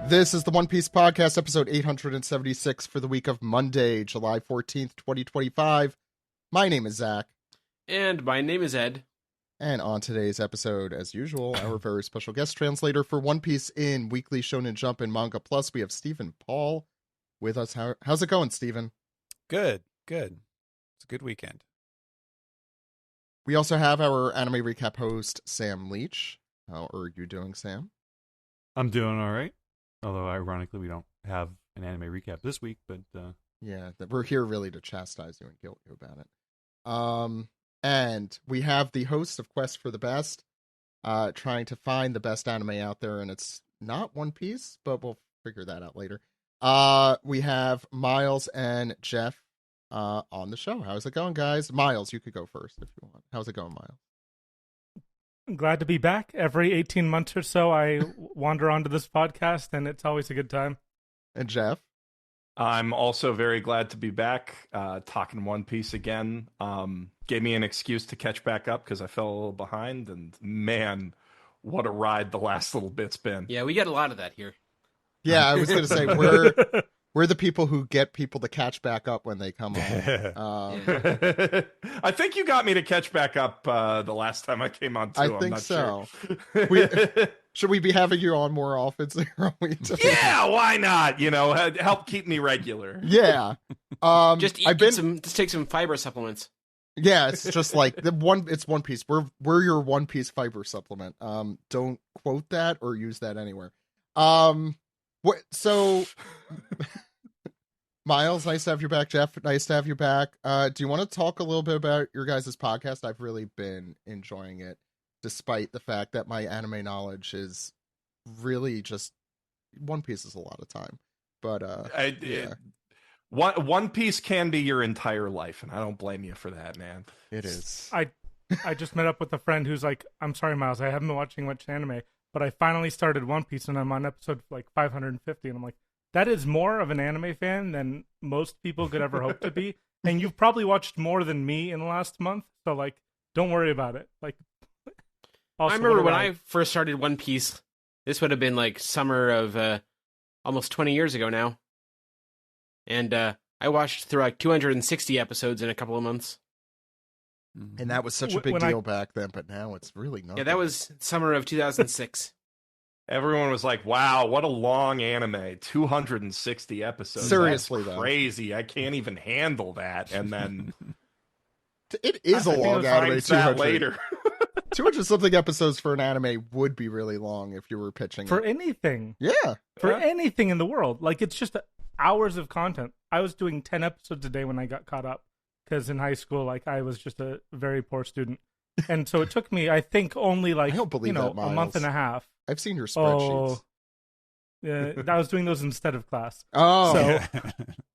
This is the One Piece Podcast, episode 876 for the week of Monday, July 14th, 2025. My name is Zach. And my name is Ed. And on today's episode, as usual, our very special guest translator for One Piece in Weekly Shonen Jump and Manga Plus, we have Stephen Paul with us. How's it going, Stephen? Good. It's a good weekend. We also have our anime recap host, Sam Leach. How are you doing, Sam? I'm doing all right. Although, ironically, we don't have an anime recap this week, but... Yeah, we're here really to chastise you and guilt you about it. And we have the host of Quest for the Best, trying to find the best anime out there, and it's not One Piece, but we'll figure that out later. We have Miles and Geoff on the show. How's it going, guys? Miles, you could go first if you want. How's it going, Miles? I'm glad to be back. Every 18 months or so, I wander onto this podcast, and it's always a good time. And Geoff? I'm also very glad to be back, talking One Piece again. Gave me an excuse to catch back up because I fell a little behind, and man, what a ride the last little bit's been. Yeah, we get a lot of that here. Yeah, I was going to say, we're the people who get people to catch back up when they come on. I think you got me to catch back up the last time I came on, too. I think not so. Sure. Should we be having you on more often? Yeah, why not? You know, help keep me regular. Yeah. Just take some fiber supplements. Yeah, it's just like it's One Piece. We're your One Piece fiber supplement. Don't quote that or use that anywhere. So Miles, nice to have you back. Geoff, nice to have you back. Do you want to talk a little bit about your guys' podcast? I've really been enjoying it, despite the fact that my anime knowledge is really just One Piece is a lot of time. But yeah. One Piece can be your entire life, and I don't blame you for that, man. It is. I just met up with a friend who's like, I'm sorry, Miles, I haven't been watching much anime, but I finally started One Piece, and I'm on episode like 550, and I'm like, that is more of an anime fan than most people could ever hope to be, and you've probably watched more than me in the last month, so like, don't worry about it. Like, also, I remember when I first started One Piece, this would have been like summer of almost 20 years ago now. And I watched through like 260 episodes in a couple of months. And that was such a big deal back then, but now it's really not. Yeah, that was summer of 2006. Everyone was like, wow, what a long anime. 260 episodes. Seriously, that's crazy. I can't even handle that. And then... It is a long anime, 200. Later. 200-something episodes for an anime would be really long if you were pitching for anything. Yeah. For anything in the world. Like, it's just hours of content. I was doing 10 episodes a day when I got caught up, because in high school, like, I was just a very poor student. And so it took me, I think, only like, I don't believe that, Miles. A month and a half. I've seen your spreadsheets. Oh, yeah, I was doing those instead of class. Oh, so,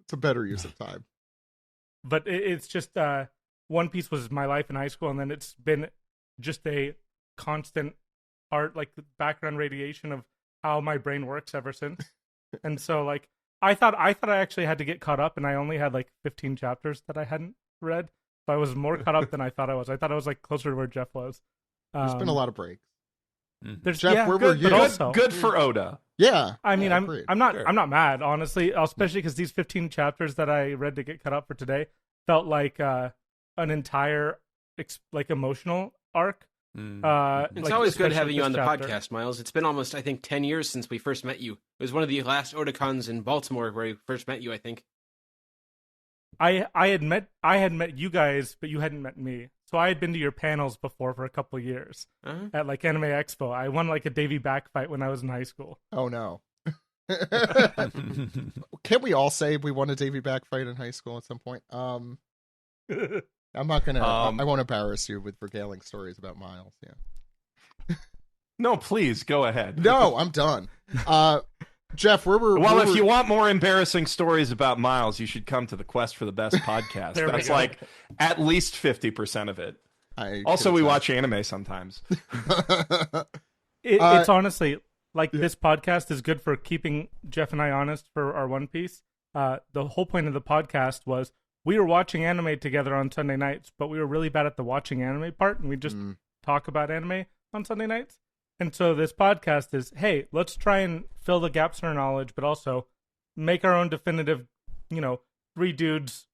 it's a better use of time. But it's just, One Piece was my life in high school, and then it's been just a constant like background radiation of how my brain works ever since. And so, like, I thought I actually had to get caught up, and I only had like 15 chapters that I hadn't read. So I was more caught up than I thought I was. I thought I was like closer to where Geoff was. There's been a lot of breaks. Geoff, where were you? Good for Oda. Yeah, I mean, I'm not Sure. I'm not mad, honestly, especially because these 15 chapters that I read to get caught up for today felt like an entire like emotional arc. It's like, always good having you on the chapter. podcast, Miles. It's been almost, I think, 10 years since we first met you. It was one of the last Otakons in Baltimore where we first met you, I think. I had met you guys, but you hadn't met me. So I had been to your panels before for a couple of years at like Anime Expo. I won like a Davy back fight when I was in high school. Oh no. Can't we all say we won a Davy back fight in high school at some point? I'm not gonna. I won't embarrass you with regaling stories about Miles. Yeah. No, please go ahead. No, I'm done. Geoff, if you want more embarrassing stories about Miles, you should come to the Quest for the Best podcast. That's like at least 50% of it. We watch anime sometimes. It's honestly like this podcast is good for keeping Geoff and I honest for our One Piece. The whole point of the podcast was we were watching anime together on Sunday nights, but we were really bad at the watching anime part, and we just talk about anime on Sunday nights. And so this podcast is, hey, let's try and fill the gaps in our knowledge, but also make our own definitive, 3 dudes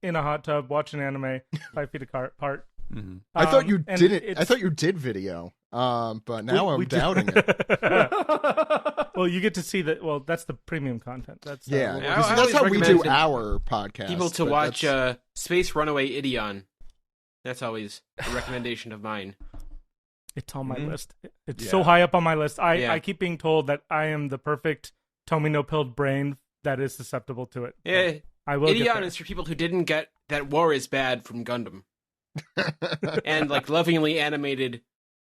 in a hot tub watching anime 5 feet apart. Mm-hmm. I thought you did it. I thought you did video, but now I'm doubting it. Well, you get to see that. Well, that's the premium content. That's that's how we do our podcast. People to watch Space Runaway Ideon. That's always a recommendation of mine. It's on my list. It's so high up on my list. I keep being told that I am the perfect Tomino-pilled brain that is susceptible to it. Yeah, I will. Ideon is for people who didn't get that War is Bad from Gundam. And like lovingly animated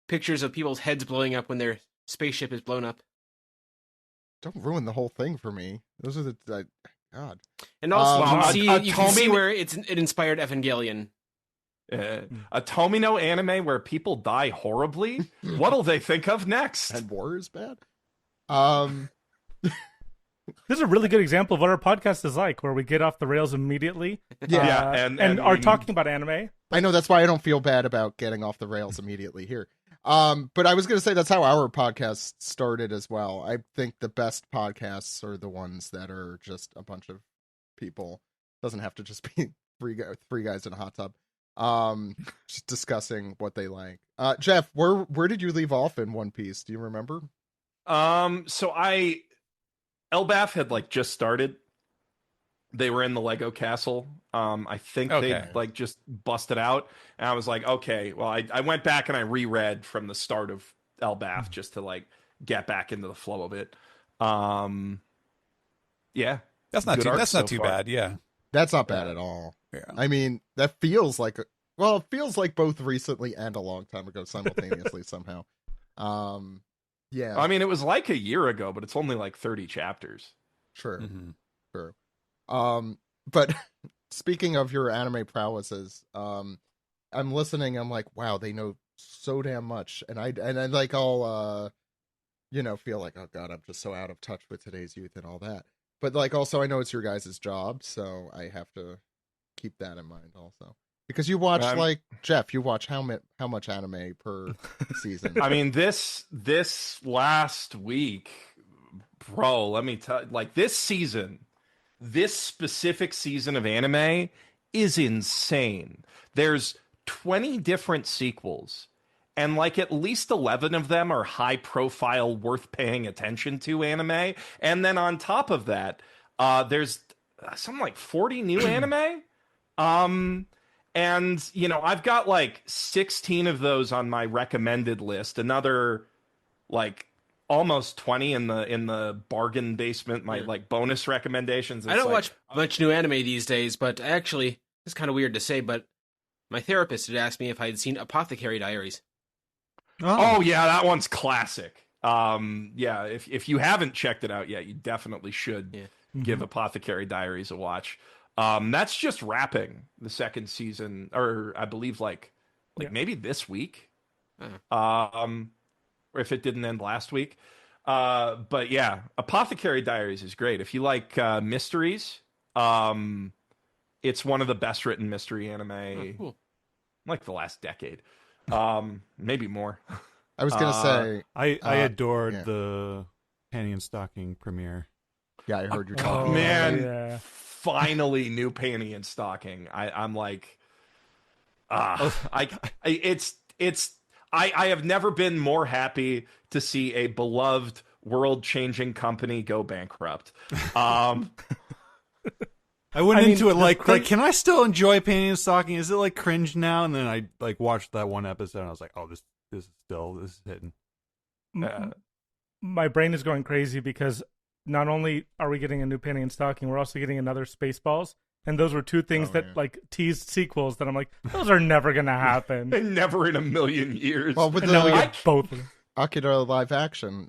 pictures of people's heads blowing up when their spaceship is blown up. Don't ruin the whole thing for me. Those are the God. And also, you can see where it inspired Evangelion. A Tomino anime where people die horribly. What'll they think of next? And War is Bad. This is a really good example of what our podcast is like, where we get off the rails immediately. And are talking about anime. I know, that's why I don't feel bad about getting off the rails immediately here. But I was going to say that's how our podcast started as well. I think the best podcasts are the ones that are just a bunch of people. Doesn't have to just be three guys in a hot tub. Just discussing what they like. Geoff, where did you leave off in One Piece? Do you remember? So Elbaf had just started. They were in the Lego castle. I think they just busted out, and I was like, okay. Well, I went back and I reread from the start of Elbaf just to get back into the flow of it. Yeah, that's not too bad. Yeah, that's not bad at all. Yeah, I mean, that feels like it feels like both recently and a long time ago simultaneously somehow. Yeah, I mean, it was like a year ago, but it's only 30 chapters. Sure, sure. But speaking of your anime prowesses, I'm listening. I'm like, wow, they know so damn much, and I'll feel like, oh god, I'm just so out of touch with today's youth and all that. But also, I know it's your guys' job, so I have to keep that in mind also. Because you watch, Geoff, you watch how much anime per season? I mean, this last week, bro, let me tell you, this specific season of anime is insane. There's 20 different sequels, and at least 11 of them are high profile, worth paying attention to anime. And then on top of that, there's something 40 new anime. And I've got 16 of those on my recommended list. Another almost 20 in the bargain basement, my bonus recommendations. I don't watch much new anime these days, but actually, it's kind of weird to say, but my therapist had asked me if I had seen Apothecary Diaries. Oh yeah, that one's classic. Yeah, if you haven't checked it out yet, you definitely should give Apothecary Diaries a watch. That's just wrapping the second season, or I believe maybe this week. Or if it didn't end last week. But yeah, Apothecary Diaries is great. If you like mysteries, it's one of the best written mystery anime the last decade. Maybe more. I was gonna say I adored the Panty and Stocking premiere. Yeah, I heard you talking. Oh man, yeah. Finally new Panty and Stocking. I'm I have never been more happy to see a beloved world-changing company go bankrupt. I went into it can I still enjoy Panty and Stocking? Is it cringe now? And then I watched that one episode and I was like, oh, this is hitting. My brain is going crazy because not only are we getting a new Panty and Stocking, we're also getting another Spaceballs. And those were two things that teased sequels that I'm like, those are never gonna happen. Never in a million years. Well, with now we get both of them. Akira live action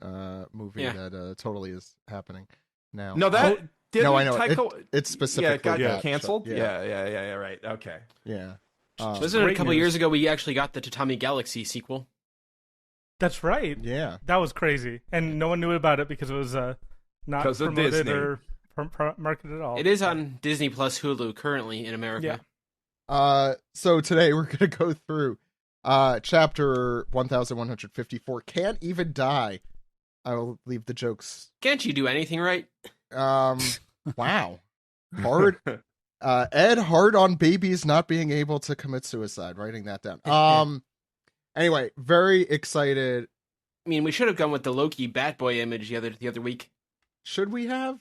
movie that totally is happening now. No, that no, I know it's specifically got canceled. Yeah, right. Okay. Yeah. Wasn't it a couple years ago we actually got the Tatami Galaxy sequel? That's right. Yeah, that was crazy, and no one knew about it because it was not promoted or marketed at all. It is on Disney Plus Hulu currently in America. Yeah. So today we're gonna go through Chapter 1154, Can't Even Die. I will leave the jokes. Can't you do anything right? Wow. Hard. Ed, hard on babies not being able to commit suicide. Writing that down. Anyway, very excited. I mean, we should have gone with the Loki Batboy image the other week. Should we have?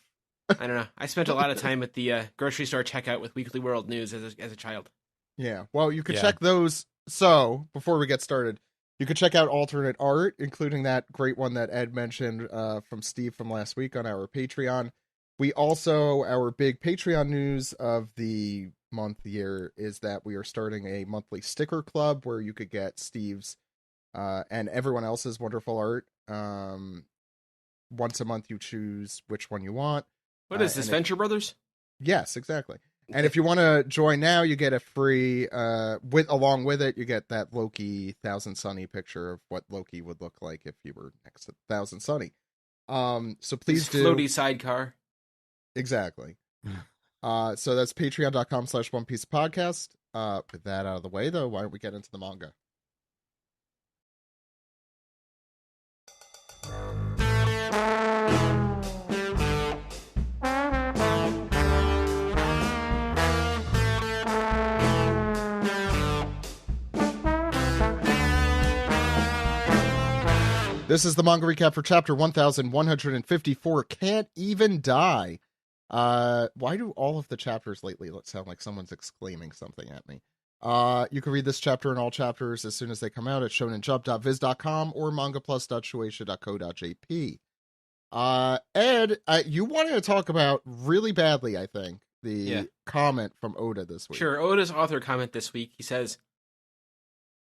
I don't know. I spent a lot of time at the grocery store checkout with Weekly World News as a child. Yeah. Well, you could check those. So, before we get started, you could check out alternate art, including that great one that Ed mentioned from Steve from last week on our Patreon. We also, our big Patreon news of the month year is that we are starting a monthly sticker club where you could get Steve's and everyone else's wonderful art. Once a month you choose which one you want. What is this, Venture Brothers? Yes, exactly. And if you want to join now, you get a free, along with it, you get that Loki Thousand Sunny picture of what Loki would look like if you were next to Thousand Sunny. So please do. Floaty sidecar. Exactly. So that's patreon.com/One Piece Podcast. With that out of the way, though, why don't we get into the manga? This is the manga recap for chapter 1154, Can't Even Die. Why do all of the chapters lately sound like someone's exclaiming something at me? You can read this chapter and all chapters as soon as they come out at shonenjump.viz.com or mangaplus.shueisha.co.jp. Ed, you wanted to talk about really badly, I think, the comment from Oda this week. Sure, Oda's author comment this week. He says,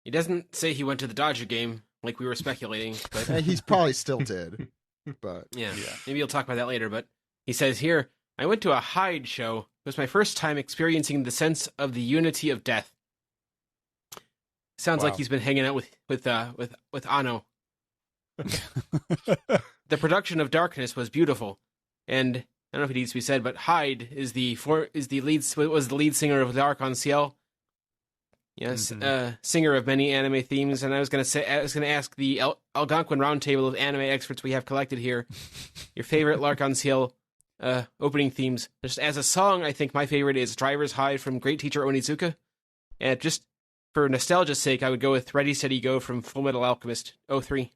he doesn't say he went to the Dodger game, like we were speculating, but he's probably still did. But yeah, maybe you'll talk about that later. But he says here, I went to a Hyde show. It was my first time experiencing the sense of the unity of death. Sounds like he's been hanging out with Anno. The production of Darkness was beautiful, and I don't know if it needs to be said, but Hyde was the lead singer of Dark on Ciel. Yes, singer of many anime themes, and I was going to ask the Algonquin roundtable of anime experts we have collected here, your favorite Lark on Ciel opening themes. Just as a song, I think my favorite is Driver's High from Great Teacher Onizuka, and just for nostalgia's sake, I would go with Ready Steady Go from Full Metal Alchemist 03.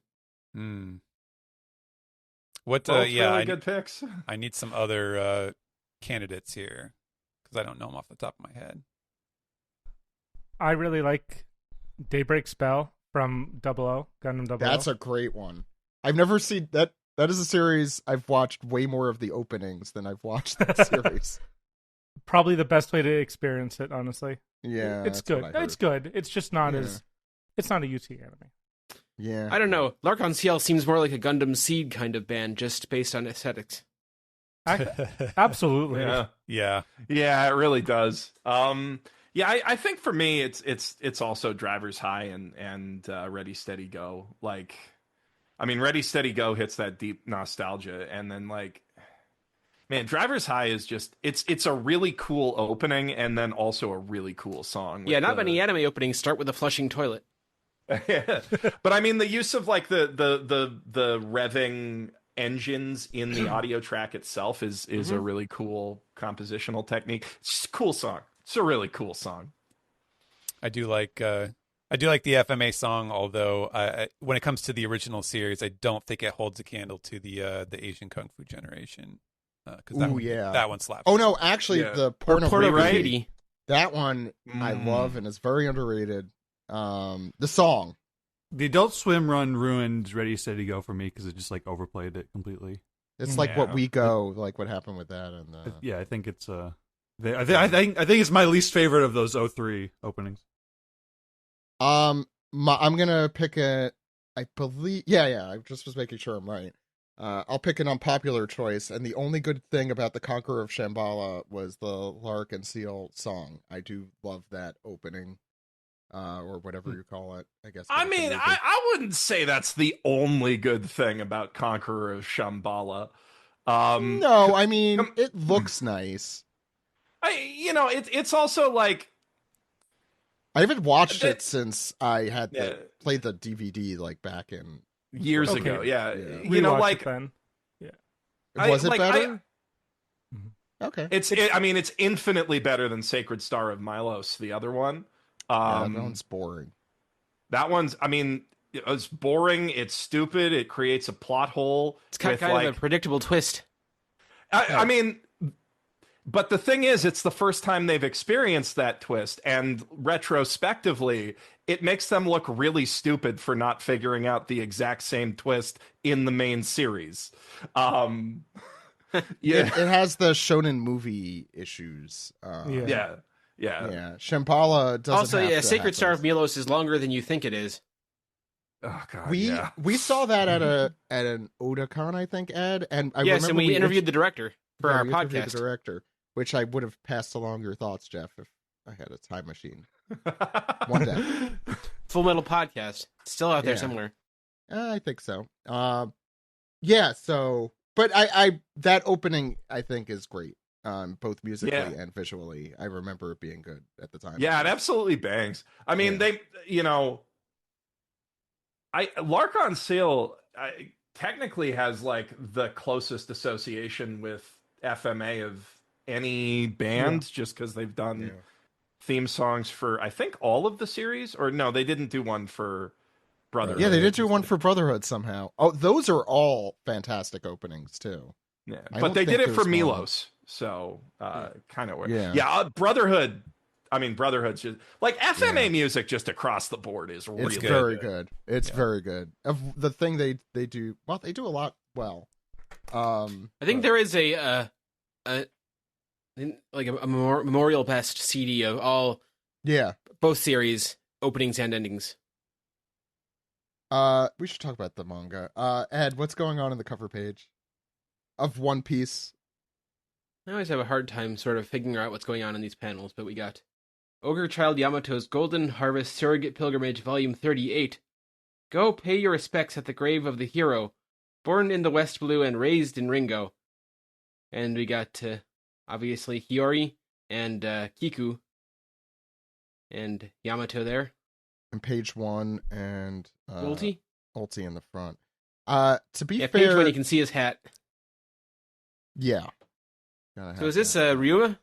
What? Really good picks. I need some other candidates here because I don't know them off the top of my head. I really like Daybreak Spell from Gundam 00. That's a great one. I've never seen that. That is a series I've watched way more of the openings than I've watched that series. Probably the best way to experience it, honestly. Yeah, it's good. It's good. It's just not as. It's not a UT anime. Yeah, I don't know. Lark on Ciel seems more like a Gundam Seed kind of band, just based on aesthetics. Absolutely. Yeah, it really does. Yeah, I think for me it's also Driver's High and Ready Steady Go. Like, I mean, Ready Steady Go hits that deep nostalgia, and then like, man, Driver's High is just it's a really cool opening, and then also a really cool song. Yeah, not many anime openings start with a flushing toilet. But I mean, the use of like the revving engines in the audio track itself is a really cool compositional technique. It's just a cool song. It's a really cool song. I do like the FMA song, although when it comes to the original series, I don't think it holds a candle to the Asian Kung Fu generation. That one slaps. Oh no, actually, the Porno Brady. That one I love and is very underrated. The song, the Adult Swim run ruined Ready Steady Go for me because it just like overplayed it completely. It's like what we go, like what happened with that, and I think it's I think it's my least favorite of those 03 openings. I'm gonna pick I believe. I just was making sure I'm right. I'll pick an unpopular choice, and the only good thing about the Conqueror of Shambhala was the Lark and Seal song. I do love that opening, or whatever you call it. I guess. I mean, I wouldn't say that's the only good thing about Conqueror of Shambhala. No, I mean it looks nice. It's also like I haven't watched it since I had played the DVD like back in years ago. Yeah. You know, like then. Yeah. Was it better? Okay. It's infinitely better than Sacred Star of Milos, the other one. That one's boring. That one's, it's boring. It's stupid. It creates a plot hole. It's kind of a predictable twist. I mean, but the thing is, it's the first time they've experienced that twist, and retrospectively, it makes them look really stupid for not figuring out the exact same twist in the main series. It has the shonen movie issues. Yeah. Shambhala doesn't. Also, Sacred Star of Milos is longer than you think it is. Oh God! We saw that at an Otakon, I think, Ed, and I remember and we interviewed the director for our podcast. The director, which I would have passed along your thoughts, Jeff, if I had a time machine. One day. Full Metal Podcast, still out there somewhere. I think so. So, but I that opening I think is great. Both musically and visually. I remember it being good at the time. Yeah, it absolutely bangs. I mean, Larkon Seal technically has like the closest association with FMA of any band, just because they've done theme songs for I think all of the series, or no, they didn't do one for Brotherhood. Yeah, they did do one for Brotherhood somehow. Oh, those are all fantastic openings too. Yeah, but they did it for Milos. So, kind of weird. Yeah. Brotherhood. I mean, Brotherhood's just like FMA music just across the board is really good. Very good. It's very good. The thing they do, well, they do a lot well. I think there is a memorial best CD of all both series openings and endings. We should talk about the manga. Ed, what's going on in the cover page of One Piece? I always have a hard time sort of figuring out what's going on in these panels, but we got Ogre Child Yamato's Golden Harvest Surrogate Pilgrimage Volume 38. Go pay your respects at the grave of the hero, born in the West Blue and raised in Ringo. And we got, obviously, Hiyori and Kiku and Yamato there. And page 1 and Ulti in the front. To be fair, page 1 you can see his hat. Yeah. So is this Ryuma?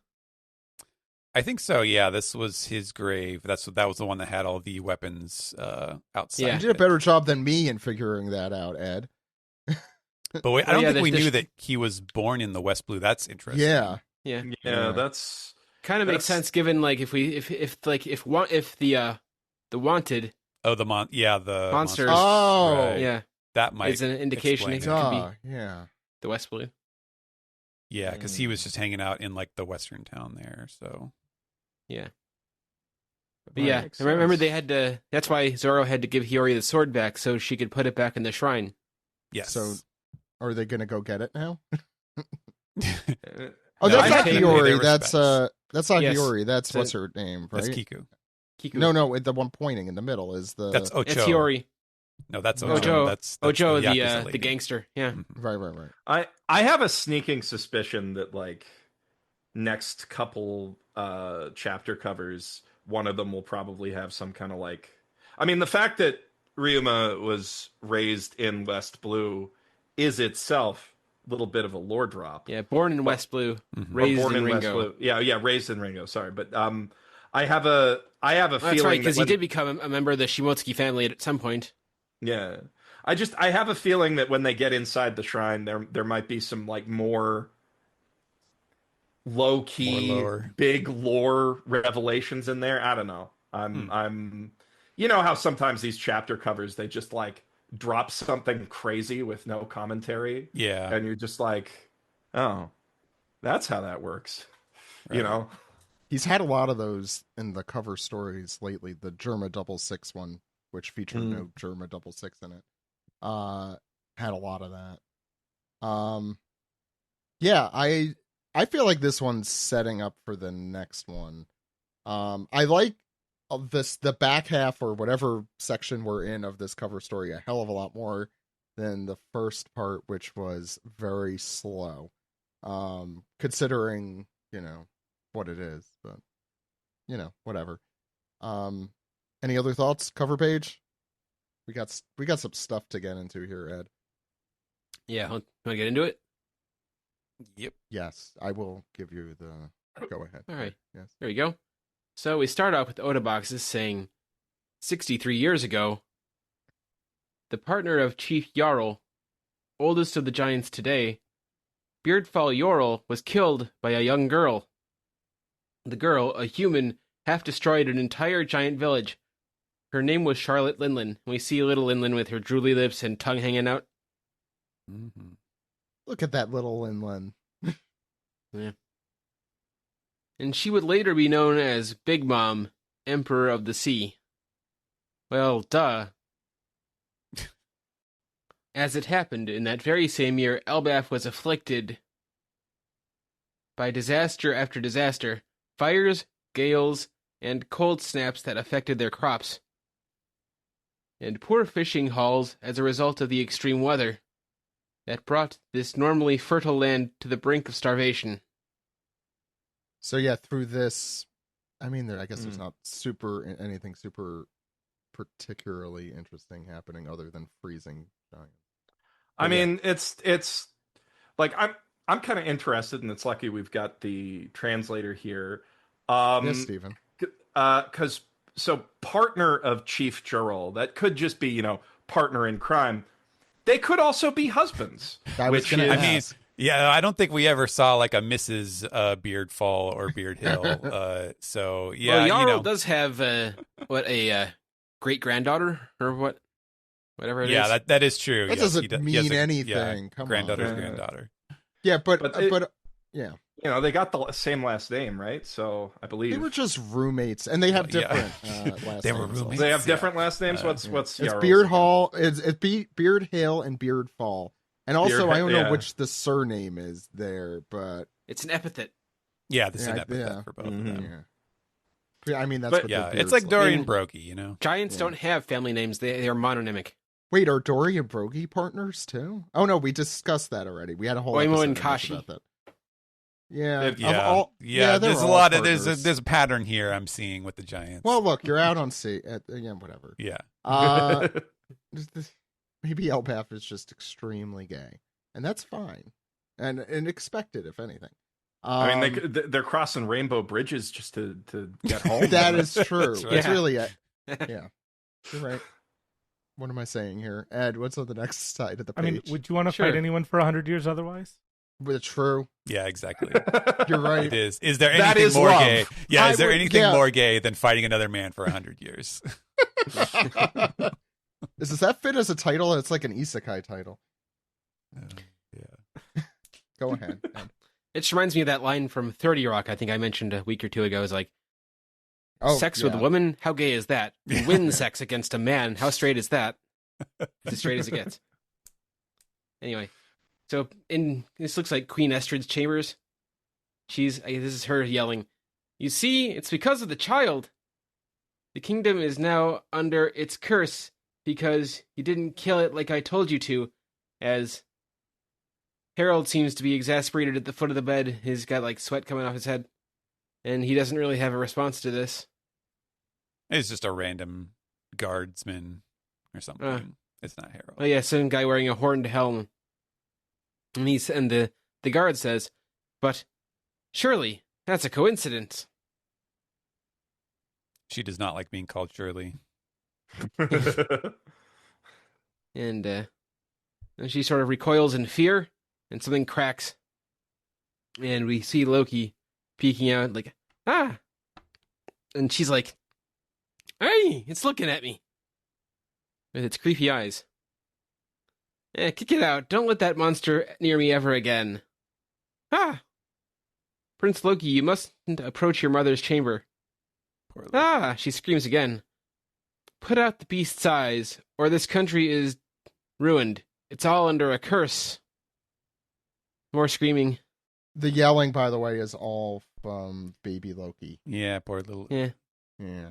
I think so. Yeah, this was his grave. That was the one that had all the weapons outside. Yeah, you did a better job than me in figuring that out, Ed. But wait, I don't think we knew that he was born in the West Blue. That's interesting. Yeah. That's kind of makes sense given like if the wanted. Oh, the monsters. Oh, right. Yeah, that might is an indication it could be. The West Blue. Yeah, because he was just hanging out in like the western town there. So yeah, but I remember they had to. That's why Zoro had to give Hiyori the sword back so she could put it back in the shrine. Yes. So, are they going to go get it now? That's no, not Hiyori. That's not Hiyori. That's what's her name, right? That's Kiku. No. The one pointing in the middle is the. That's Ocho. That's Hiyori. No, that's Ocho. That's Ocho, the gangster. Yeah. Mm-hmm. Right. I have a sneaking suspicion that like next couple chapter covers, one of them will probably have some kind of like. I mean, the fact that Ryuma was raised in West Blue is itself a little bit of a lore drop. Yeah, born in West Blue, raised in Ringo. West Blue. Yeah, raised in Ringo. Sorry, but I have a feeling that's right because he did become a member of the Shimotsuki family at some point. Yeah, I have a feeling that when they get inside the shrine, there might be some like more low key, big lore revelations in there. I don't know. I'm, you know how sometimes these chapter covers they just like drop something crazy with no commentary. Yeah, and you're just like, oh, that's how that works. Right. You know, he's had a lot of those in the cover stories lately. The Germa 66 one, which featured no Germa 66 in it, had a lot of that. Yeah, I feel like this one's setting up for the next one. I like the back half or whatever section we're in of this cover story a hell of a lot more than the first part, which was very slow. Considering, what it is, but whatever. Any other thoughts? Cover page. We got some stuff to get into here, Ed. Yeah, want to get into it? Yep. Yes, I will give you the go ahead. All right. Yes. There we go. So we start off with Oda boxes saying, 63 years ago, the partner of Chief Jarl, oldest of the giants today, Beardfall Jarl, was killed by a young girl. The girl, a human, half destroyed an entire giant village. Her name was Charlotte Linlin. We see little Linlin with her drooly lips and tongue hanging out. Mm-hmm. Look at that little Linlin. Yeah. And she would later be known as Big Mom, Emperor of the Sea. Well, duh. As it happened, in that very same year, Elbaf was afflicted by disaster after disaster, fires, gales, and cold snaps that affected their crops, and poor fishing hauls as a result of the extreme weather that brought this normally fertile land to the brink of starvation. So yeah, through this, I mean, I guess there's not anything super particularly interesting happening other than freezing giants. I mean, it's like I'm kind of interested, and it's lucky we've got the translator here. Yes, Stephen. Because so partner of Chief Jarl, that could just be partner in crime. They could also be husbands. I mean, yeah, I don't think we ever saw like a Mrs. Beardfall or Beard Hill. So yeah, well, Jarl does have a great granddaughter or whatever it is. Yeah, that is true. That doesn't mean anything. Yeah, Come granddaughter's on. granddaughter. Yeah, but yeah. They got the same last name, right? So I believe they were just roommates, and they have different last names. They were roommates. They have different last names. What's it's Jarl's Beard name? Hall. It's Beard Hill and Beard Fall, and also I don't know yeah. which the surname is there, but It's an epithet. Yeah, this is an epithet for both of them. Yeah, I mean that's But- what Yeah, the it's like beard's Dory and Brokey, Giants don't have family names. They are mononymic. Wait, are Dory and Brogey partners too? Oh no, we discussed that already. We had a whole Oimo episode and on this Kashi. about that. Yeah, Yeah. they're There's a all lot of partners. there's a pattern here I'm seeing with the Giants. Well, look, you're out on sea. Yeah, whatever. yeah, Maybe Elbaf is just extremely gay, and that's fine, and expected if anything. I mean, they're crossing rainbow bridges just to get home. That is true. That's right. It's really yeah. You're right. What am I saying here, Ed? What's on the next side of the page? I mean, would you want to fight anyone for 100 years otherwise? It's true. yeah, exactly. You're right. It is. Is there That anything is more love. gay? Yeah, is there anything yeah. more gay than fighting another man for 100 years? Does that fit as a title? It's like an isekai title. Yeah. Go ahead, Ed. It just reminds me of that line from 30 Rock I think I mentioned a week or two ago. It's like, sex with a woman? How gay is that? Win sex against a man? How straight is that? It's as straight as it gets. Anyway, so this looks like Queen Estrid's chambers. This is her yelling, "You see, it's because of the child. The kingdom is now under its curse because you didn't kill it like I told you to," as Harold seems to be exasperated at the foot of the bed. He's got like sweat coming off his head, and he doesn't really have a response to this. It's just a random guardsman or something. It's not Harold. Oh yeah, some guy wearing a horned helm. And the guard says, "But surely that's a coincidence." She does not like being called Shirley. And she sort of recoils in fear, and something cracks. And we see Loki peeking out like, "Ah!" And she's like, "Hey, it's looking at me." With its creepy eyes. Kick it out. Don't let that monster near me ever again. Ah! Prince Loki, you mustn't approach your mother's chamber. Poor Loki. Ah! She screams again. Put out the beast's eyes, or this country is ruined. It's all under a curse. More screaming. The yelling, by the way, is all from baby Loki. Yeah, poor little. Yeah. Yeah.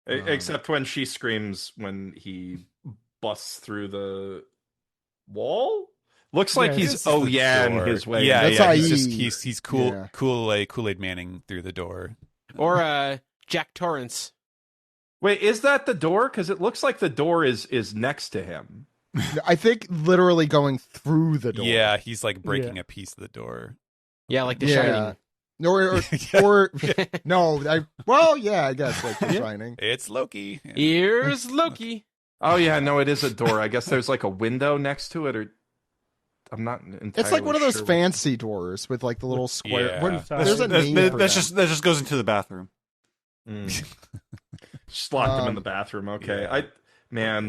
Except when she screams when he busts through the wall. Looks like he's in his way. Yeah, That's yeah. how He's cool. Yeah. Kool-Aid Manning through the door. Or Jack Torrance Wait, is that the door? Because it looks like the door is next to him. I think literally going through the door. Yeah, he's like breaking a piece of the door. Yeah, like The Shining. Or no, I guess like The Shining. It's Loki. Here's Loki. Oh yeah, no, it is a door. I guess there's like a window next to it, or I'm not entirely. It's like one of those sure fancy doors with like the little square. Yeah. There's a name for that just goes into the bathroom. Just locked him in the bathroom. Okay, yeah.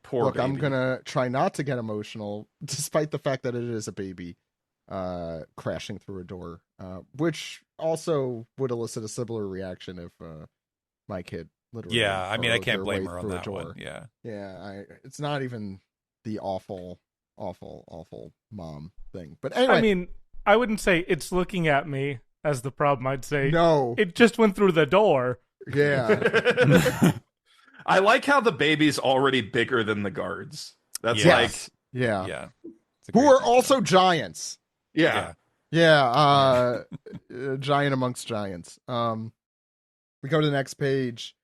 Poor Look, baby. I'm gonna try not to get emotional, despite the fact that it is a baby crashing through a door, which also would elicit a similar reaction if my kid literally. Yeah, I mean, I can't burrowed their blame way her on through a that door. one. Yeah, yeah, it's not even the awful mom thing. But anyway, I mean, I wouldn't say it's looking at me as the problem. I'd say no, it just went through the door. Yeah. I like how the baby's already bigger than the guards. That's yeah. It's a Who great are also giants. yeah. Giant amongst giants. We go to the next page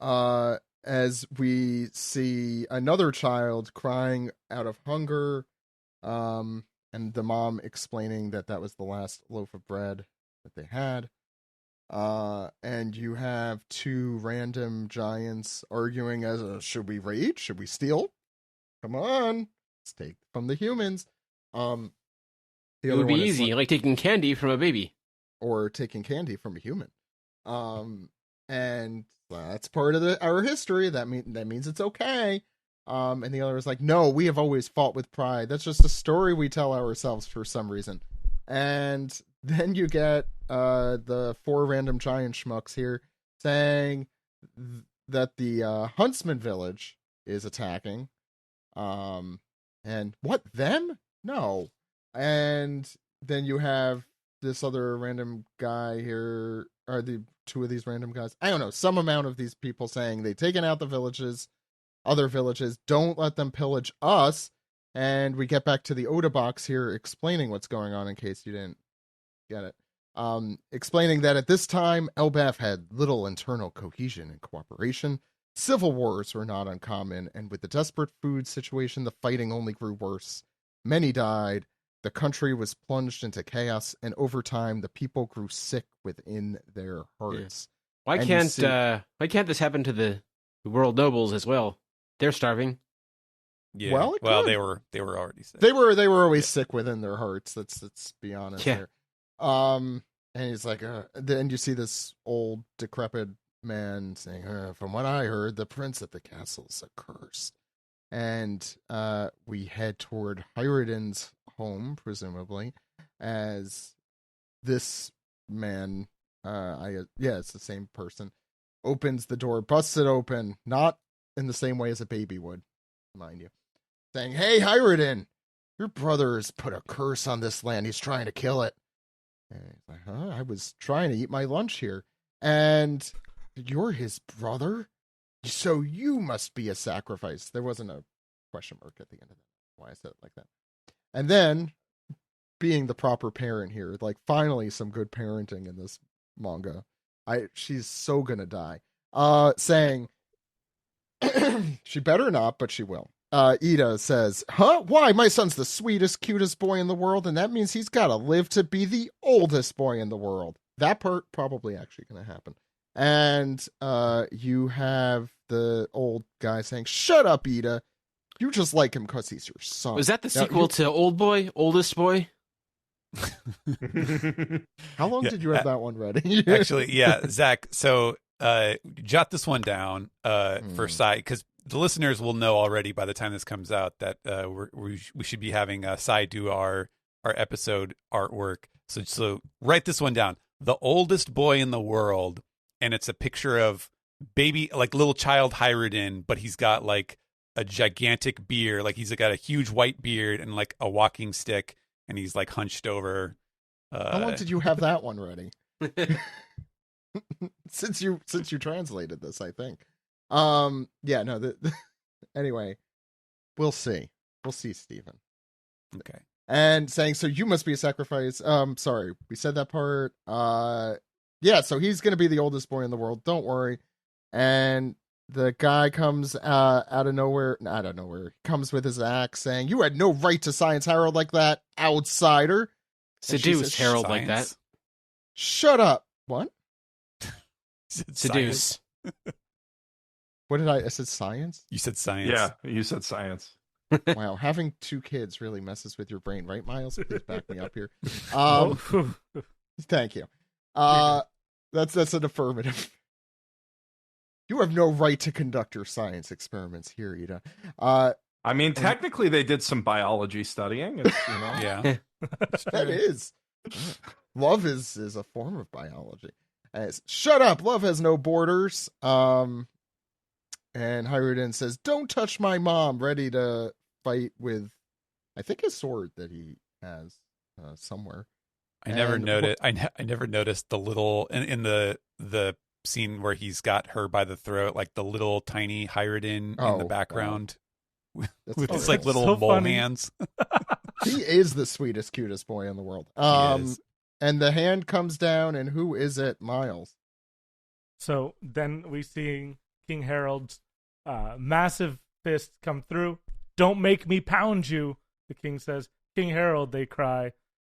as we see another child crying out of hunger, and the mom explaining that was the last loaf of bread that they had. And you have two random giants arguing as should we raid? Should we steal? Come on, let's take from the humans. It would be easy, like taking candy from a baby. Or taking candy from a human. And that's part of our history. That means it's okay. And the other is like, no, we have always fought with pride. That's just a story we tell ourselves for some reason. And then you get the four random giant schmucks here saying that the Huntsman village is attacking. And what, them? No. And then you have this other random guy here. Are the two of these random guys? I don't know. Some amount of these people saying they've taken out the villages, other villages. Don't let them pillage us. And we get back to the Oda box here explaining what's going on in case you didn't get it. Explaining that at this time, Elbaf had little internal cohesion and cooperation. Civil wars were not uncommon, and with the desperate food situation, the fighting only grew worse. Many died. The country was plunged into chaos, and over time, the people grew sick within their hearts. Yeah. Why can't this happen to the world nobles as well? They're starving. Yeah. Well, they were already sick. They were always sick within their hearts. Let's be honest there. And he's like, then you see this old decrepit man saying, from what I heard, the prince at the castle's accursed. And we head toward Hyruden's home, presumably, as this man, it's the same person, opens the door, busts it open, not in the same way as a baby would, mind you, saying, hey, Hyruden, your brother has put a curse on this land. He's trying to kill it. And he's like, I was trying to eat my lunch here. And you're his brother? So you must be a sacrifice. There wasn't a question mark at the end of that. Why I said it like that. And then, being the proper parent here, like finally some good parenting in this manga. She's so gonna die. Saying, she better not, but she will. Ida says, why? My son's the sweetest, cutest boy in the world, and that means he's gotta live to be the oldest boy in the world. That part probably actually gonna happen. And you have the old guy saying, shut up, Ida. You just like him because he's your son. Was that the sequel to Old Boy, Oldest Boy? How long did you have that one ready? Actually, yeah, Zach. So jot this one down for Sai, because the listeners will know already by the time this comes out that we should be having Sai do our episode artwork. So write this one down. The oldest boy in the world, and it's a picture of baby, like little child Hyruden, but he's got like a gigantic beard, like he's got a huge white beard and like a walking stick, and he's like hunched over. How long did you have that one ready? since you translated this, I think. Anyway, we'll see, Stephen. Okay. And saying, so you must be a sacrifice. Sorry, we said that part. So he's gonna be the oldest boy in the world. Don't worry. And the guy comes out of nowhere, comes with his axe saying, "You had no right to science Harold like that, outsider." Seduce Harold like that. Shut up. What? Seduce. What did I said science? You said science. Yeah, you said science. Wow, having 2 kids really messes with your brain, right, Miles? Please back me up here. Thank you. That's an affirmative. You have no right to conduct your science experiments here, Ida. I mean, technically, they did some biology studying. It's, Yeah. That is. Love is a form of biology. Shut up! Love has no borders. And Hyruden says, "Don't touch my mom," ready to fight with, I think, a sword that he has somewhere. I never noticed the little in the scene where he's got her by the throat, like the little tiny Hyruden in the background with his like little mole hands. He is the sweetest, cutest boy in the world. And the hand comes down, and who is it, Miles? So then we see King Harold's massive fist come through. "Don't make me pound you," the king says. "King Harold," they cry.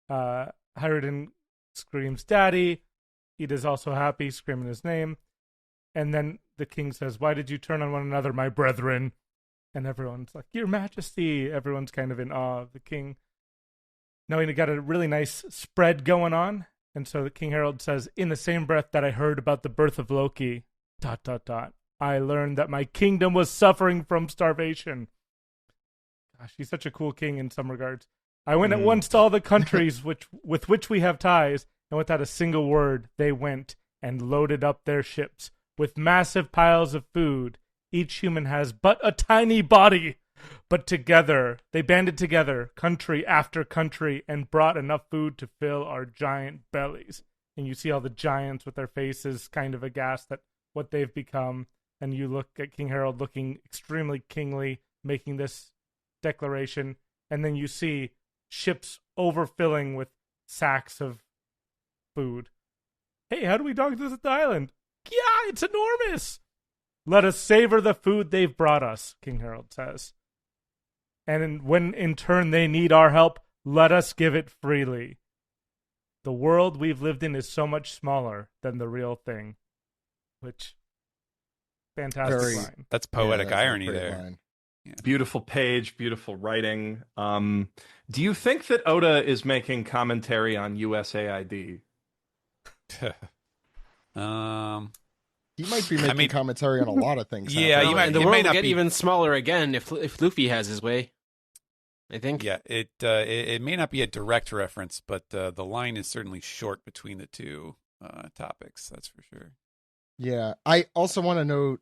Hyruden screams, "Daddy." Ida's also happy, screaming his name. And then the king says, "Why did you turn on one another, my brethren?" And everyone's like, "Your Majesty." Everyone's kind of in awe of the king. Now we got a really nice spread going on. And so the King Harold says, "In the same breath that I heard about the birth of Loki, ... I learned that my kingdom was suffering from starvation." Gosh, he's such a cool king in some regards. "I went at once to all the countries with which we have ties, and without a single word they went and loaded up their ships with massive piles of food. Each human has but a tiny body, but together they banded together, country after country, and brought enough food to fill our giant bellies." And you see all the giants with their faces kind of aghast at what they've become. And you look at King Harold looking extremely kingly, making this declaration. And then you see ships overfilling with sacks of food. "Hey, how do we dock this island?" "Yeah, it's enormous." "Let us savor the food they've brought us," King Harold says. "And when in turn they need our help, let us give it freely. The world we've lived in is so much smaller than the real thing." Which, fantastic line. That's poetic irony there. Yeah. Beautiful page, beautiful writing. Do you think that Oda is making commentary on USAID? He might be making commentary on a lot of things. Yeah, the world will get even smaller again if Luffy has his way, I think. Yeah, it may not be a direct reference, but the line is certainly short between the two topics. That's for sure. Yeah, I also want to note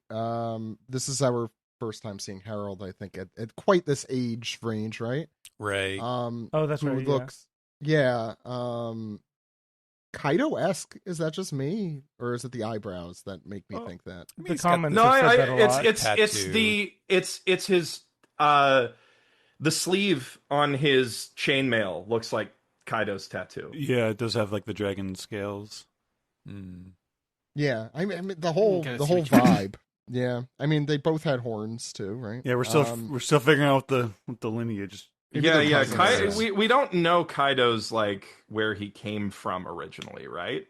this is our first time seeing Harold, I think, at quite this age range, right? Right. That's right. Looks, Kaido-esque. Is that just me, or is it the eyebrows that make me think that? The comments have said that a lot. It's his the sleeve on his chainmail looks like Kaido's tattoo. Yeah, it does have like the dragon scales. Yeah, I mean the whole vibe. Yeah, I mean they both had horns too, right? Yeah, we're still figuring out what the lineage. We don't know Kaido's like where he came from originally, right?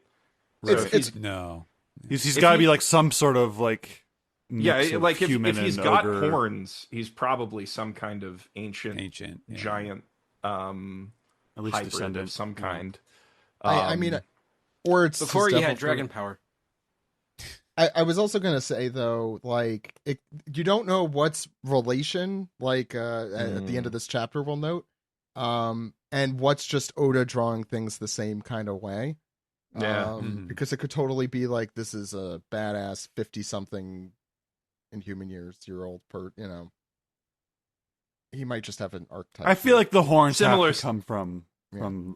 He's got to be like some sort of like like if he's got ogre. horns, he's probably some kind of ancient giant at least hybrid descendant of some kind. I mean, or it's before he had dragon power. I was also gonna say though, like you don't know what's relation, like at the end of this chapter we'll note, and what's just Oda drawing things the same kind of way. Because it could totally be like this is a badass 50-something in human year old he might just have an archetype. I feel like the horns have to come from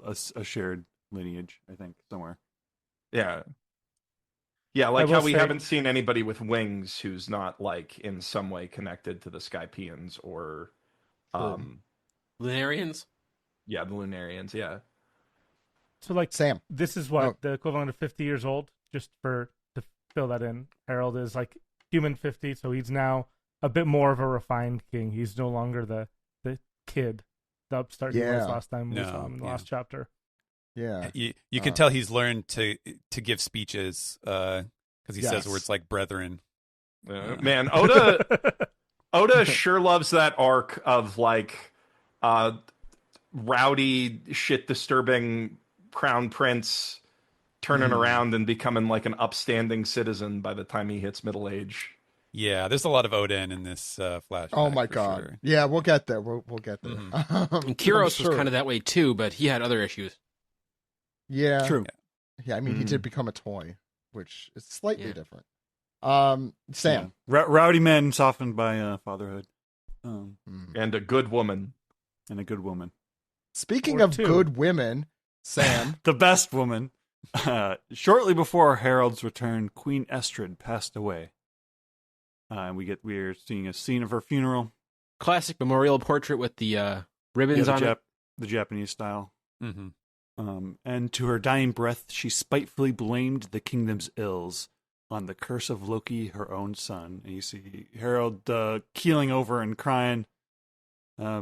a shared lineage, I think, somewhere. Yeah, like how we haven't seen anybody with wings who's not like in some way connected to the Skypians or Lunarians? Yeah, the Lunarians, yeah. So like Sam. This is what the equivalent of 50 years old, just to fill that in. Harold is like human 50, so he's now a bit more of a refined king. He's no longer the kid, the upstart he was last time we saw him in the last chapter. Yeah, you can tell he's learned to give speeches because he says words like brethren. Man, Oda sure loves that arc of like rowdy, shit disturbing crown prince turning around and becoming like an upstanding citizen by the time he hits middle age. Yeah, there's a lot of Oden in this flashback. Oh my god! Sure. Yeah, we'll get there. We'll get there. And Kyros was kind of that way too, but he had other issues. Yeah, true. Yeah, I mean, he did become a toy, which is slightly different. Sam, rowdy men softened by fatherhood, and a good woman, Speaking of good women, Sam, the best woman. Shortly before Harold's return, Queen Estrid passed away. We're seeing a scene of her funeral. Classic memorial portrait with the ribbons on it. The Japanese style. Mm-hmm. And to her dying breath, she spitefully blamed the kingdom's ills on the curse of Loki, her own son. And you see Harold keeling over and crying. I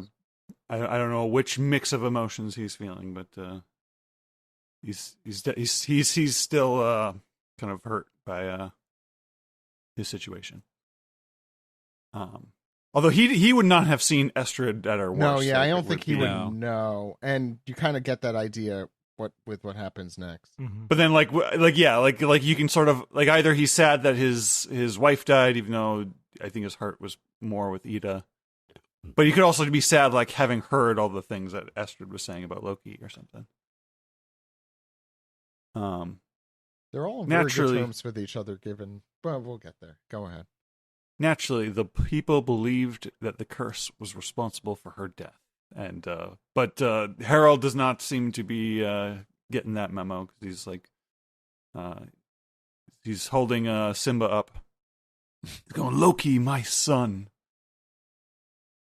don't know which mix of emotions he's feeling, but he's still kind of hurt by his situation. Although he would not have seen Estrid at her worst. No, yeah, I don't think he would know. And you kind of get that idea with what happens next. Mm-hmm. But then, like you can sort of like either he's sad that his wife died, even though I think his heart was more with Ida. But you could also be sad, like having heard all the things that Estrid was saying about Loki or something. They're all on very good terms with each other, given. Well, we'll get there. Go ahead. Naturally, the people believed that the curse was responsible for her death, and but Harold does not seem to be getting that memo because he's like, he's holding Simba up, he's going, "Loki, my son."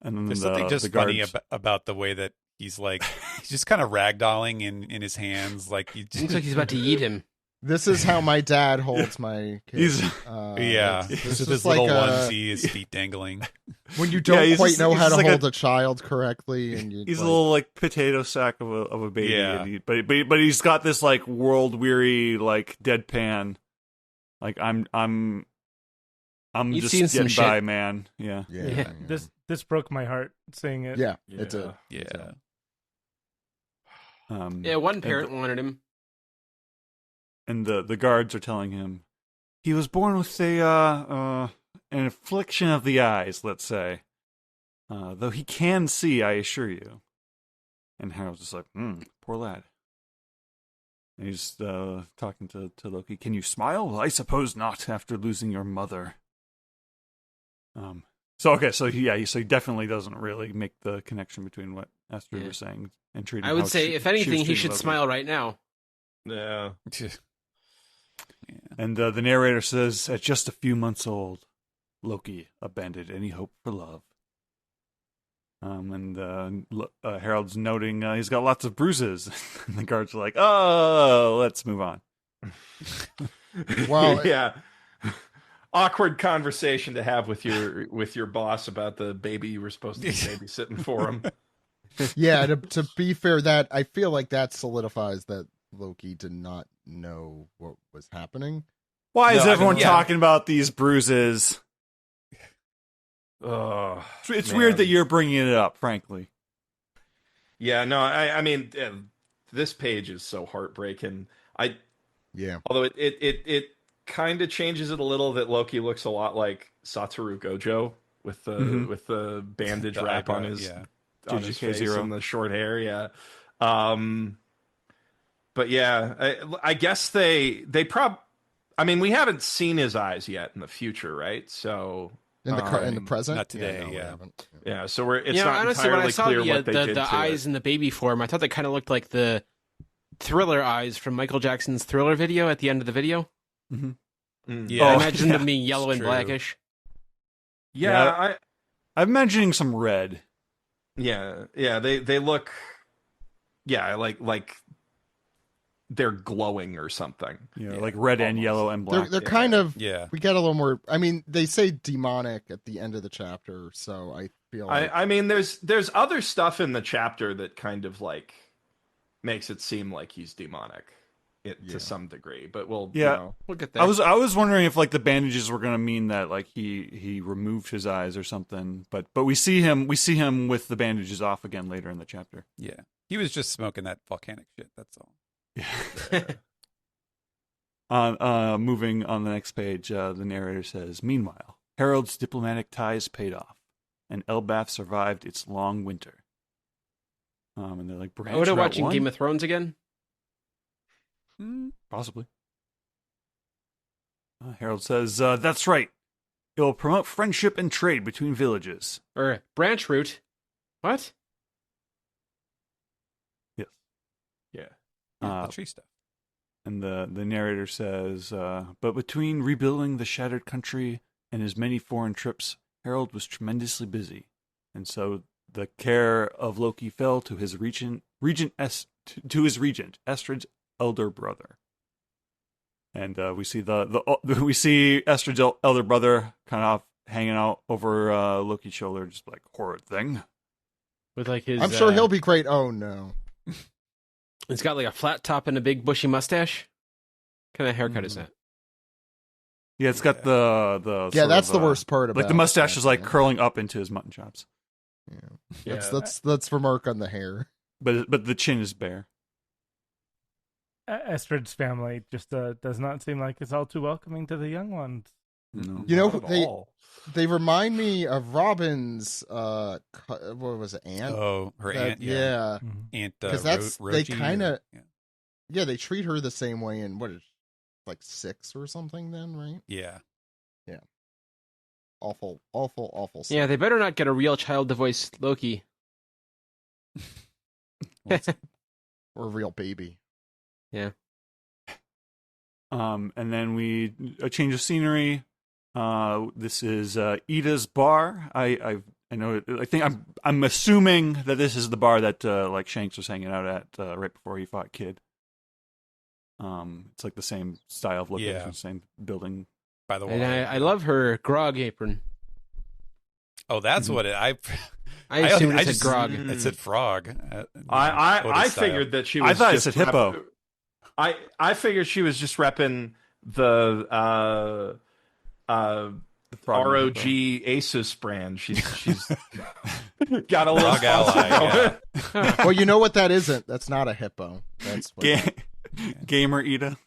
And then there's something just funny about the way that he's like, he's just kind of ragdolling in his hands, like he looks like he's about to eat him. This is how my dad holds my kids. This is this little onesie, his feet dangling. When you don't quite know how to hold a child correctly, and he's a little like potato sack of a baby. Yeah. But he's got this like world weary like deadpan. Like I'm just getting by, man. Yeah. This broke my heart seeing it. Yeah, it did. Yeah. One parent wanted him. And the guards are telling him he was born with an affliction of the eyes, let's say. Though he can see, I assure you. And Harold's just like, poor lad. And he's talking to Loki. Can you smile? I suppose not, after losing your mother. So he definitely doesn't really make the connection between what Estrid was saying and treating. I would say, if anything, he should Loki. smile right now. Yeah. And the narrator says, at just a few months old, Loki abandoned any hope for love. Harold's noting he's got lots of bruises. And the guards are like, oh, let's move on. Well, yeah. Awkward conversation to have with your boss about the baby you were supposed to be babysitting for him. Yeah, to be fair, that I feel like that solidifies that Loki did not know what was happening. Why is everyone talking about these bruises? It's weird that you're bringing it up, frankly. Yeah, no, I mean, this page is so heartbreaking. Although it kind of changes it a little that Loki looks a lot like Satoru Gojo with the bandage wrap on his face and the short hair. Yeah. But yeah, I guess they I mean, we haven't seen his eyes yet in the future, right? So in the present, not today. Yeah. So it's not honestly, entirely when I saw clear what they did the to eyes it. in the baby form, I thought they kind of looked like the Thriller eyes from Michael Jackson's Thriller video at the end of the video. Mm-hmm. Yeah, I imagine them being yellow and blackish. Yeah, I'm imagining some red. Yeah, they look. Yeah, like they're glowing or something. Like red and yellow and black. They're kind of. Yeah. We get a little more. I mean, they say demonic at the end of the chapter, so I feel like. I mean, there's other stuff in the chapter that kind of like makes it seem like he's demonic to some degree, but we'll get there. I was wondering if like the bandages were going to mean that like he removed his eyes or something, but we see him with the bandages off again later in the chapter. Yeah, he was just smoking that volcanic shit. That's all. Moving on the next page, the narrator says, "Meanwhile, Harold's diplomatic ties paid off, and Elbaf survived its long winter." And they're like, "Branch Oda Route watching 1? Game of Thrones again? Possibly." Harold says, "That's right. It will promote friendship and trade between villages." Or branch route? What? Yes. Yeah. The tree stuff. And the narrator says, "But between rebuilding the shattered country and his many foreign trips, Harold was tremendously busy, and so the care of Loki fell to his regent Estrid's elder brother." And we see we see Estrid's elder brother kind of hanging out over Loki's shoulder, just like, "Horrid thing." With like his, I'm sure he'll be great. Oh no. It's got like a flat top and a big bushy mustache. What kind of haircut is that? Yeah, it's got the Yeah, sort that's of, the worst part about like the mustache that, is like yeah. curling up into his mutton chops. Yeah. Let's remark on the hair. But the chin is bare. Estrid's family just does not seem like it's all too welcoming to the young ones. No. You know, Not at all. they remind me of Robin's what was it, aunt? Oh, her aunt. Yeah. Aunt. Because that's they Roji, kind of yeah. they treat her the same way in what is like 6 or something then, right? Yeah. Awful stuff. Yeah, they better not get a real child to voice Loki. Or a real baby. Yeah. And then a change of scenery. This is Ida's bar. I know. I think I'm assuming that this is the bar that like Shanks was hanging out at right before he fought Kid. It's like the same style of location, same building. By the way, And I love her grog apron. Oh, that's what it. I assumed it said grog. It said frog. I figured that she was. I thought just it said hippo. I figured she was just repping the ROG Asus brand. She's got a little Frog ally. Yeah. Well, you know what that isn't? That's not a hippo. That's what Gamer Ida.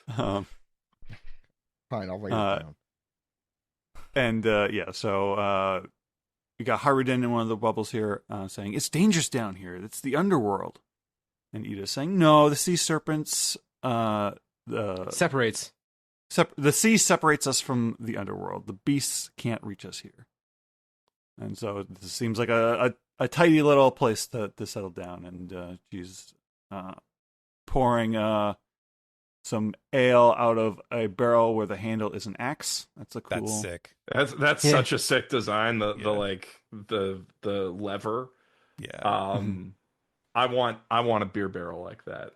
Fine, I'll write it down. And so we got Haruden in one of the bubbles here saying, "It's dangerous down here. It's the underworld." And Ida saying, "No, the sea serpents Separates. The sea separates us from the underworld. The beasts can't reach us here." And so it seems like a tidy little place to settle down. And she's pouring some ale out of a barrel where the handle is an axe. That's a cool. That's sick. That's such a sick design. The lever. Yeah. I want a beer barrel like that.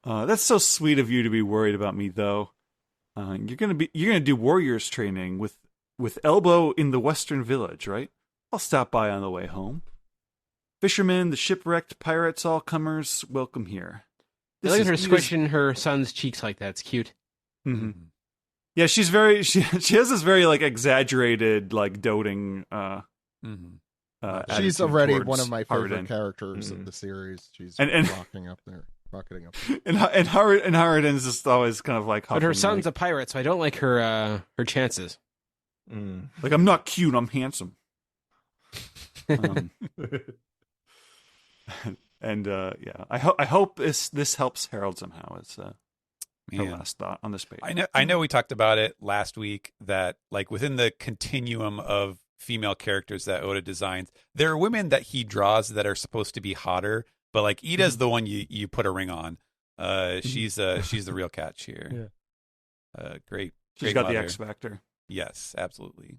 That's so sweet of you to be worried about me, though. You're gonna do warriors training with Elbow in the Western Village, right? I'll stop by on the way home. Fishermen, the shipwrecked, pirates, all comers, welcome here. I look at her squishing her son's cheeks like that. It's cute. Mm-hmm. Yeah, she's very. She has this very like exaggerated, like doting. She's already towards one of my favorite Haruden. characters of the series. She's and rocketing up there. And Harden's just always kind of like. But her huffing, son's like, a pirate, so I don't like her chances. Like, I'm not cute. I'm handsome. And I hope this helps Harold somehow. It's her last thought on this page. I know we talked about it last week that like within the continuum of female characters that Oda designs, there are women that he draws that are supposed to be hotter, but like Ida's the one you put a ring on. She's the real catch here. Yeah. Great. She's got mother. the X factor. Yes, absolutely.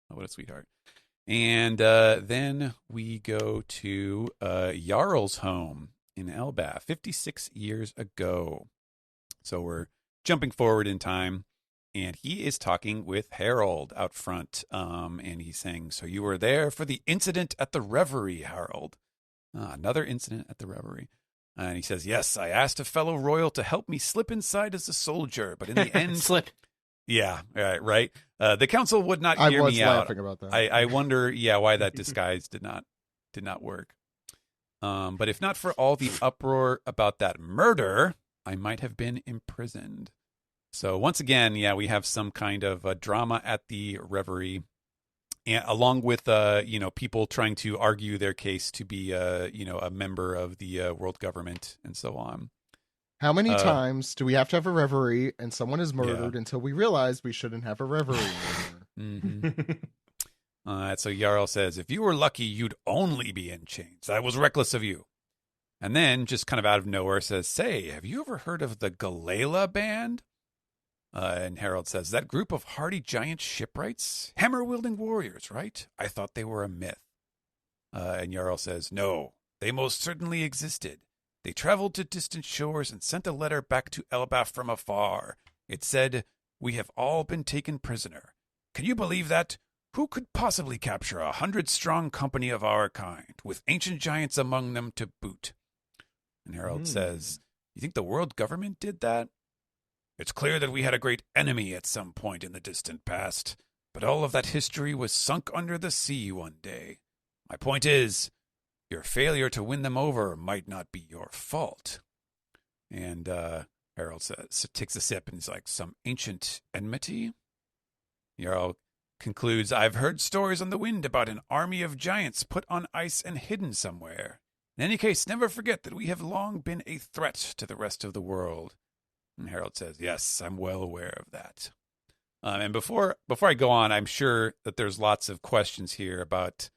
Oh, what a sweetheart. And then we go to Jarl's home in Elbaf 56 years ago. So we're jumping forward in time, and he is talking with Harold out front. And he's saying, "So you were there for the incident at the Reverie, Harold." Another incident at the Reverie. And he says, "Yes, I asked a fellow royal to help me slip inside as a soldier, but in the end..." Slip. Yeah, right. The council would not hear me out. I was laughing about that. I wonder, why that disguise did not work. But if not for all the uproar about that murder, I might have been imprisoned. So once again, we have some kind of drama at the Reverie, and along with people trying to argue their case to be a member of the world government and so on. How many times do we have to have a reverie and someone is murdered until we realize we shouldn't have a reverie anymore? Mm-hmm. So Jarl says, "If you were lucky, you'd only be in chains. That was reckless of you." And then, just kind of out of nowhere, says, "Say, have you ever heard of the Galela Band?" And Harold says, "That group of hardy giant shipwrights? Hammer-wielding warriors, right? I thought they were a myth." And Jarl says, "No, they most certainly existed. They traveled to distant shores and sent a letter back to Elbaf from afar. It said, 'We have all been taken prisoner.' Can you believe that? Who could possibly capture 100-strong company of our kind, with ancient giants among them to boot?" And Harold says, "You think the world government did that? It's clear that we had a great enemy at some point in the distant past, but all of that history was sunk under the sea one day. My point is, your failure to win them over might not be your fault." And Harold takes a sip and he's like, "Some ancient enmity?" Jarl concludes, "I've heard stories on the wind about an army of giants put on ice and hidden somewhere. In any case, never forget that we have long been a threat to the rest of the world." And Harold says, "Yes, I'm well aware of that." And before I go on, I'm sure that there's lots of questions here about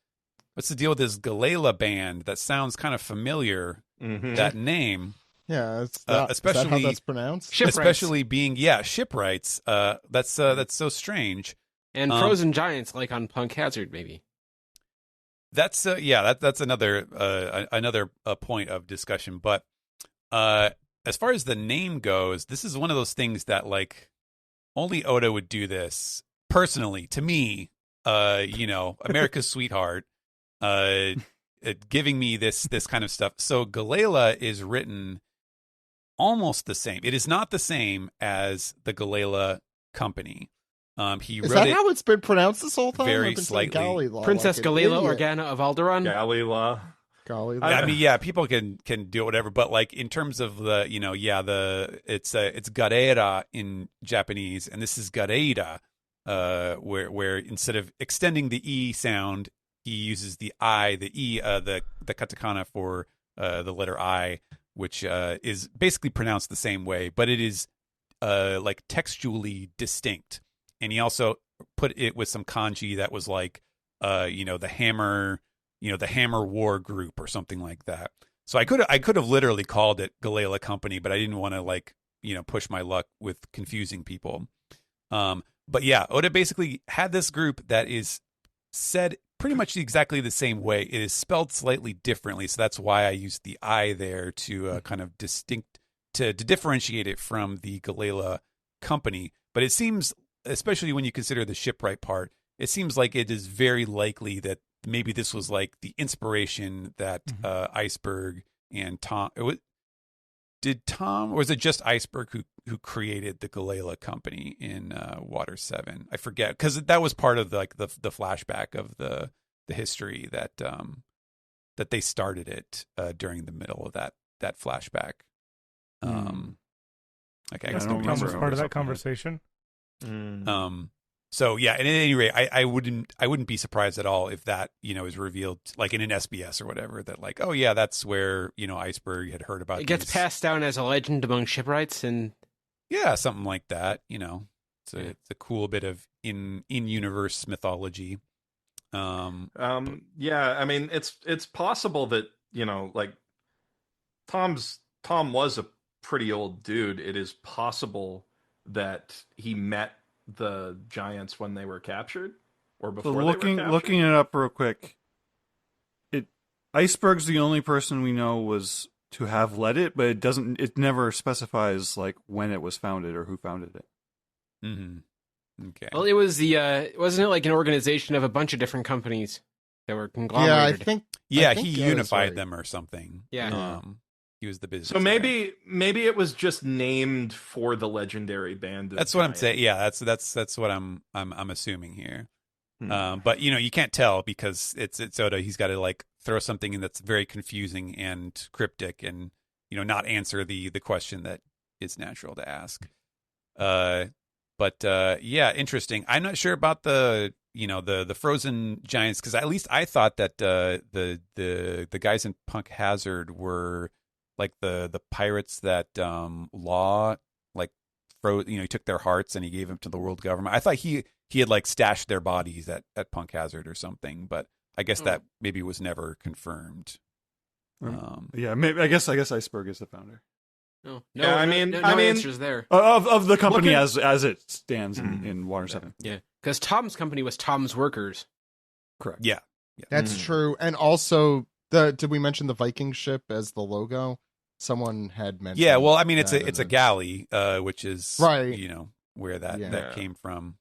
what's the deal with this Galela Band? That sounds kind of familiar, that name. Yeah, especially is that how that's pronounced? Shipwrights. Especially being, shipwrights. That's so strange. And frozen giants, like on Punk Hazard, maybe. That's that's another point of discussion. But as far as the name goes, this is one of those things that like only Oda would do this personally to me. America's sweetheart, giving me this kind of stuff. So Galela is written almost the same. It is not the same as the Galela Company. He is wrote that it how it's been pronounced this whole time? very slightly. Galila, Princess Galela, Organa of Alderaan. Galila. I mean, people can do whatever, but like in terms of the, it's Gareira in Japanese, and this is Gareira, where instead of extending the E sound, he uses the I, the E, the katakana for the letter I, which is basically pronounced the same way, but it is like textually distinct. And he also put it with some kanji that was like, the hammer, the Hammer War Group or something like that. So I could have literally called it Galela Company, but I didn't want to push my luck with confusing people. But yeah, Oda basically had this group that is said pretty much exactly the same way. It is spelled slightly differently, so that's why I used the I there to kind of to differentiate it from the Galela Company. But it seems, especially when you consider the shipwright part, it seems like it is very likely that maybe this was like the inspiration that Iceberg and Tom. Did Tom, or was it just Iceberg who created the Galela Company in Water 7? I forget, because that was part of the flashback of the history that they started it during the middle of that flashback. I guess Tom was part of that conversation. So yeah, and at any rate, I wouldn't be surprised at all if that is revealed like in an SBS or whatever, that like, oh yeah, that's where Iceberg had heard about. It gets passed down as a legend among shipwrights, and yeah, something like that. It's a cool bit of in universe mythology. Yeah, I mean, it's possible that like Tom was a pretty old dude. It is possible that he met the giants when they were captured. or before So they were captured? looking it up real quick, Iceberg's the only person we know was to have led it, but it never specifies like when it was founded or who founded it. Mm-hmm. Okay. Well, it was wasn't it like an organization of a bunch of different companies that were conglomerated? Yeah, I think he unified them or something. Yeah. He was the business. So maybe it was just named for the legendary band. That's what I'm saying. Yeah, that's what I'm assuming here. But you can't tell because it's Oda. He's got to like throw something in that's very confusing and cryptic, and not answer the question that is natural to ask. But yeah, interesting. I'm not sure about the frozen giants, because at least I thought that the guys in Punk Hazard were like the pirates that Law like he took their hearts and he gave them to the world government. I thought he had like stashed their bodies at Punk Hazard or something, but I guess that maybe was never confirmed. Yeah, maybe I guess Iceberg is the founder. No, I mean, answers there of the company as it stands in Water 7. Yeah, because Tom's company was Tom's Workers. Correct. Yeah. that's true. And also, did we mention the Viking ship as the logo? Someone had mentioned. Yeah, well, I mean, it's a galley, which is right. Where that came from.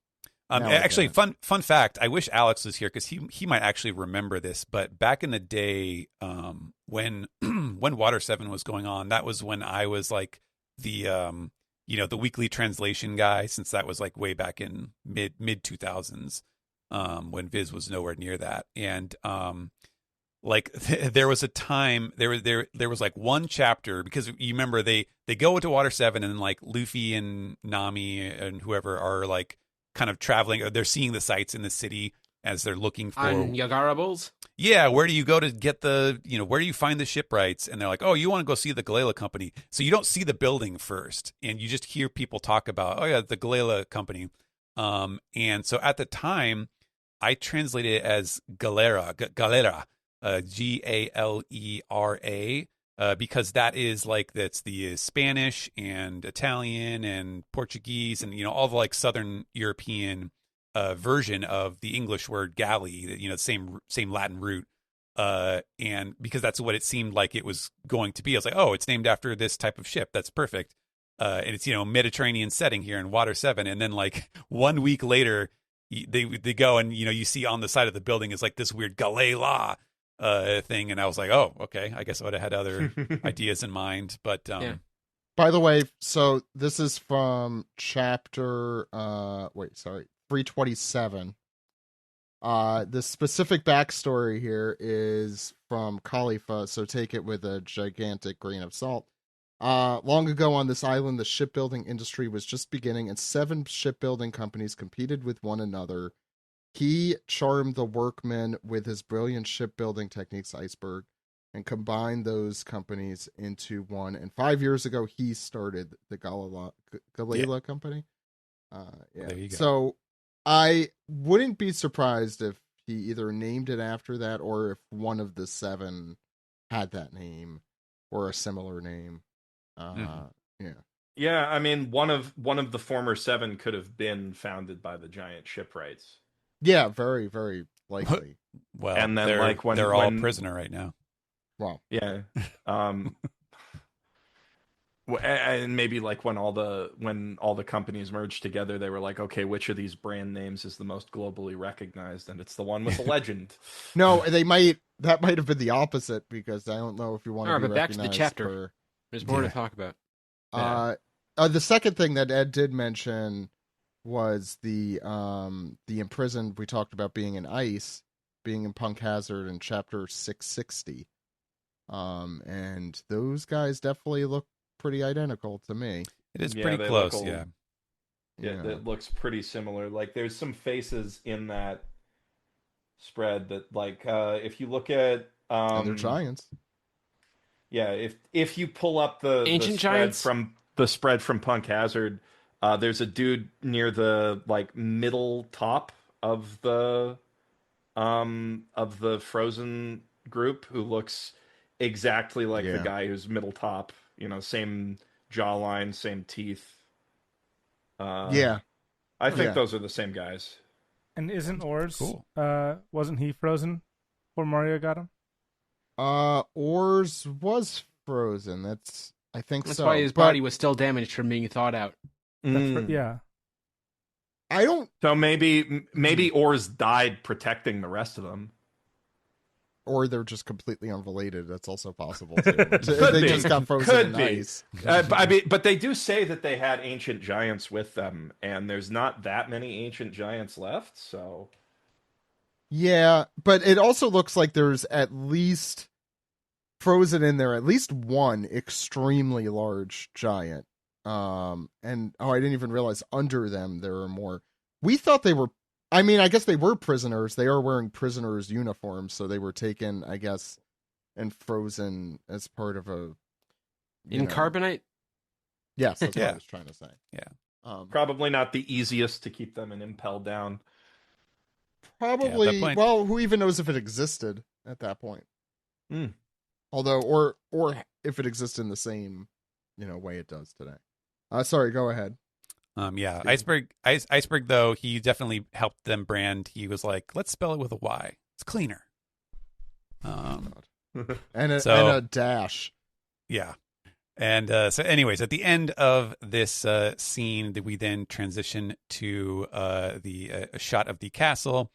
No, actually, fun fact. I wish Alex was here because he might actually remember this. But back in the day, when Water 7 was going on, that was when I was like the the weekly translation guy, since that was like way back in mid 2000s, when Viz was nowhere near that. And like there was a time there was like one chapter, because you remember they go into Water 7 and like Luffy and Nami and whoever are like kind of traveling, or they're seeing the sights in the city as they're looking for on Yagarables. Yeah, where do you go to get the where do you find the shipwrights? And they're like, oh, you want to go see the Galila Company. So you don't see the building first, and you just hear people talk about, oh yeah, the Galila Company. And so at the time, I translated it as Galera, Galera, because that is like, that's the Spanish and Italian and Portuguese and all the like Southern European version of the English word galley, same Latin root, and because that's what it seemed like it was going to be. I was like, oh, it's named after this type of ship. That's perfect. And it's Mediterranean setting here in Water 7, and then like 1 week later, they go and you see on the side of the building is like this weird Galela thing, and I was like, oh, okay, I guess I would have had other ideas in mind, but Yeah. By the way, so this is from chapter 327. The specific backstory here is from Khalifa, so take it with a gigantic grain of salt. Long ago on this island, the shipbuilding industry was just beginning, and 7 shipbuilding companies competed with one another. He charmed the workmen with his brilliant shipbuilding techniques, Iceberg, and combined those companies into one. And 5 years ago, he started the Galila Company. There you go. So I wouldn't be surprised if he either named it after that, or if one of the 7 had that name or a similar name. Yeah, I mean, one of the former 7 could have been founded by the giant shipwrights. Yeah, very, very likely. Well, and then they're, like when they're all a prisoner right now. Wow. Yeah. And maybe like when all the companies merged together, they were like, okay, which of these brand names is the most globally recognized? And it's the one with the legend. No, that might have been the opposite, because I don't know if you want to be but back to the recognized chapter. for... There's more to talk about. The second thing that Ed did mention was the imprisoned. We talked about being in ice, being in Punk Hazard in chapter 660. And those guys definitely look pretty identical to me. It is pretty close, yeah, it looks pretty similar. Like there's some faces in that spread that, like, if you look at they're giants. Yeah, if you pull up the Ancient spread Giants from the spread from Punk Hazard, there's a dude near the like middle top of the Frozen group who looks exactly like the guy who's middle top. Same jawline, same teeth. I think those are the same guys. And isn't Ors, Cool. Wasn't he frozen before Mario got him? Ors was frozen. I think That's so. why his body was still damaged from being thawed out. Yeah. I don't. So maybe Ors died protecting the rest of them. Or they're just completely unrelated. That's also possible too. They just got frozen in ice. But they do say that they had ancient giants with them, and there's not that many ancient giants left. So yeah, but it also looks like there's at least frozen in there at least one extremely large giant. I didn't even realize under them there are more. We thought they were. I mean, I guess they were prisoners. They are wearing prisoners' uniforms, so they were taken, I guess, and frozen as part of a... Carbonite? Yes, that's what I was trying to say. Yeah. Probably not the easiest to keep them and impel down. Probably, well, who even knows if it existed at that point? Although, or if it exists in the same, way it does today. Sorry, go ahead. Iceberg, though, he definitely helped them brand. He was like, let's spell it with a Y. It's cleaner. And a dash. Yeah. And so anyways, at the end of this scene, we then transition to a shot of the castle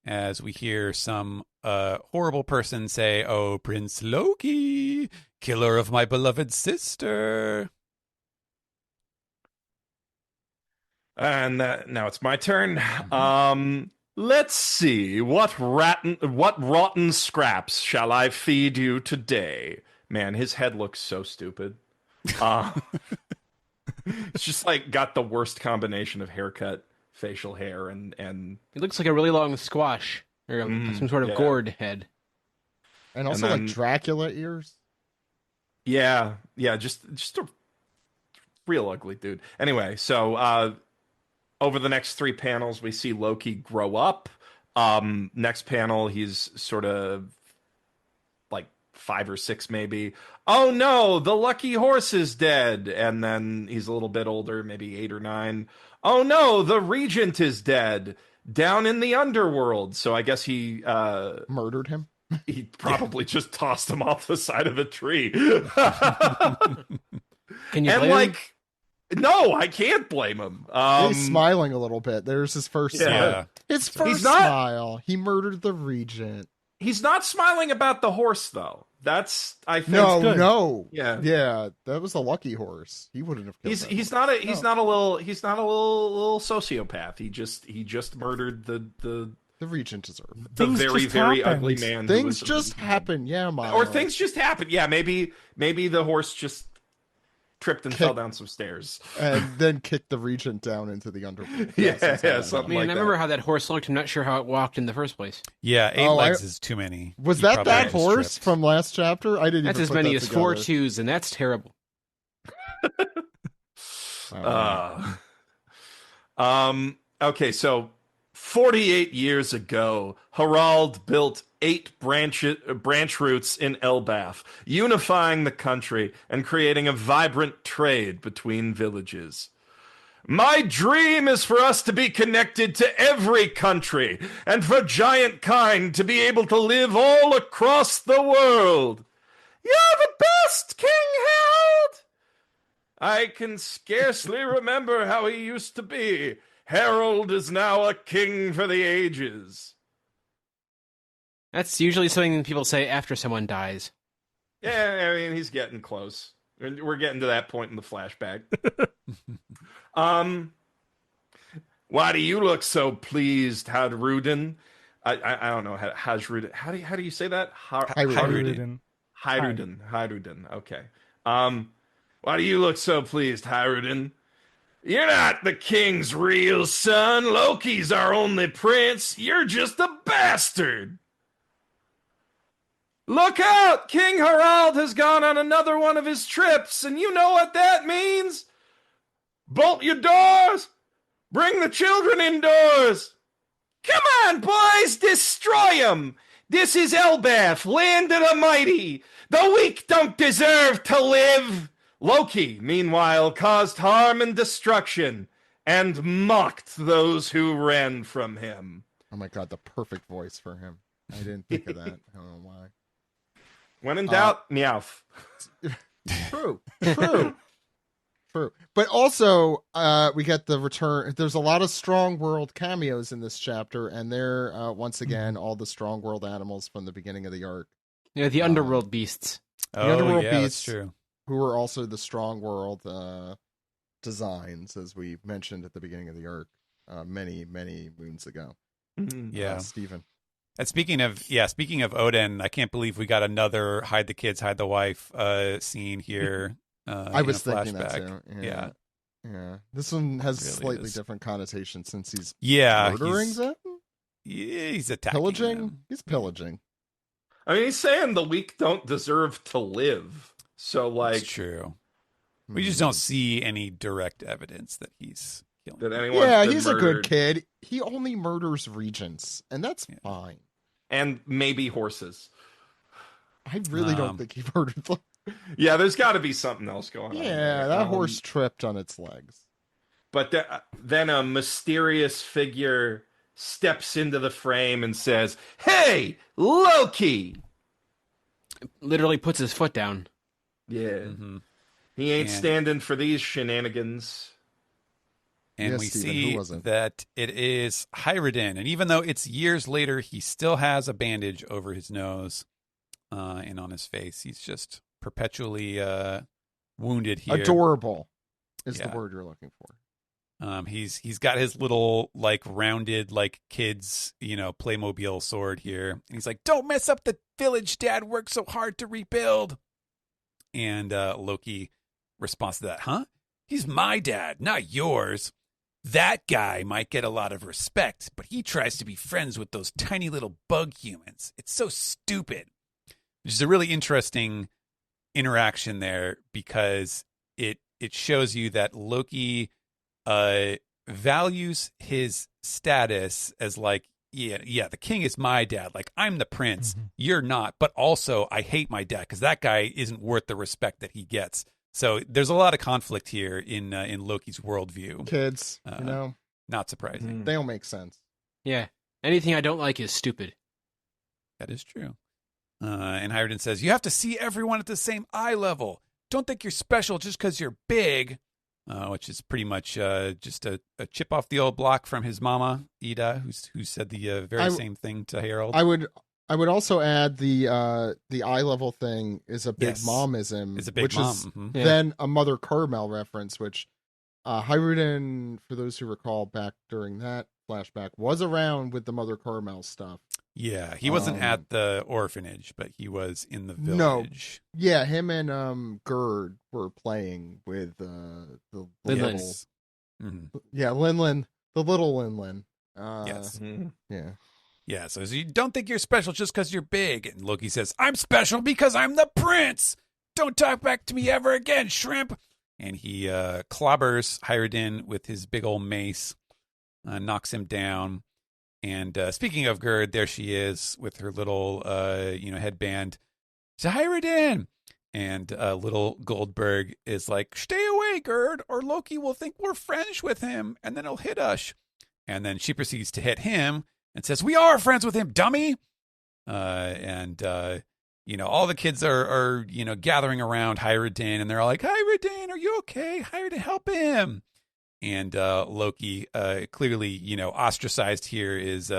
as we hear some horrible person say, "Oh, Prince Loki, killer of my beloved sister." And now it's my turn. Let's see. What rotten scraps shall I feed you today? Man, his head looks so stupid. It's just like got the worst combination of haircut, facial hair, and it looks like a really long squash or some sort of gourd head. And also like Dracula ears. Yeah, just a real ugly dude. Anyway, so over the next 3 panels, we see Loki grow up. Next panel, he's sort of like 5 or 6 maybe. Oh no, the lucky horse is dead. And then he's a little bit older, maybe 8 or 9. Oh no, the regent is dead down in the underworld. So I guess he murdered him. He probably just tossed him off the side of a tree. Can you blame him? No, I can't blame him. He's smiling a little bit. There's his first smile. His first smile. He murdered the regent. He's not smiling about the horse, though. That's, I think. No. Yeah. That was a lucky horse. He wouldn't have killed He's not a little sociopath. He just murdered the regent deserved. The very ugly man. Things just happen. Yeah, Miles. Or things just happen. Yeah, maybe the horse just tripped and fell down some stairs. And then kicked the regent down into the underworld. Yeah, something like that. I remember how that horse looked. I'm not sure how it walked in the first place. Yeah, 8 legs is too many. Was that horse from last chapter? I didn't. That's even as many as 4 twos, and that's terrible. Okay, so 48 years ago, Harald built 8 branch routes in Elbaf, unifying the country and creating a vibrant trade between villages. My dream is for us to be connected to every country, and for giant kind to be able to live all across the world. You're the best, King Harold! I can scarcely remember how he used to be. Harold is now a king for the ages. That's usually something people say after someone dies. Yeah, I mean, he's getting close. We're getting to that point in the flashback. Why do you look so pleased, Hadrudin? I don't know, Hadrudin. How do you say that? Hadrudin. Hadrudin. Okay. Why do you look so pleased, Hadrudin? You're not the king's real son. Loki's our only prince. You're just a bastard. Look out! King Harald has gone on another one of his trips, and you know what that means? Bolt your doors! Bring the children indoors! Come on, boys! Destroy them! This is Elbaf, land of the mighty! The weak don't deserve to live! Loki, meanwhile, caused harm and destruction, and mocked those who ran from him. Oh my god, the perfect voice for him. I didn't think of that. I don't know why. When in doubt, Meowth. True. But also, we get the return. There's a lot of Strong World cameos in this chapter, and they're once again all the Strong World animals from the beginning of the arc. Yeah, the Underworld beasts. The Underworld beasts, that's true. Who are also the Strong World designs, as we mentioned at the beginning of the arc many moons ago. Yeah, Stephen. And speaking of Odin, I can't believe we got another hide the kids, hide the wife scene here. I was thinking that too. Yeah. This one has really slightly different connotation since he's murdering them. Yeah, he's attacking pillaging. them. He's pillaging. I mean, he's saying the weak don't deserve to live. So, like, it's true. We just don't see any direct evidence that he's killing. That anyone's been he's murdered. a good kid. He only murders regents, and that's fine. And maybe horses. I really don't think he murdered them. Yeah, there's got to be something else going on. Yeah, that horse tripped on its legs. But then a mysterious figure steps into the frame and says, "Hey, Loki!" Literally puts his foot down. Yeah. Mm-hmm. He ain't standing for these shenanigans. And we see that it is Hyrden. And even though it's years later, he still has a bandage over his nose and on his face. He's just perpetually wounded here. Adorable is the word you're looking for. He's got his little like rounded like kids, Playmobil sword here. And he's like, "Don't mess up the village Dad worked so hard to rebuild." And Loki responds to that, "Huh? He's my dad, not yours. That guy might get a lot of respect, but he tries to be friends with those tiny little bug humans. It's so stupid." Which is a really interesting interaction there because it shows you that Loki values his status as like, yeah, the king is my dad. Like, I'm the prince. Mm-hmm. You're not. But also, I hate my dad because that guy isn't worth the respect that he gets. So there's a lot of conflict here in Loki's worldview. Kids, not surprising. They don't make sense. Yeah, anything I don't like is stupid. That is true. And Hyrden says, "You have to see everyone at the same eye level. Don't think you're special just because you're big." Which is pretty much just a chip off the old block from his mama, Ida, who said the very same thing to Harold. I would also add the eye level thing is a big momism, it's a big which mom. is then a Mother Carmel reference, which Hyrden, for those who recall back during that flashback, was around with the Mother Carmel stuff. Yeah, he wasn't at the orphanage, but he was in the village. No, yeah, him and Gerd were playing with the little, Linlin, the little Linlin. Yes, yeah. So you don't think you're special just because you're big, and Loki says, "I'm special because I'm the prince. Don't talk back to me ever again, shrimp." And he clobbers Hyrden with his big old mace, knocks him down. And speaking of Gerd, there she is with her little, headband. Hyrden! And little Goldberg is like, "Stay away, Gerd, or Loki will think we're friends with him, and then he'll hit us." And then she proceeds to hit him and says, "We are friends with him, dummy!" All the kids are gathering around Hyrden, and they're all like, "Hyrden, are you okay? Hyrden, help him!" And Loki, clearly, ostracized here, is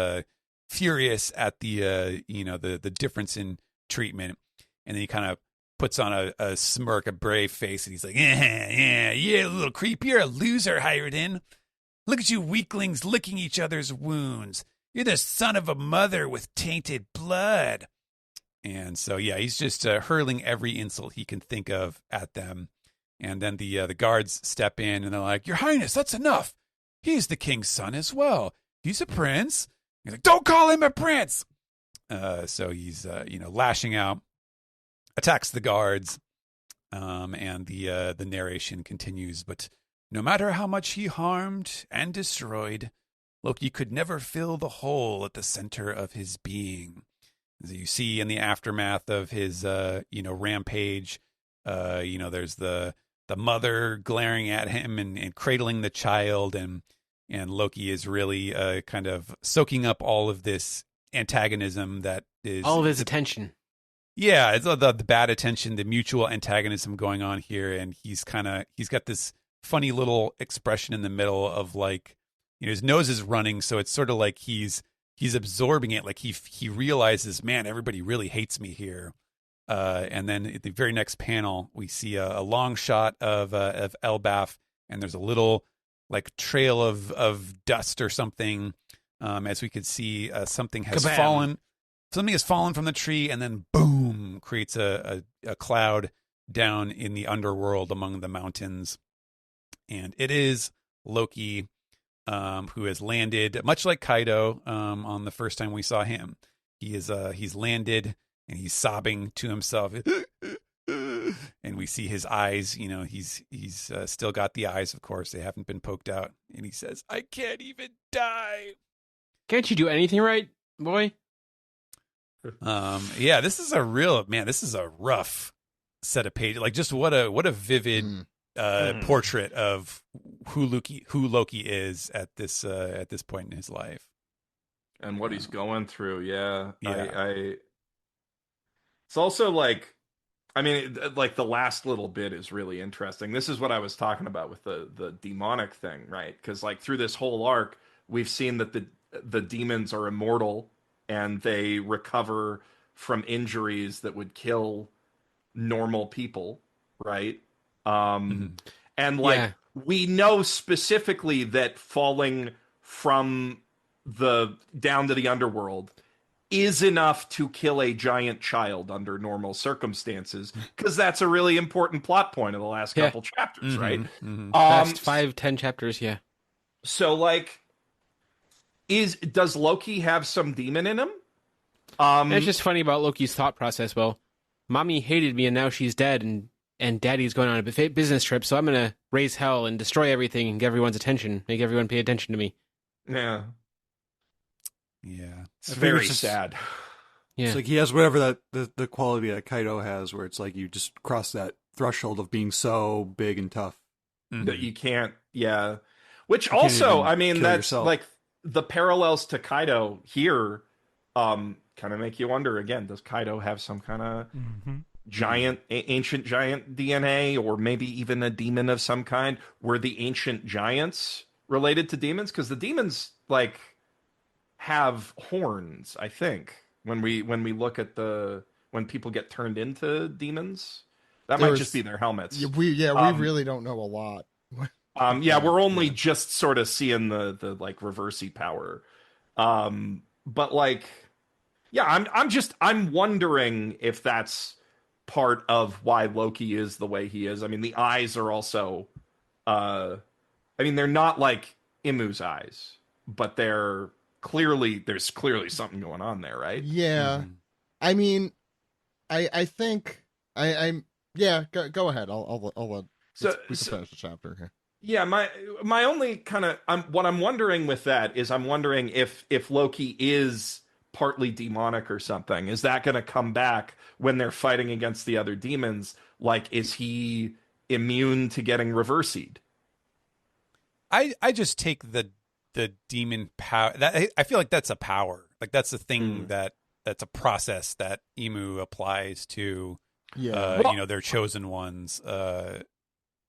furious at the difference in treatment. And then he kind of puts on a smirk, a brave face, and he's like, yeah, little creep, you're a loser, Hyrden. Look at you weaklings licking each other's wounds. You're the son of a mother with tainted blood. And so, he's just hurling every insult he can think of at them. And then the guards step in, and they're like, "Your Highness, that's enough. He's the king's son as well. He's a prince." He's like, "Don't call him a prince." So he's, lashing out, attacks the guards, and the narration continues. But no matter how much he harmed and destroyed, Loki could never fill the hole at the center of his being. As you see in the aftermath of his, rampage, there's the mother glaring at him and cradling the child, and and Loki is really kind of soaking up all of this antagonism that is all of his attention. Yeah, it's the bad attention, the mutual antagonism going on here, and he's got this funny little expression in the middle of like, his nose is running, so it's sort of like he's absorbing it, like he realizes, man, everybody really hates me here. And then at the very next panel, we see a long shot of Elbaf, and there's a little like trail of dust or something. As we could see, something has fallen. Something has fallen from the tree, and then boom, creates a cloud down in the underworld among the mountains. And it is Loki, who has landed, much like Kaido on the first time we saw him. He's landed, and he's sobbing to himself. And we see his eyes, he's still got the eyes, of course. They haven't been poked out. And he says, I can't even die. Can't you do anything right, boy? This is a rough set of pages. Like, just what a vivid portrait of who Loki is at this point in his life, and what he's going through. It's also like, like the last little bit is really interesting. This is what I was talking about with the demonic thing, right? Because like through this whole arc, we've seen that the demons are immortal and they recover from injuries that would kill normal people, right? And like we know specifically that falling from down to the underworld is enough to kill a giant child under normal circumstances, because that's a really important plot point of the last couple chapters, right? Last 5-10 chapters, So like, does Loki have some demon in him? It's just funny about Loki's thought process. Well, mommy hated me and now she's dead, and daddy's going on a business trip, so I'm going to raise hell and destroy everything and get everyone's attention, make everyone pay attention to me. Yeah. It's very sad. Yeah. It's like he has whatever the quality that Kaido has, where it's like you just cross that threshold of being so big and tough that you can't. Yeah. Which also, that's yourself. Like the parallels to Kaido here kind of make you wonder again, does Kaido have some kind of ancient giant DNA, or maybe even a demon of some kind? Were the ancient giants related to demons? Because the demons like have horns, I think, when we look at when people get turned into demons. That might just be their helmets. We really don't know a lot. We're only just sort of seeing the like reversey power. But like, I'm wondering if that's part of why Loki is the way he is. I mean, the eyes are also, they're not like Imu's eyes, but there's clearly something going on there, right? Yeah. I mean, I think go ahead. I'll let we can finish the chapter here. Yeah, my only kind of what I'm wondering with that is I'm wondering if Loki is partly demonic or something. Is that going to come back when they're fighting against the other demons? Like, is he immune to getting reversied? I just take the demon power. I feel like that's a power. Like that's a thing that's a process that Imu applies to their chosen ones. I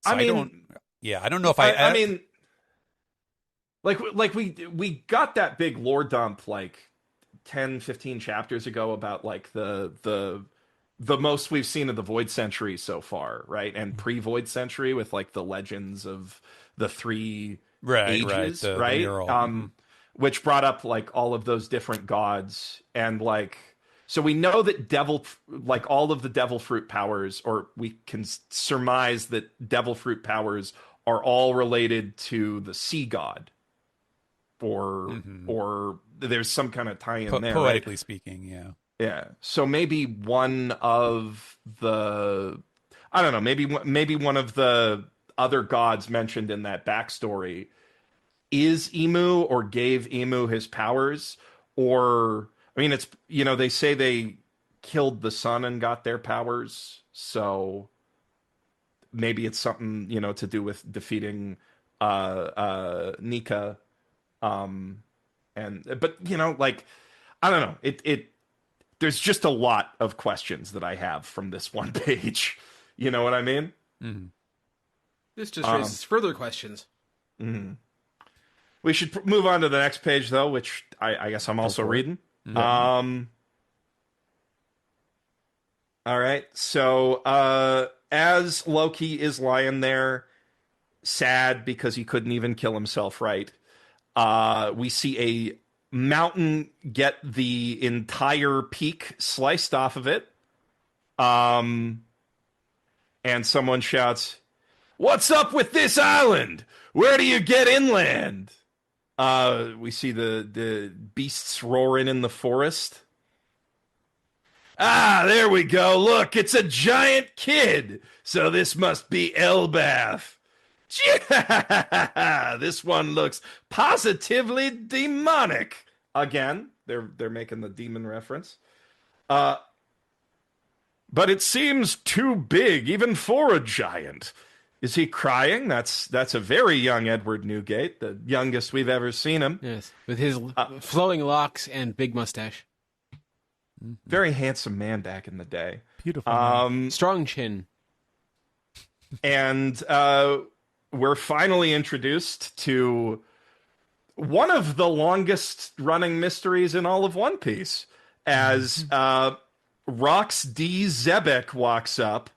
don't know if I mean, like we got that big lore dump like 10-15 chapters ago about like the most we've seen of the Void Century so far, right? And pre-Void Century with like the legends of the three ages, right? Which brought up like all of those different gods, and like, so we know that all of the devil fruit powers, or we can surmise that devil fruit powers are all related to the sea god, or there's some kind of tie-in there, poetically right? speaking. Yeah. So maybe one of the, I don't know, maybe one of the other gods mentioned in that backstory is Imu, or gave Imu his powers, or, I mean, it's, they say they killed the sun and got their powers, so maybe it's something, to do with defeating Nika But you know, like, I don't know. There's just a lot of questions that I have from this one page. You know what I mean? Mm-hmm. This just raises further questions. Mm-hmm. We should move on to the next page, though, which I guess I'm also reading. Mm-hmm. All right. So as Loki is lying there, sad because he couldn't even kill himself right, we see a mountain get the entire peak sliced off of it. And someone shouts, "What's up with this island? Where do you get inland?" We see the beasts roaring in the forest. "Ah, there we go. Look, it's a giant kid. So this must be Elbath. This one looks positively demonic." Again, they're making the demon reference. But it seems too big, even for a giant. Is he crying? That's a very young Edward Newgate, the youngest we've ever seen him. Yes, with his flowing locks and big mustache. Very handsome man back in the day. Beautiful. Strong chin. And we're finally introduced to one of the longest running mysteries in all of One Piece, as Rox D. Zebek walks up.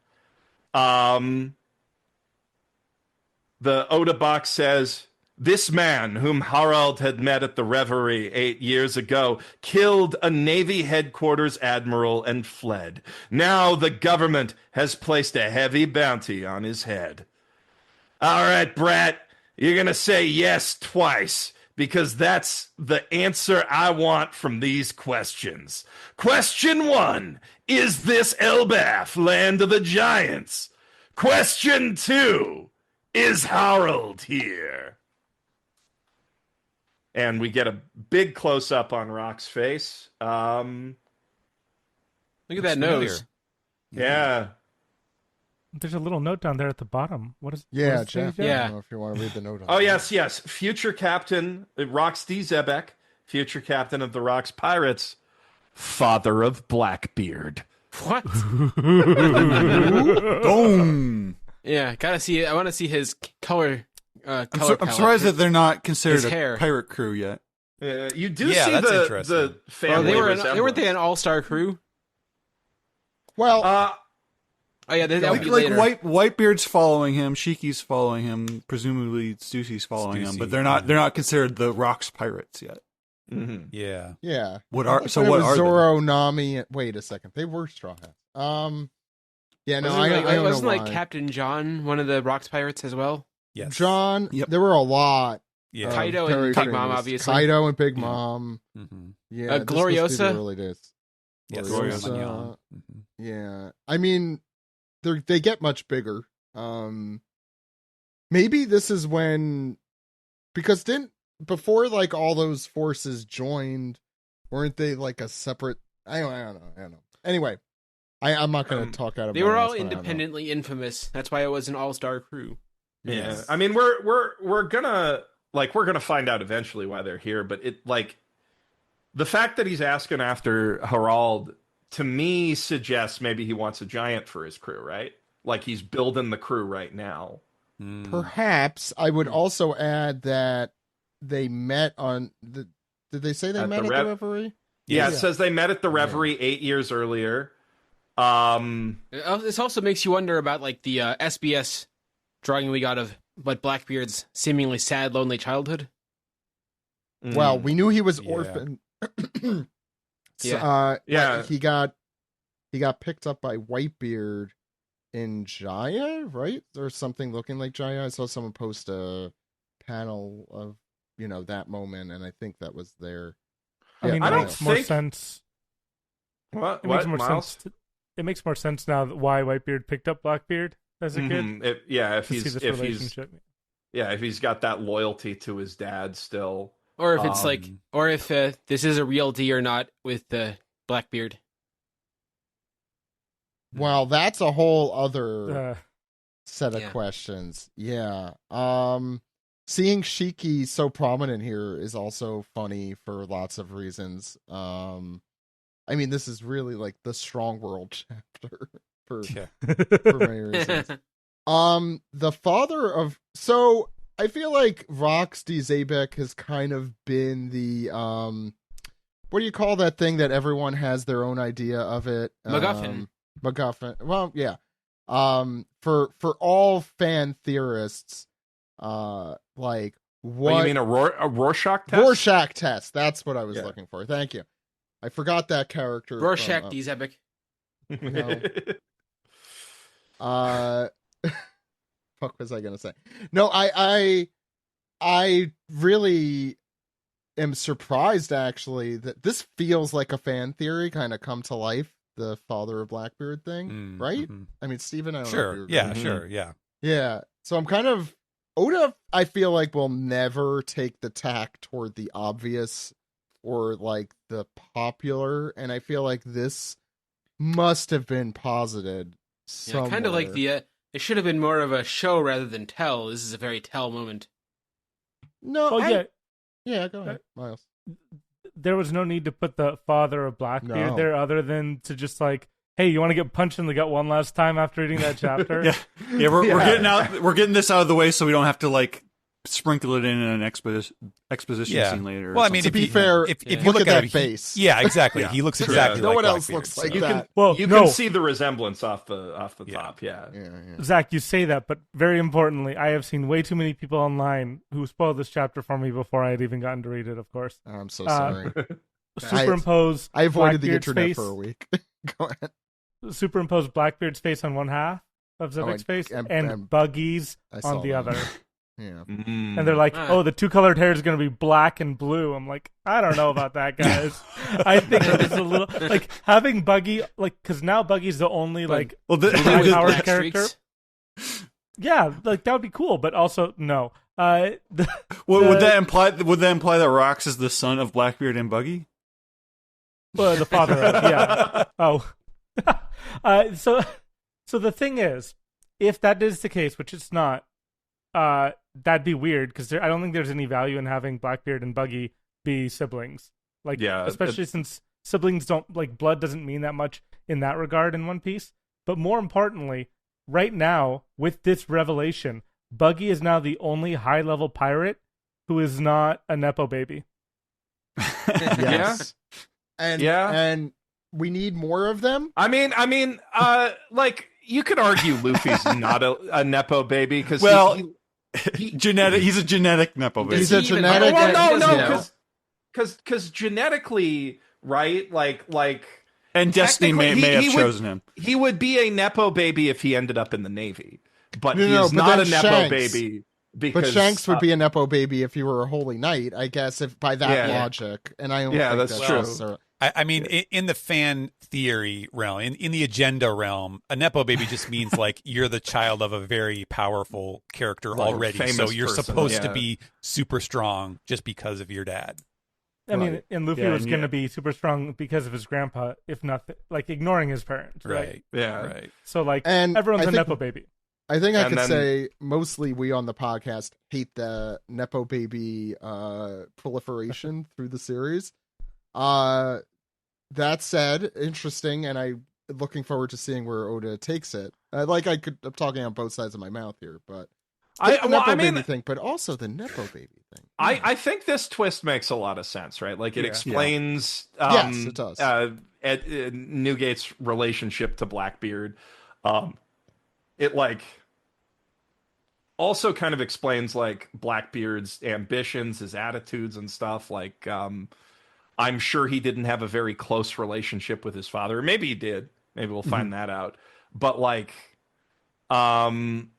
The Oda box says, "This man, whom Harald had met at the Reverie 8 years ago, killed a Navy headquarters admiral and fled. Now the government has placed a heavy bounty on his head." All right, Brat, you're going to say yes twice, because that's the answer I want from these questions. Question 1, is this Elbath, land of the giants? Question 2, is Harald here? And we get a big close-up on Rock's face. Look at that nose. Yeah. There's a little note down there at the bottom. What is? Yeah, what is Jeff. Yeah. I don't know if you want to read the note. On Oh, that. yes. Future captain, Rox D. Zebek, future captain of the Rocks Pirates, father of Blackbeard. What? Boom. Yeah, gotta see it. I want to see his color. I'm surprised that they're not considered His hair. a pirate crew yet. You do Yeah, see that's the interesting. family they resemblance. weren't they an all-star crew? Well, Oh yeah, that would be Like later. Whitebeard's following him, Shiki's following him, presumably Stussy's following him, but they're not considered the Rocks Pirates yet. Mm-hmm. Yeah. yeah. What are It what was are Zoro, Nami? Wait a second. They were Straw Hats. Yeah, no, I don't wasn't know like why. Captain John one of the Rocks Pirates as well? Yes. John. Yep. There were a lot. Yeah. Kaido and characters. Big Mom, obviously. Kaido and Big Yeah. Mom. Mm-hmm. Yeah, this must be Gloriosa? the early days. Yes. Gloriosa. Gloriosa. Mm-hmm. Yeah, I mean, they get much bigger. Maybe this is when, because before like all those forces joined, weren't they like a separate? I don't know. Anyway, I'm not going to talk out of. They my were all ass, but I don't know. independently infamous. That's why it was an all-star crew. Yeah, Yes. I mean we're gonna find out eventually why they're here, but it like the fact that he's asking after Harald to me suggests maybe he wants a giant for his crew, right? Like he's building the crew right now. Mm. Perhaps I would also add that they met on the. Did they say they At met the at the Reverie? Yeah, Yeah. it says they met at the Reverie 8 years earlier. This also makes you wonder about like the SBS drawing we got of what Blackbeard's seemingly sad, lonely childhood. Well, we knew he was Yeah. orphaned. Yeah. Yeah. He got picked up by Whitebeard in Jaya, right? Or something looking like Jaya. I saw someone post a panel of that moment, and I think that was there. I mean, I it don't makes more think- sense. What? It makes What, more Miles? sense. It makes more sense now why Whitebeard picked up Blackbeard as a kid. Mhm. If To see he's this if he's relationship. if he's got that loyalty to his dad still. Or if it's like, Um, or if this is a real D or not with Blackbeard. Well, that's a whole other set of Yeah. questions. Yeah. seeing Shiki so prominent here is also funny for lots of reasons. I mean, this is really like the strong world chapter for many reasons. The father of, so I feel like Rox D. Zabek has kind of been the what do you call that thing that everyone has their own idea of it? MacGuffin. MacGuffin. Well, yeah. For all fan theorists, like what? Oh, you mean a Rorschach test? Rorschach test. That's what I was looking for. Thank you. I forgot that character. Rorschach D. Zabek. Fuck was I gonna say? No, I really am surprised actually that this feels like a fan theory kind of come to life. The father of Blackbeard thing, right? I mean, Steven, I don't know. Sure. Yeah. Sure. Yeah. Yeah. So I'm kind of Oda. I feel like will never take the tack toward the obvious or like the popular, and I feel like this must have been posited somewhere. Yeah, kind of like the. It should have been more of a show rather than tell. This is a very tell moment. No. Yeah. Go ahead, Miles. There was no need to put the father of Blackbeard there, other than to just like, hey, you want to get punched in the gut one last time after reading that chapter? We're getting this out of the way so we don't have to like sprinkle it in an exposition scene later. Well, I mean, to be fair, if you look at that face, exactly. He looks exactly. No like one else Blackbeard, looks like you that. You can see the resemblance off the top. Yeah. Zach, you say that, but very importantly, I have seen way too many people online who spoiled this chapter for me before I had even gotten to read it. Of course, I'm so sorry. Superimpose. I avoided the Blackbeard's internet face. for a week. Go ahead. Superimpose Blackbeard's face on one half of Zabek's face and Buggy's on the other. Yeah. And they're like, oh, the two-colored hair is going to be black and blue. I'm like, I don't know about that, guys. I think it's a little, like, having Buggy, like, because now Buggy's the only, like, high-powered character. Yeah, like, that would be cool, but also, no. Would that imply that Rox is the son of Blackbeard and Buggy? Well, the father of, yeah. Oh. So the thing is, if that is the case, which it's not, that'd be weird because I don't think there's any value in having Blackbeard and Buggy be siblings. Like, especially since siblings don't, like, blood doesn't mean that much in that regard in One Piece. But more importantly, right now, with this revelation, Buggy is now the only high-level pirate who is not a Nepo baby. Yes. And we need more of them. I mean, like, you could argue Luffy's not a Nepo baby because he's a genetic Nepo baby. He's a genetic. Well, no, because genetically, right? Like, and Destiny may have chosen him. He would be a Nepo baby if he ended up in the Navy, but he's not a Nepo baby. Because, but Shanks would be a Nepo baby if he were a Holy Knight, I guess, if by that logic. And I don't think that's true. So. I mean, in the fan theory realm, in the agenda realm, a Nepo baby just means like you're the child of a very powerful character already, so you're supposed to be super strong just because of your dad. I mean, and Luffy was going to be super strong because of his grandpa, if not, like, ignoring his parents, right? Yeah. Right. So, like, everyone's a Nepo baby. I think I could say mostly we on the podcast hate the Nepo baby proliferation through the series. That said, interesting, and I'm looking forward to seeing where Oda takes it. I'm talking on both sides of my mouth here, but baby thing, but also the Nepo baby thing. I think this twist makes a lot of sense, right? Like it explains, yes, it does. Newgate's relationship to Blackbeard. It like also kind of explains like Blackbeard's ambitions, his attitudes and stuff. Like, I'm sure he didn't have a very close relationship with his father. Maybe he did. Maybe we'll find that out. But like, you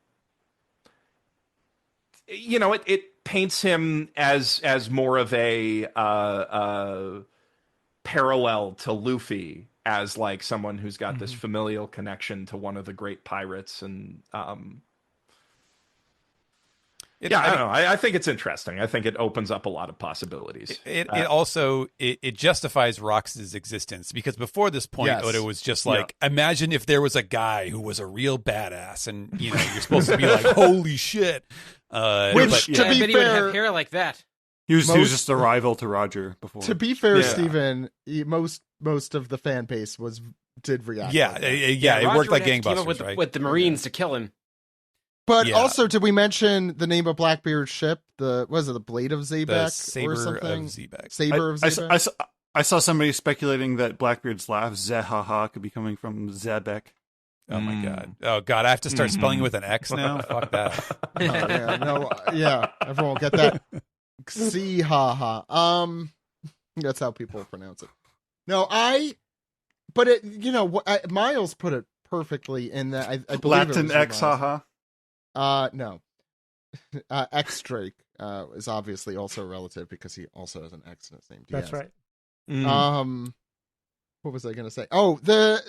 know, it paints him as more of a parallel to Luffy, as like someone who's got this familial connection to one of the great pirates. And I don't know. I think it's interesting. I think it opens up a lot of possibilities. It also justifies Rox's existence, because before this point, Oda was just like, imagine if there was a guy who was a real badass, and you're supposed to be like, holy shit. Which, to be fair, he would have hair like that. He was just a rival to Roger before. To be fair, Steven, most of the fan base did react. It worked like gangbusters, with the Marines to kill him. But also, did we mention the name of Blackbeard's ship? The Blade of Zabek or something? Saber of Zabek. I saw somebody speculating that Blackbeard's laugh, Zehaha, could be coming from Zabek. Oh my god! Oh god! I have to start spelling with an X now. Fuck that. Everyone will get that. Xihaha. That's how people pronounce it. No, but it. Miles put it perfectly in that. I believe Latin X haha. No. X Drake is obviously also relative because he also has an X in his name. That's right. What was I going to say? Oh, the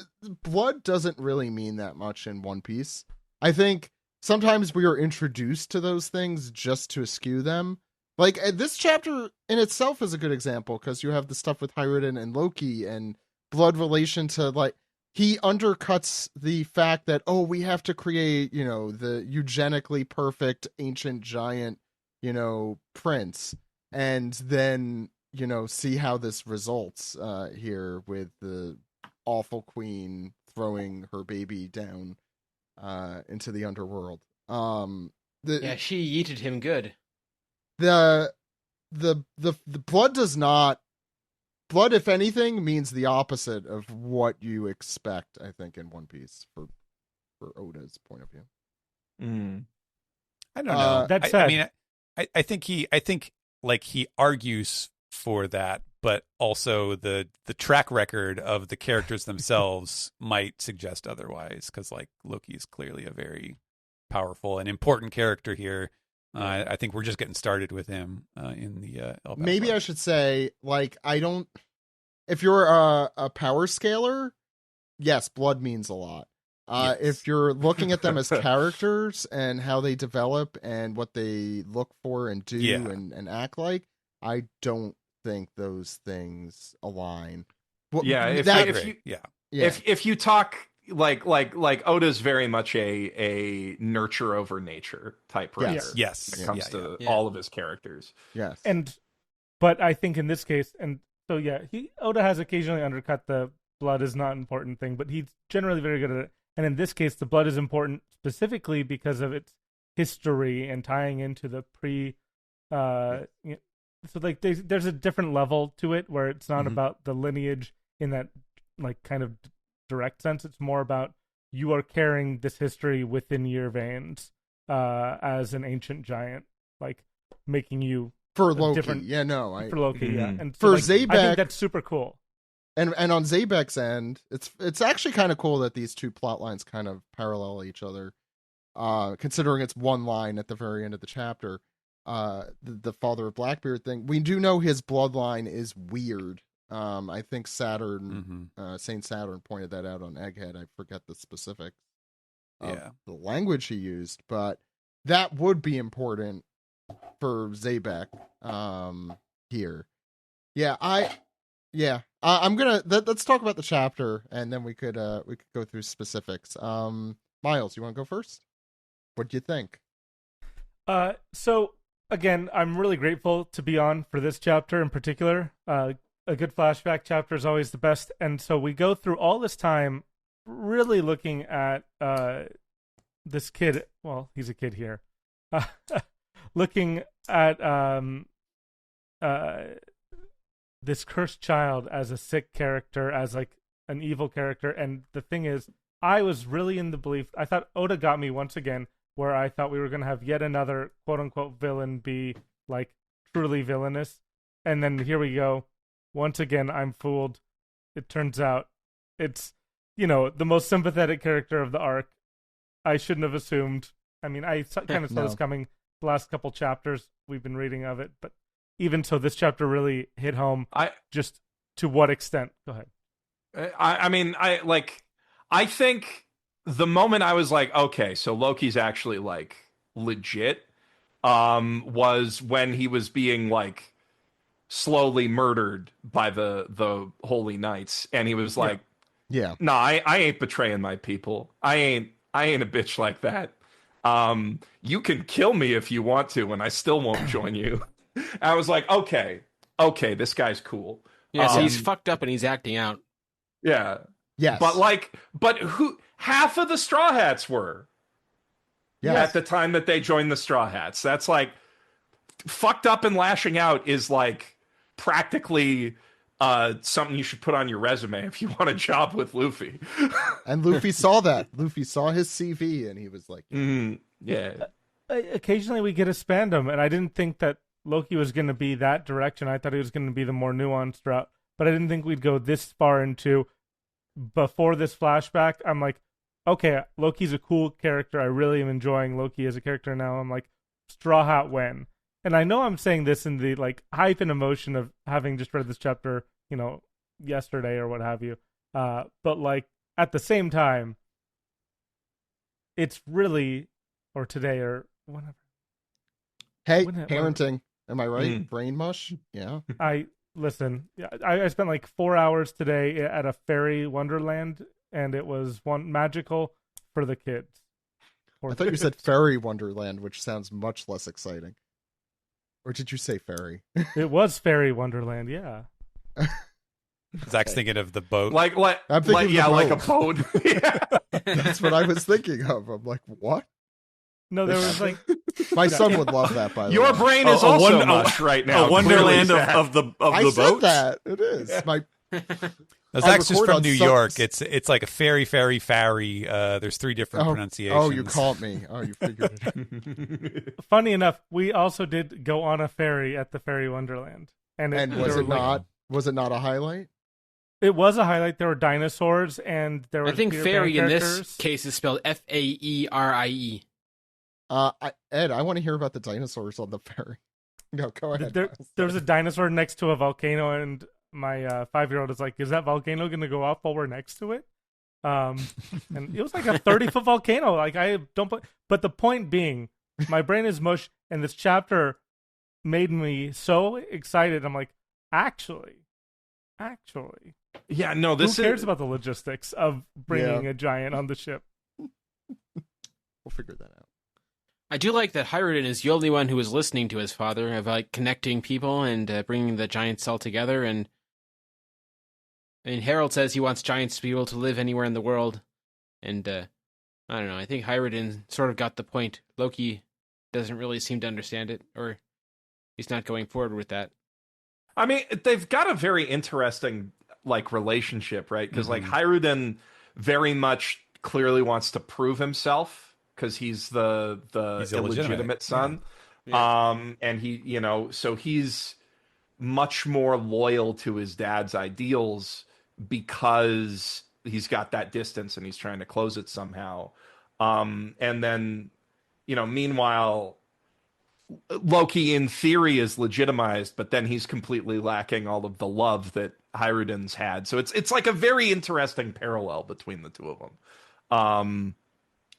blood doesn't really mean that much in One Piece. I think sometimes we are introduced to those things just to eschew them. Like, this chapter in itself is a good example because you have the stuff with Hyrutin and Loki and blood relation to, like, he undercuts the fact that, we have to create, the eugenically perfect ancient giant, prince. And then, see how this results here with the awful queen throwing her baby down into the underworld. She yeeted him good. The blood does not. Blood, if anything, means the opposite of what you expect, I think, in One Piece for Oda's point of view. I don't know. That's I think he argues for that, but also the track record of the characters themselves might suggest otherwise, because like Loki is clearly a very powerful and important character here. I think we're just getting started with him in the maybe I should say, like, if you're a power scaler, yes, blood means a lot. Yes. If you're looking at them as characters and how they develop and what they look for and do and act like, I don't think those things align. Well, if you talk like Oda's very much a nurture over nature type writer. Yes. When it comes to all of his characters. Yes. But I think in this case, Oda has occasionally undercut the blood is not important thing, but he's generally very good at it. And in this case, the blood is important specifically because of its history and tying into the so like there's a different level to it where it's not about the lineage in that like kind of direct sense. It's more about you are carrying this history within your veins as an ancient giant, like making you for Loki. For Loki, and so, for Zabek, I think that's super cool. And on Zabek's end, it's actually kind of cool that these two plot lines kind of parallel each other, considering it's one line at the very end of the chapter. The father of Blackbeard thing, we do know his bloodline is weird. I think Saturn, Saint Saturn pointed that out on Egghead. I forget the specifics of the language he used, but that would be important for Zabek here. I'm gonna let's talk about the chapter, and then we could go through specifics. Miles, you want to go first? What do you think? So again, I'm really grateful to be on for this chapter in particular. A good flashback chapter is always the best, and so we go through all this time really looking at this kid. Well, he's a kid here. Looking at this cursed child as a sick character, as like an evil character. And the thing is, I was really in the belief, I thought Oda got me once again, where I thought we were going to have yet another quote unquote villain be like truly villainous. And then here we go. Once again, I'm fooled. It turns out it's, the most sympathetic character of the arc. I shouldn't have assumed. I mean, I kind of saw this coming the last couple chapters we've been reading of it, but even so, this chapter really hit home. Just to what extent? Go ahead. I think the moment I was like, okay, so Loki's actually like legit, was when he was being like slowly murdered by the Holy Knights, and he was like, yeah, no, I ain't betraying my people. I ain't a bitch like that. You can kill me if you want to, and I still won't join you. I was like, okay, this guy's cool. Yeah, so he's fucked up and he's acting out. Yeah. Yes. But who half of the Straw Hats were at the time that they joined the Straw Hats. That's like fucked up and lashing out is like practically something you should put on your resume if you want a job with Luffy. And Luffy saw that. Luffy saw his CV and he was like, yeah. Occasionally we get a spandom, and I didn't think that Loki was going to be that direction. I thought he was going to be the more nuanced route, but I didn't think we'd go this far into before this flashback. I'm like, okay, Loki's a cool character. I really am enjoying Loki as a character now. I'm like, Straw Hat when? And I know I'm saying this in the like hype and emotion of having just read this chapter, yesterday or what have you. But like at the same time, it's really, or today or whatever. Hey, parenting. Am I right? Brain mush? Yeah. I spent like 4 hours today at a fairy wonderland, and it was magical for the kids. I thought you said fairy wonderland, which sounds much less exciting. Or did you say fairy? It was fairy wonderland, yeah. Zach's thinking of the boat. I'm thinking like a boat. Yeah. That's what I was thinking of. I'm like, what? No, there was like my son would love that. By the your way, brain is also mush right now. A wonderland of the I boat. said that it is. Yeah. Zach's just from New York. It's like a fairy. There's 3 different pronunciations. Oh, you caught me. Oh, you figured it out. Funny enough, we also did go on a ferry at the fairy wonderland, and was it not a highlight? It was a highlight. There were dinosaurs, and there were. I think Peter fairy Pan in characters. this case is spelled Faerie. Ed, I want to hear about the dinosaurs on the ferry. No, go ahead. There was a dinosaur next to a volcano, and my 5-year-old is like, "Is that volcano going to go off while we're next to it?" And it was like a 30-foot volcano. Like I don't. But the point being, my brain is mush, and this chapter made me so excited. I'm like, actually. Yeah, no. Who cares about the logistics of bringing a giant on the ship? We'll figure that out. I do like that Hyrutin is the only one who was listening to his father, of like connecting people and bringing the giants all together. And Harold says he wants giants to be able to live anywhere in the world. And I don't know. I think Hyrutin sort of got the point. Loki doesn't really seem to understand it, or he's not going forward with that. I mean, they've got a very interesting like relationship, right? Because like Hyrutin very much clearly wants to prove himself because he's the illegitimate son. Yeah. And he, so he's much more loyal to his dad's ideals because he's got that distance and he's trying to close it somehow. And then, meanwhile, Loki in theory is legitimized, but then he's completely lacking all of the love that Hyrutin's had. So it's like a very interesting parallel between the two of them.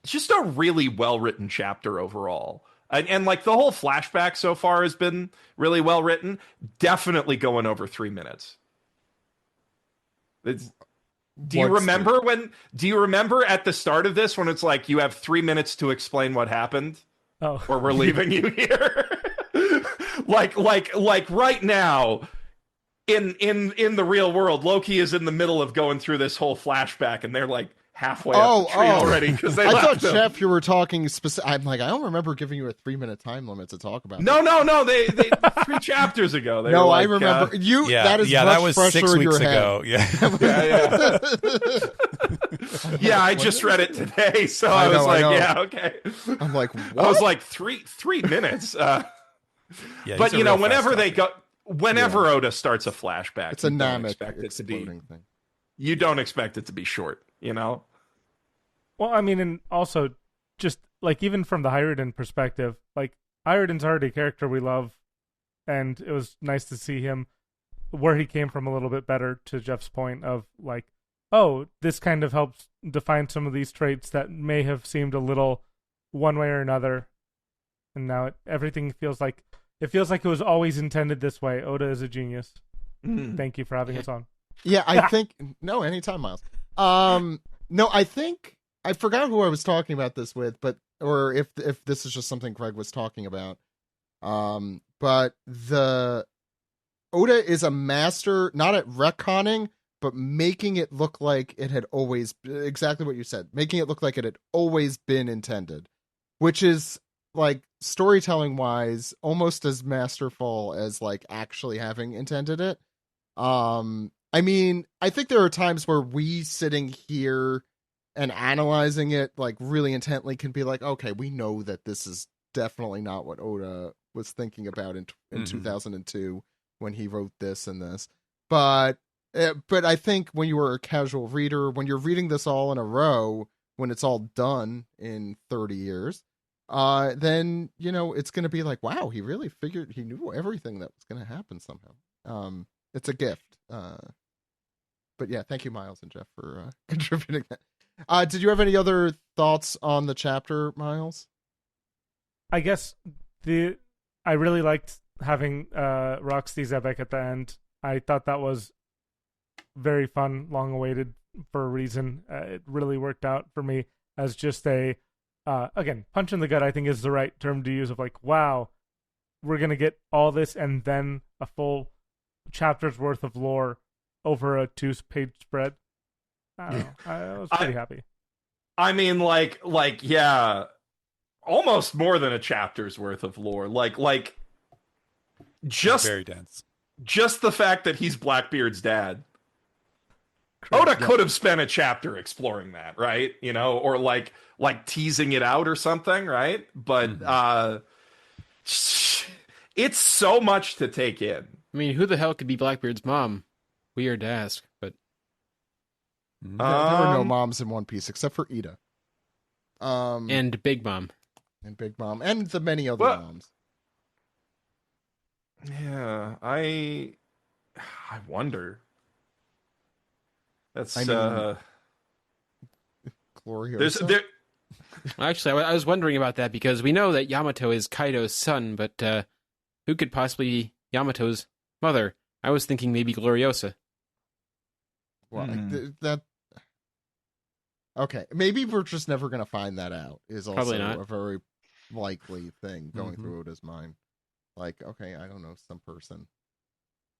It's just a really well-written chapter overall. And like the whole flashback so far has been really well written. Definitely going over 3 minutes. Do you remember at the start of this when it's like you have 3 minutes to explain what happened? Oh. Or we're leaving you here. like right now in the real world, Loki is in the middle of going through this whole flashback and they're like halfway up the tree already because they I thought, Jeff, you were talking I'm like, I don't remember giving you a 3-minute time limit to talk about. No. They 3 chapters ago. They were like, I remember you. That is much that was fresher 6 in weeks your ago. Head. Yeah, I just read it today, so I was like, yeah, okay. I'm like, what? I was like 3 minutes. But whenever Oda starts a flashback, it's a Namek exploding thing. You don't expect it to be short, Well, I mean, and also just like even from the Hyrutin perspective, like Hyrutin's already a character we love, and it was nice to see him where he came from a little bit better, to Jeff's point of like, oh, this kind of helps define some of these traits that may have seemed a little one way or another and now everything feels like it was always intended this way. Oda is a genius. Thank you for having us on. Yeah, I think no, anytime, Miles. No, I think I forgot who I was talking about this with, or if this is just something Greg was talking about. But the Oda is a master, not at retconning, but making it look like it had always, exactly what you said, making it look like it had always been intended, which is like storytelling wise almost as masterful as like actually having intended it. I mean, I think there are times where we sitting here and analyzing it like really intently can be like, okay, we know that this is definitely not what Oda was thinking about in 2002 when he wrote this and this. But I think when you were a casual reader, when you're reading this all in a row, when it's all done in 30 years, then, you know, it's going to be like, wow, he really figured, he knew everything that was going to happen somehow. It's a gift. But yeah, thank you, Miles and Geoff, for contributing that. Did you have any other thoughts on the chapter, Miles? I guess I really liked having Roxy Zebek at the end. I thought that was very fun, long awaited for a reason. It really worked out for me as just a again, punch in the gut, I think is the right term to use, of like, wow, we're gonna get all this and then a full chapter's worth of lore over a 2-page spread. I don't know. I was pretty happy. I mean, like, yeah, almost more than a chapter's worth of lore. Like, just very dense. Just the fact that he's Blackbeard's dad. Oda could have spent a chapter exploring that, right? You know, or like teasing it out or something, right? But it's so much to take in. I mean, who the hell could be Blackbeard's mom? Weird to ask, but there were no moms in One Piece except for Ida. And Big Mom. And Big Mom. And the many other moms. Yeah, I wonder. That's Gloriosa. Actually, I was wondering about that because we know that Yamato is Kaido's son, but who could possibly be Yamato's mother? I was thinking maybe Gloriosa. Well, that. Okay, maybe we're just never going to find that out. Is also a very likely thing going through Oda's mind. Like, okay, I don't know, some person.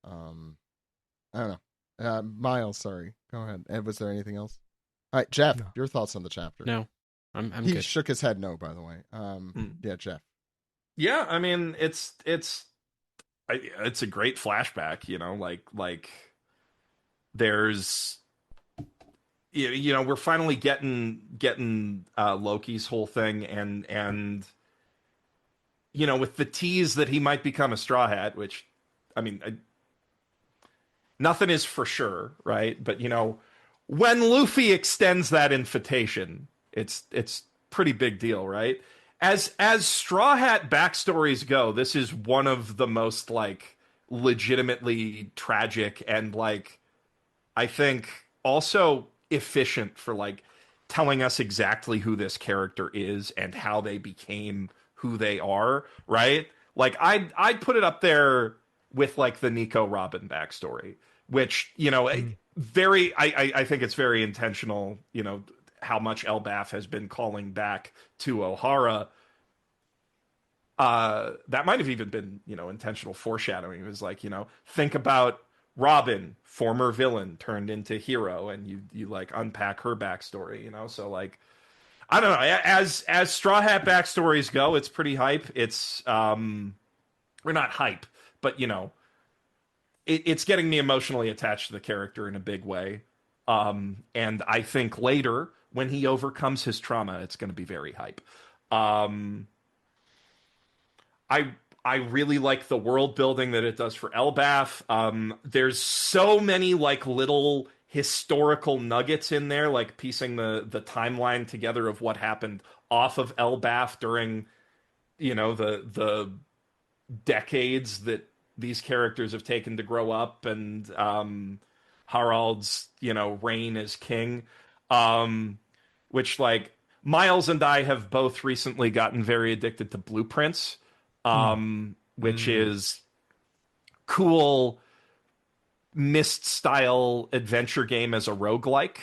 I don't know. Miles, sorry. Go ahead. And was there anything else? All right, Geoff, your thoughts on the chapter? No, I'm he good. shook his head no, by the way. Yeah, Geoff. Yeah, I mean, it's a great flashback, you know, like there's, you know, we're finally getting Loki's whole thing and you know, with the tease that he might become a Straw Hat, which, I mean, nothing is for sure, right? But, you know, when Luffy extends that invitation, it's pretty big deal, right? As Straw Hat backstories go, this is one of the most, like, legitimately tragic and, like, I think also efficient for, like, telling us exactly who this character is and how they became who they are, right? Like, I'd put it up there with, like, the Nico Robin backstory, which, you know, I think it's very intentional, you know, how much Elbaf has been calling back to O'Hara. That might have even been, you know, intentional foreshadowing. It was like, you know, think about Robin, former villain turned into hero, and you like unpack her backstory, you know? So, like, I don't know. As Straw Hat backstories go, it's pretty hype. It's or not hype, but, you know, it's getting me emotionally attached to the character in a big way. And I think later, when he overcomes his trauma, it's going to be very hype. I really like the world building that it does for Elbaf. There's so many like little historical nuggets in there, like piecing the timeline together of what happened off of Elbaf during, you know, the decades that these characters have taken to grow up, and Harald's, you know, reign as king, which, like, Miles and I have both recently gotten very addicted to Blueprints, which is cool Myst-style adventure game as a roguelike.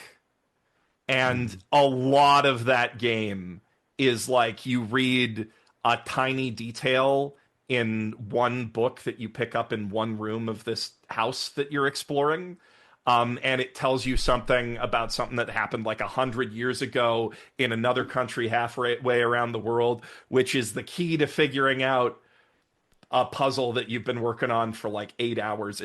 And a lot of that game is like you read a tiny detail in one book that you pick up in one room of this house that you're exploring. And it tells you something about something that happened like 100 years ago in another country halfway around the world, which is the key to figuring out a puzzle that you've been working on for like 8 hours.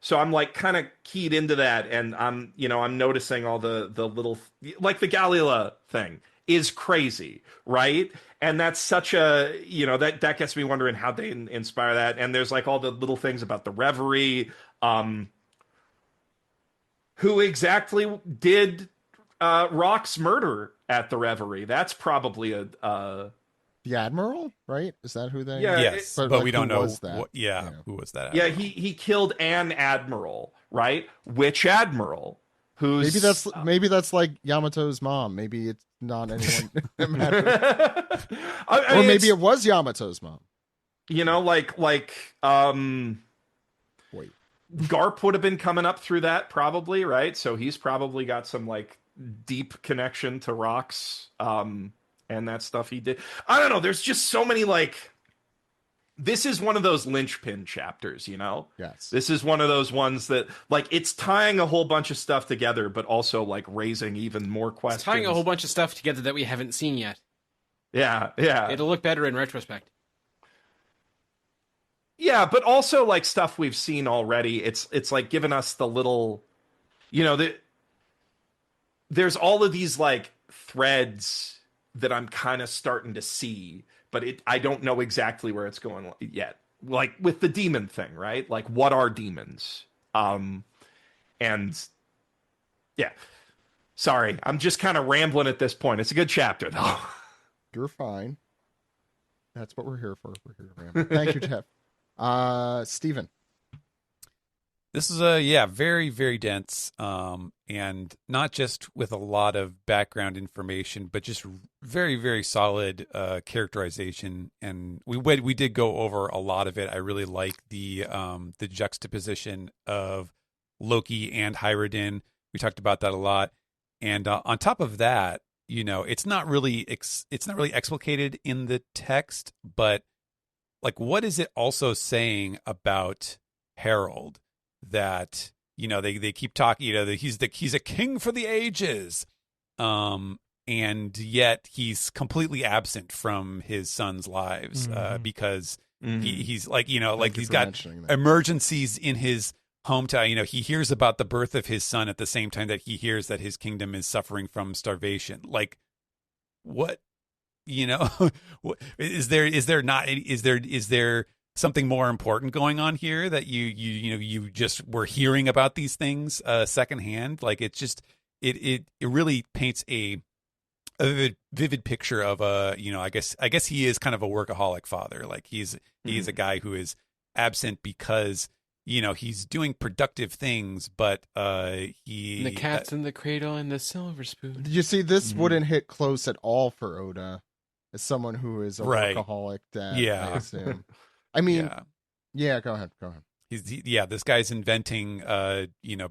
So I'm like kind of keyed into that, and I'm noticing all the little, like the Galila thing is crazy, right? And that's such a, that gets me wondering how they inspire that. And there's like all the little things about the Reverie, who exactly did Rock's murder at the Reverie. That's probably the Admiral, right? Is that who they? Yeah, yes, but we don't know. Who was that? Admiral? Yeah, he killed an admiral, right? Which admiral? Who's maybe that's like Yamato's mom. Maybe it's not anyone. Or maybe it was Yamato's mom. Wait. Garp would have been coming up through that probably, right? So he's probably got some like deep connection to Rocks. And that stuff he did. I don't know. There's just so many, like, this is one of those linchpin chapters, Yes. This is one of those ones that, like, it's tying a whole bunch of stuff together, but also, like, raising even more questions. It's tying a whole bunch of stuff together that we haven't seen yet. Yeah. It'll look better in retrospect. Yeah, but also, like, stuff we've seen already. It's like, giving us the little, there's all of these, like, threads that I'm kind of starting to see, but I don't know exactly where it's going yet. Like with the demon thing, right? Like, what are demons? And yeah, sorry, I'm just kind of rambling at this point. It's a good chapter though. You're fine. That's what we're here for. We're here to ramble. Thank you, Jeff. Steven. This is very, very dense, and not just with a lot of background information, but just very, very solid characterization. And we did go over a lot of it. I really like the juxtaposition of Loki and Hyrodin. We talked about that a lot. And on top of that, it's not really explicated in the text, but like, what is it also saying about Harold? That they keep talking, that he's a king for the ages, and yet he's completely absent from his sons' lives because he's like he's got emergencies in his hometown. He hears about the birth of his son at the same time that he hears that his kingdom is suffering from starvation. Like, what? Is there something more important going on here that you just were hearing about these things secondhand? Like, it's just it really paints a vivid picture of I guess he is kind of a workaholic father. Like, he's a guy who is absent because he's doing productive things, but the cat's in the cradle and the silver spoon. You see, this wouldn't hit close at all for Oda as someone who is a workaholic dad. Yeah. I assume. I mean, yeah, go ahead. This guy's inventing,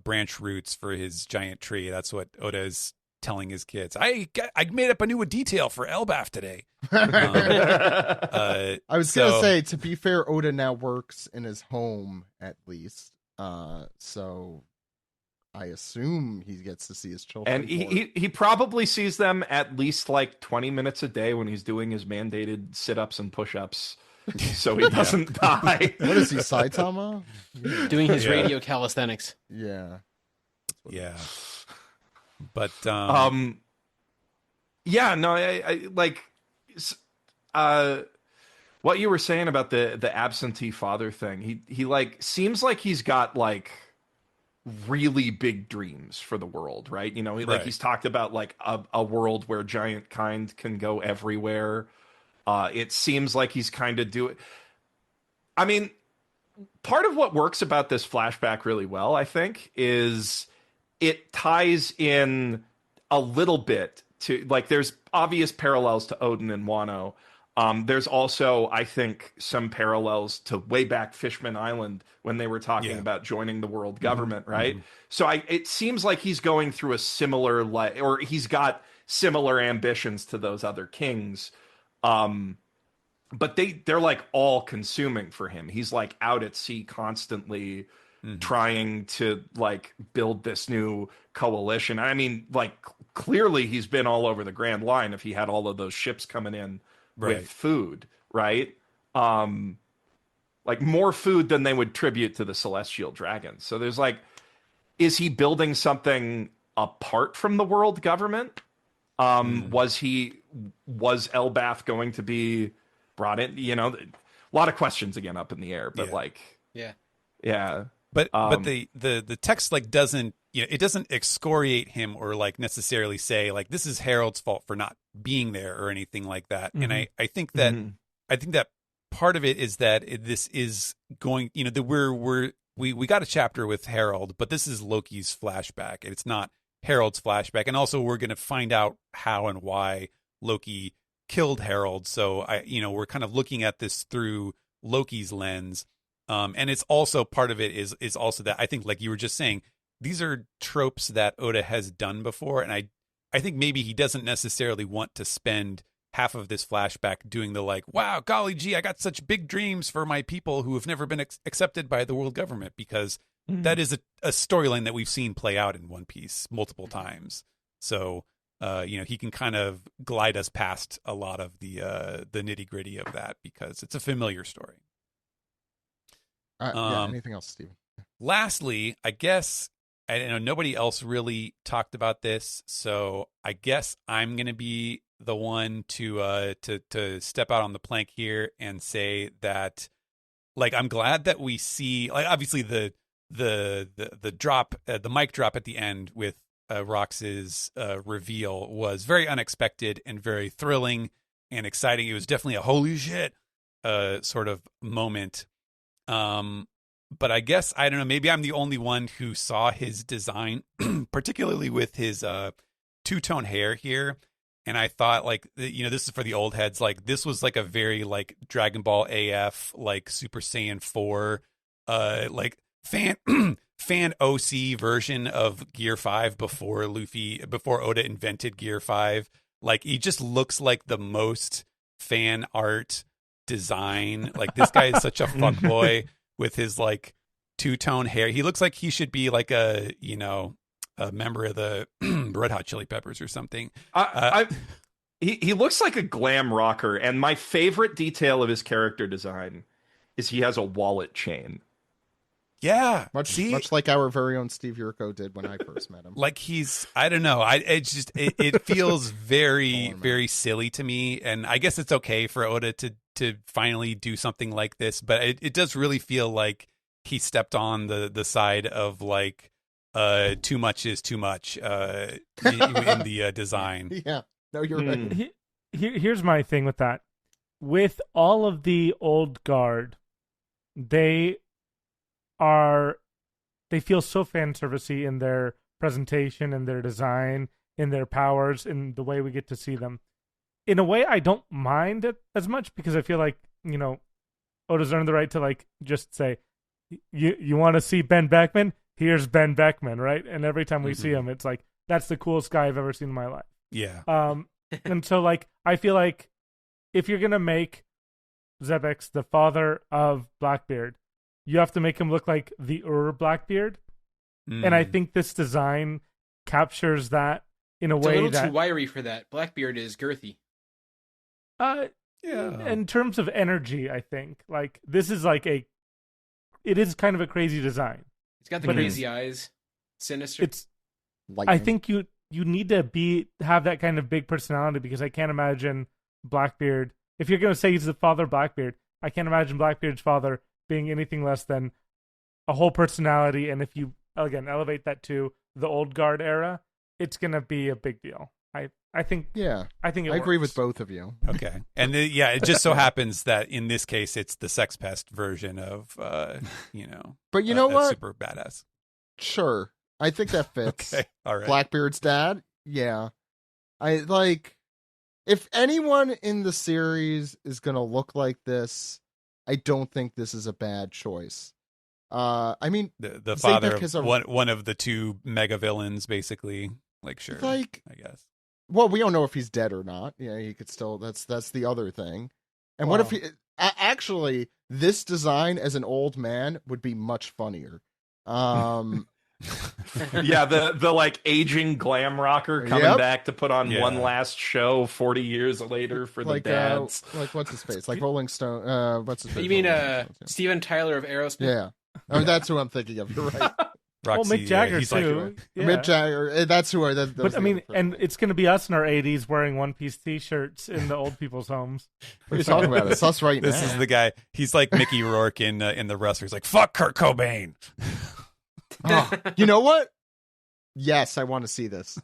branch roots for his giant tree. That's what Oda is telling his kids. I made up a new detail for Elbaf today. I was going to say, to be fair, Oda now works in his home at least. So I assume he gets to see his children. And he probably sees them at least like 20 minutes a day when he's doing his mandated sit-ups and push-ups. So he doesn't die. What is he, Saitama? Doing his radio calisthenics. Yeah. But I like what you were saying about the absentee father thing. He like seems like he's got like really big dreams for the world, right? He's talked about like a world where giant kind can go everywhere. It seems like he's kind of doing. I mean, part of what works about this flashback really well, I think, is it ties in a little bit to like. There's obvious parallels to Odin and Wano. There's also, I think, some parallels to way back Fishman Island when they were talking about joining the world government, right? So it seems like he's going through a similar, or he's got similar ambitions to those other kings. But they're like all consuming for him. He's like out at sea constantly trying to like build this new coalition. I mean, like clearly he's been all over the Grand Line if he had all of those ships coming in with food, right? Like more food than they would tribute to the Celestial Dragon. So there's like, is he building something apart from the world government? Was Elbath going to be brought in? You know, a lot of questions again up in the air, but yeah. But the text like doesn't, you know, it doesn't excoriate him or like necessarily say like this is Harold's fault for not being there or anything like that. And I think that I think that part of it is that this is going, you know, that we got a chapter with Harold, but this is Loki's flashback. It's not Harold's flashback. And also we're going to find out how and why Loki killed Harold. So we're kind of looking at this through Loki's lens. And it's also part of it is also that I think, like you were just saying, these are tropes that Oda has done before. And I think maybe he doesn't necessarily want to spend half of this flashback doing the like, wow, golly gee, I got such big dreams for my people who have never been accepted by the world government, because that is a storyline that we've seen play out in One Piece multiple times. So, he can kind of glide us past a lot of the nitty gritty of that because it's a familiar story. Anything else, Steven? Lastly, I guess I know nobody else really talked about this, so I guess I'm going to be the one to step out on the plank here and say that, like, I'm glad that we see, like, obviously the drop, the mic drop at the end with Rox's reveal was very unexpected and very thrilling and exciting. It was definitely a holy shit sort of moment. But I guess, I don't know, maybe I'm the only one who saw his design, particularly with his two-tone hair here. And I thought, like, this is for the old heads. Like, this was like a very like Dragon Ball AF, like Super Saiyan 4, like fan OC version of Gear 5 before Oda invented Gear 5. Like, he just looks like the most fan art design. Like, this guy is such a fuckboy with his like two-tone hair. He looks like he should be like a member of the Red Hot Chili Peppers or something. He looks like a glam rocker, and my favorite detail of his character design is he has a wallet chain. Yeah, much like our very own Steve Yurko did when I first met him. Like I don't know. It feels very very silly to me, and I guess it's okay for Oda to finally do something like this, but it does really feel like he stepped on the side of like too much is too much in the design. Yeah, no, you're right. Here's my thing with that. With all of the old guard, they feel so fan servicey in their presentation, in their design, in their powers, in the way we get to see them. In a way, I don't mind it as much because I feel like, Oda's earned the right to like just say, you want to see Ben Beckman? Here's Ben Beckman, right? And every time we see him, it's like, that's the coolest guy I've ever seen in my life. Yeah. And so like, I feel like if you're going to make Xebex the father of Blackbeard, you have to make him look like the Blackbeard. And I think this design captures that in a way that... It's a little too wiry for that. Blackbeard is girthy. Yeah. In terms of energy, I think. Like, this is like it is kind of a crazy design. It's got the crazy eyes. Sinister. It's lightning. I think you need to have that kind of big personality, because I can't imagine Blackbeard, if you're going to say he's the father of Blackbeard, I can't imagine Blackbeard's father being anything less than a whole personality. And if you, again, elevate that to the old guard era, it's going to be a big deal. I think I agree with both of you. Okay. And it just so happens that in this case, it's the sex pest version of, But you know what? Super badass. Sure. I think that fits. Okay. All right. Blackbeard's dad, Yeah. I like, if anyone in the series is going to look like this, I don't think this is a bad choice. I mean, the father of one of the two mega villains, basically. Like, sure, like, I guess. Well, we don't know if he's dead or not. Yeah, he could still. That's the other thing. And what if he actually, this design as an old man would be much funnier. Yeah, the like aging glam rocker coming back to put on one last show 40 years later for the dads. Like, what's his face? Like Rolling Stone. What's his face? You mean Steven Tyler of Aerosmith? Yeah. Oh, that's who I'm thinking of. You're right. Roxy, Mick Jagger too. Mick Jagger. That's who I. But I mean, and it's going to be us in our 80s wearing one-piece T-shirts in the old people's homes. What are you talking about? It's us right now. This is the guy. He's like Mickey Rourke in The Wrestler. He's like, fuck Kurt Cobain. Oh, you know what? Yes, I want to see this.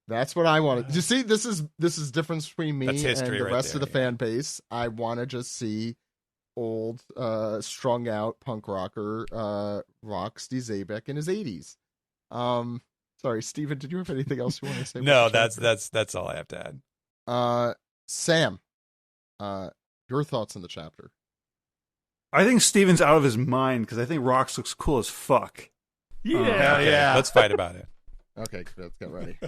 That's what I wanted. You see, this is difference between me and the rest of the fan base. I want to just see old, strung out punk rocker rock Steve Zabek in his 80s. Sorry, Steven, did you have anything else you want to say? No, that's all I have to add. Sam, your thoughts on the chapter? I think Steven's out of his mind because I think Rox looks cool as fuck. Yeah. Let's fight about it. Okay, let's get ready.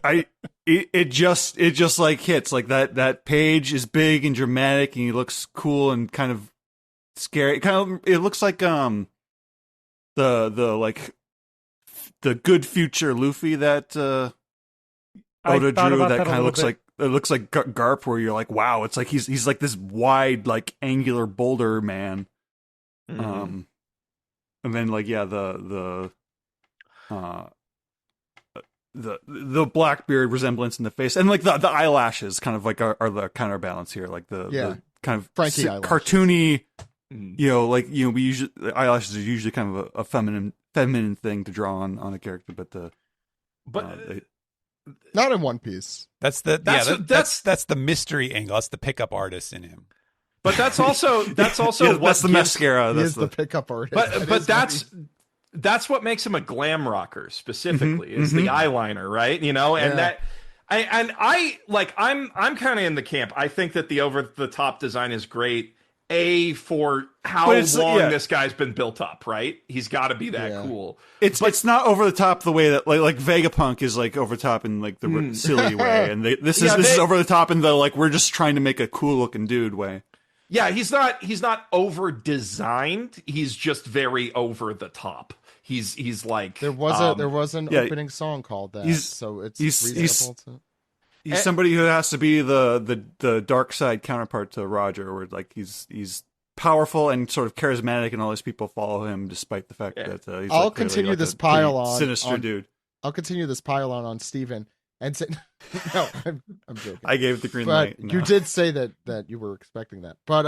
It just like hits like that page is big and dramatic and he looks cool and kind of scary. It looks like the good future Luffy that Oda drew that kind of looks like it looks like Garp, where you're like, wow, it's like he's like this wide, like angular boulder man. Mm-hmm. And then like the Blackbeard resemblance in the face, and like the eyelashes kind of like are the counterbalance here, like the kind of Frankie cartoony, we usually the eyelashes are usually kind of a feminine thing to draw on a character, but not in One Piece. That's the mystery angle. That's the pickup artist in him. But that's also that's the mascara. That's the pickup artist. But that's what makes him a glam rocker specifically, is the eyeliner, right? I'm kind of in the camp. I think that the over the top design is great. For how long this guy's been built up, right? He's got to be that cool. It's not over the top the way that like Vegapunk is like over the top in like the silly way, and this is over the top in the like we're just trying to make a cool looking dude way. Yeah, he's not over designed. He's just very over the top. He's like there was an opening song called that, so it's reasonable. He's somebody who has to be the dark side counterpart to Roger, where like he's powerful and sort of charismatic, and all these people follow him despite the fact that he's. I'll continue this pile on sinister dude. I'll continue this pile on Steven and say, no, I'm joking. I gave the green light. You did say that you were expecting that, but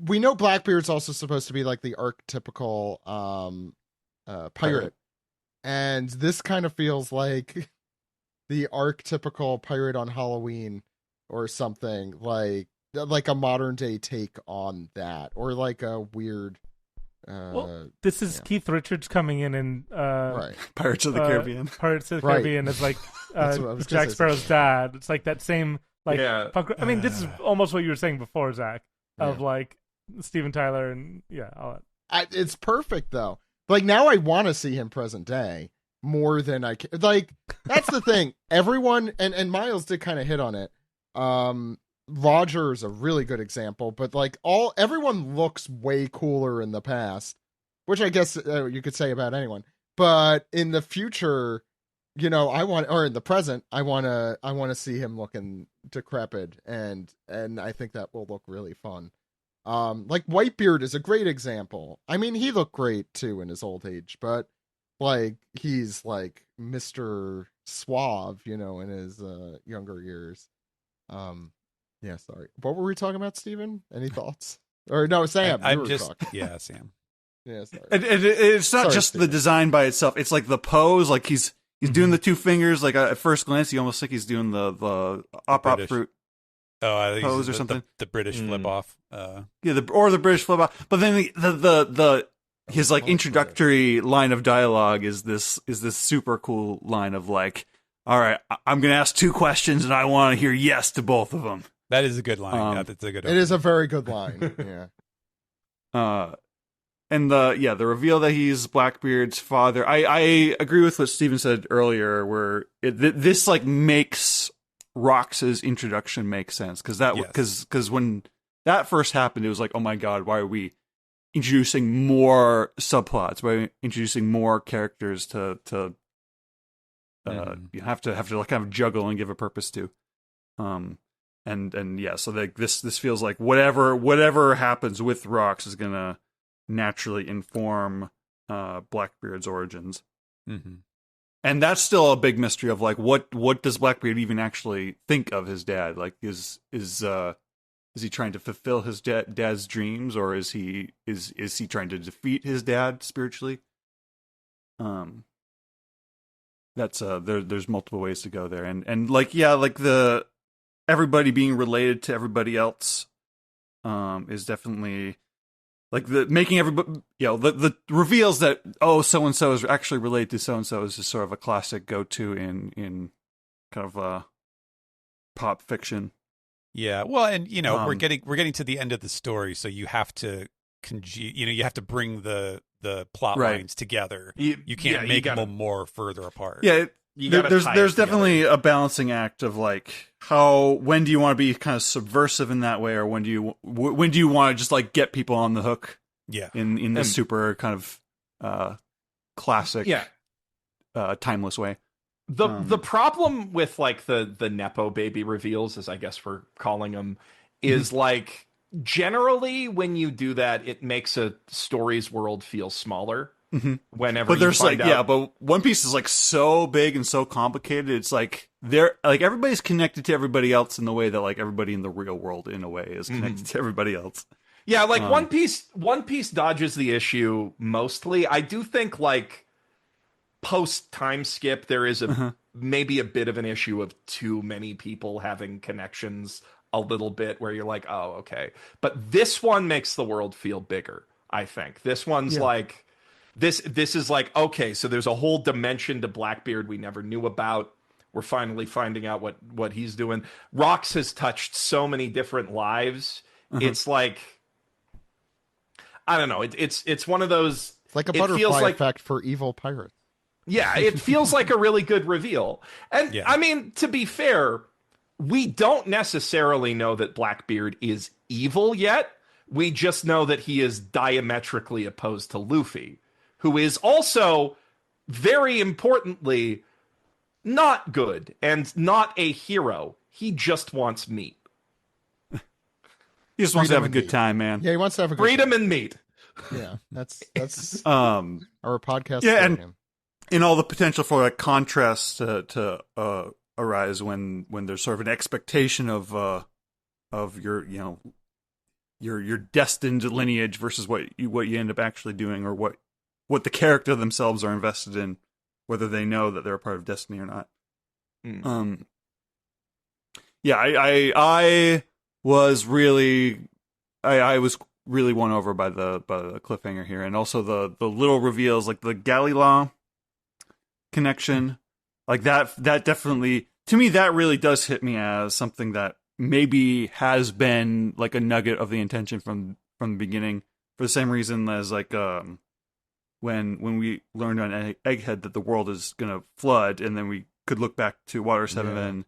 we know Blackbeard's also supposed to be like the archetypical pirate, and this kind of feels like the archetypical pirate on Halloween or something, like a modern day take on that, or like a weird this is Keith Richards coming in and Pirates of the Caribbean. Pirates of the Caribbean is like Jack Sparrow's dad. It's like that same punk. I mean, this is almost what you were saying before, Zach, of like Steven Tyler and all that. It's perfect though. Like now I want to see him present day more than I can. Like that's the thing. Everyone and Miles did kind of hit on it. Roger is a really good example, but like everyone looks way cooler in the past, which I guess you could say about anyone. But in the future, in the present, I want to see him looking decrepit, and I think that will look really fun. Like Whitebeard is a great example. I mean, he looked great too in his old age, but like he's like Mr. Suave, in his younger years. Yeah, sorry. What were we talking about, Steven? Any thoughts? Or no, Sam. I'm just Sam. Yeah, sorry. And it's not just the design by itself. It's like the pose. Like he's doing the two fingers. Like at first glance, you almost think he's doing the op fruit. Oh, I think pose or something. The British flip off. The British flip off. But then the his like introductory line of dialogue is this super cool line of like, all right, I'm going to ask 2 questions and I want to hear yes to both of them. That is a good line. That's a good one. It is a very good line. Yeah. And the reveal that he's Blackbeard's father. I agree with what Steven said earlier, where this like makes Rox's introduction make sense, because when that first happened, it was like, oh my god, why are we introducing more subplots? Why are we introducing more characters to you have to like kind of juggle and give a purpose to. And yeah, so like this feels like whatever happens with Rox is gonna naturally inform Blackbeard's origins. Mm-hmm. And that's still a big mystery of like what does Blackbeard even actually think of his dad? Like is he trying to fulfill his dad's dreams, or is he trying to defeat his dad spiritually? That's there's multiple ways to go there, and like the everybody being related to everybody else is definitely like the making everybody, the reveals that so and so is actually related to so and so is just sort of a classic go to in kind of pop fiction. Yeah, well, and we're getting to the end of the story, so you have to you have to bring the plot lines together. You can't make them more further apart. Yeah, there's definitely a balancing act of like when do you want to be kind of subversive in that way, or when do you want to just like get people on the hook? Yeah, in this super kind of classic, timeless way. The problem with like the Nepo baby reveals, as I guess we're calling them, is like generally when you do that, it makes a story's world feel smaller. Whenever, but there's like but One Piece is like so big and so complicated. It's like they're like everybody's connected to everybody else in the way that like everybody in the real world in a way is connected to everybody else. Yeah, like One Piece dodges the issue mostly. I do think like post time skip there is maybe a bit of an issue of too many people having connections a little bit where you're like, oh, okay. But this one makes the world feel bigger, I think. This one's like this is like, okay, so there's a whole dimension to Blackbeard we never knew about. We're finally finding out what he's doing. Rox has touched so many different lives. It's like, I don't know. It's one of those. It's like a butterfly effect for evil pirates. Yeah, it feels like a really good reveal. And I mean, to be fair, we don't necessarily know that Blackbeard is evil yet. We just know that he is diametrically opposed to Luffy, who is also, very importantly, not good and not a hero. He just wants meat. He just wants to have a good time, man. Yeah, he wants to have a good freedom and meat. Yeah, that's our podcast. Yeah, and in all the potential for like contrast to arise when there's sort of an expectation of your your destined lineage versus what you end up actually doing, or what the character themselves are invested in, whether they know that they're a part of destiny or not. Yeah, I was really won over by the cliffhanger here, and also the little reveals, like the Galila connection, like that definitely, to me, that really does hit me as something that maybe has been like a nugget of the intention from the beginning, for the same reason as like when we learned on Egghead that the world is gonna flood, and then we could look back to Water 7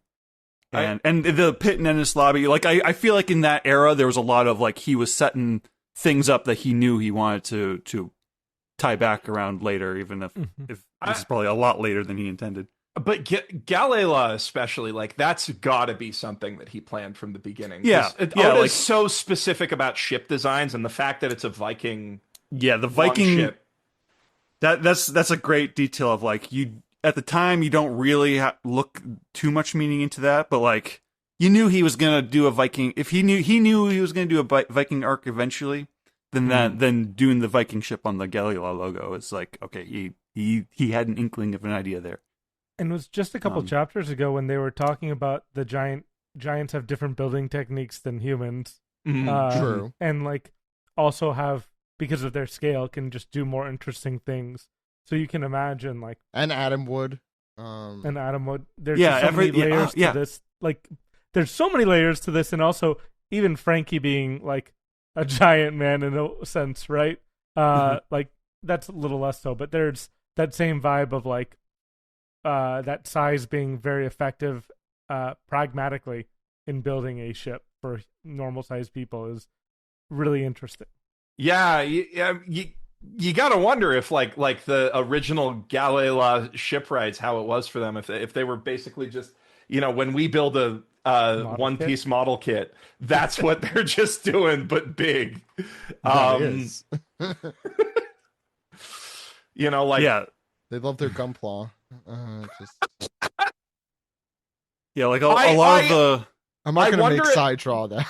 and the pit in Ennis Lobby. Like I feel like in that era there was a lot of like he was setting things up that he knew he wanted to tie back around later, even if this is probably a lot later than he intended. But Galila especially, like that's got to be something that he planned from the beginning. Yeah, Oda's like so specific about ship designs, and the fact that it's a Viking. Yeah, the Viking ship. That's a great detail of like you at the time you don't really look too much meaning into that, but like you knew he was gonna do a Viking. If he knew he was gonna do a Viking arc eventually, then doing the Viking ship on the Galila logo is like, okay, he had an inkling of an idea there. And it was just a couple chapters ago when they were talking about the giants have different building techniques than humans. True. And like also have because of their scale, can just do more interesting things. So you can imagine, like, and Adam Wood, There's so many layers to this. Like, there's so many layers to this, and also even Frankie being like a giant man in a sense, right? Like that's a little less so, but there's that same vibe of like that size being very effective, pragmatically in building a ship for normal sized people is really interesting. Yeah, you got to wonder if like the original Galila shipwrights, how it was for them, if they were basically just, when we build a One Piece model kit, that's what they're just doing, but big. Is. They love their gunpla. Like a lot of the. I'm not going to make side draw that.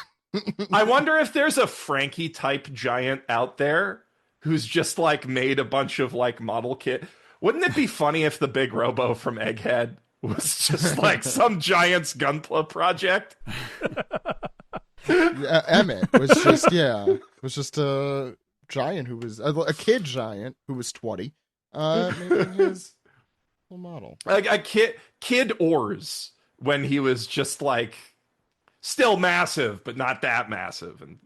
I wonder if there's a Frankie type giant out there who's just like made a bunch of like model kit. Wouldn't it be funny if the big Robo from Egghead was just like some giant's gunpla project? Emmett was just a giant who was a kid giant who was 20, making his little model. Like a kid Oars when he was just like still massive, but not that massive, and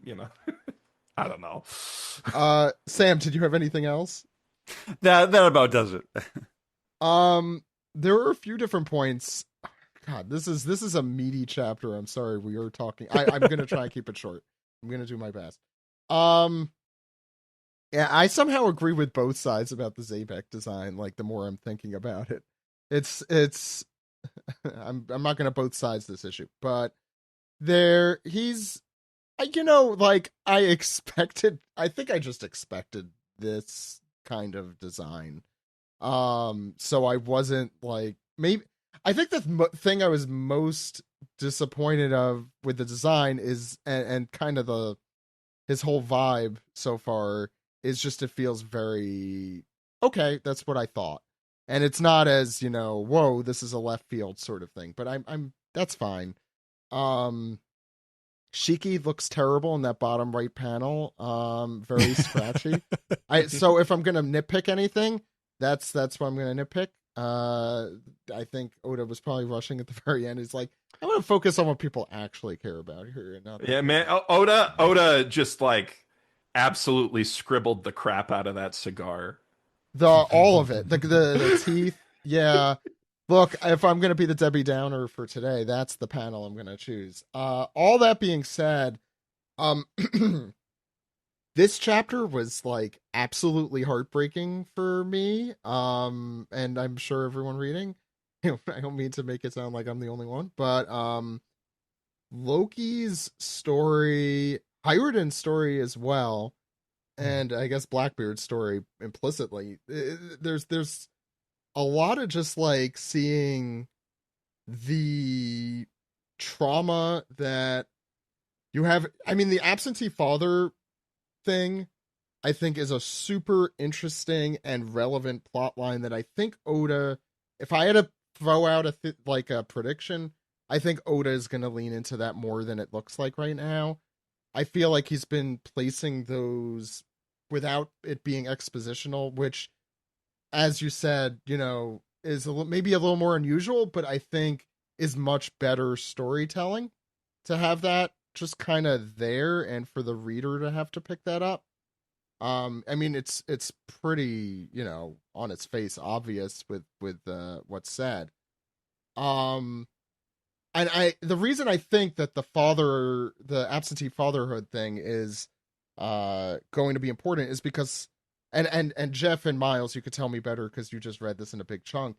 I don't know. Sam, did you have anything else? That about does it. There were a few different points. God, this is a meaty chapter. I'm sorry, we are talking. I'm gonna try and keep it short. I'm gonna do my best. Yeah, I somehow agree with both sides about the Zabek design. Like, the more I'm thinking about it, it's. I'm not gonna both sides this issue, but he's. I expected. I think I just expected this kind of design. So I wasn't like, maybe. I think the thing I was most disappointed with the design is, and kind of his whole vibe so far is just, it feels very okay. That's what I thought, and it's not as whoa, this is a left field sort of thing. But I'm that's fine. Shiki looks terrible in that bottom right panel. Very scratchy. So if I'm gonna nitpick anything, that's what I'm gonna nitpick. I think Oda was probably rushing at the very end. He's like, I want to focus on what people actually care about here. And not man. Oda just like absolutely scribbled the crap out of that cigar. All of it. The teeth. Yeah. Look, if I'm going to be the Debbie Downer for today, that's the panel I'm going to choose. All that being said, this chapter was like absolutely heartbreaking for me. And I'm sure everyone reading, I don't mean to make it sound like I'm the only one, but Loki's story, Hiruden's story as well, and I guess Blackbeard's story implicitly. There's a lot of just like seeing the trauma that you have. I mean, the absentee father thing, I think, is a super interesting and relevant plot line that I think Oda, if I had to throw out a prediction, I think Oda is going to lean into that more than it looks like right now. I feel like he's been placing those without it being expositional, which, as you said, is maybe a little more unusual, but I think is much better storytelling to have that just kind of there and for the reader to have to pick that up. I mean, it's pretty, on its face obvious with what's said. And the reason I think that the absentee fatherhood thing is going to be important is because, and Geoff and Miles, you could tell me better because you just read this in a big chunk.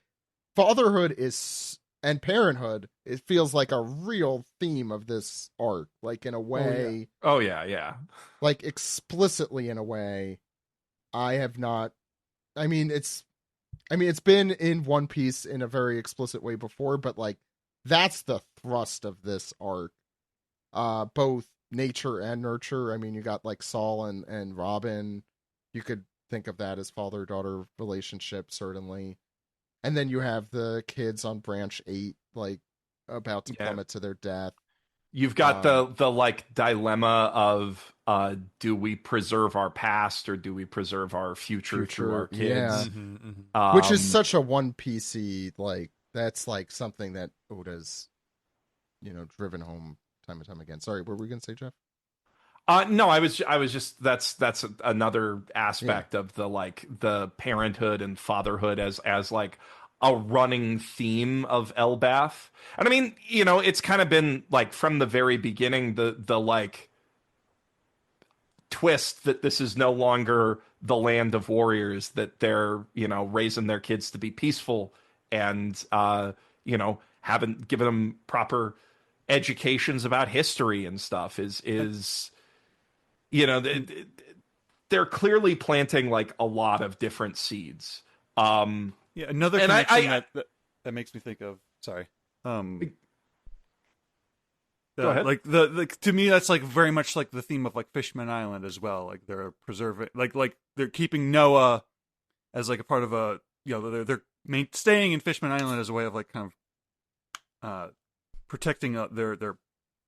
Fatherhood and parenthood, it feels like a real theme of this arc, like in a way. Oh yeah. Like explicitly in a way. It's been in One Piece in a very explicit way before, but like that's the thrust of this arc. Both nature and nurture. I mean, you got like Saul and Robin. You could think of that as father-daughter relationship, certainly. And then you have the kids on Branch 8, like, about to plummet to their death. You've got the like dilemma of do we preserve our past or do we preserve our future through our kids? Yeah. Which is such a One Piece-y, like, that's like something that Oda's, driven home time and time again. Sorry, what were we going to say, Jeff? No, I was just that's another aspect of the parenthood and fatherhood as like a running theme of Elbath. And I mean, it's kind of been like from the very beginning the like twist that this is no longer the land of warriors, that they're, raising their kids to be peaceful and haven't given them proper educations about history and stuff is they're clearly planting like a lot of different seeds. Another connection that makes me think of. Sorry. Go ahead. Like the to me, that's like very much like the theme of like Fishman Island as well. Like they're preserving, like they're keeping Noah as like a part of a, they're staying in Fishman Island as a way of like kind of protecting their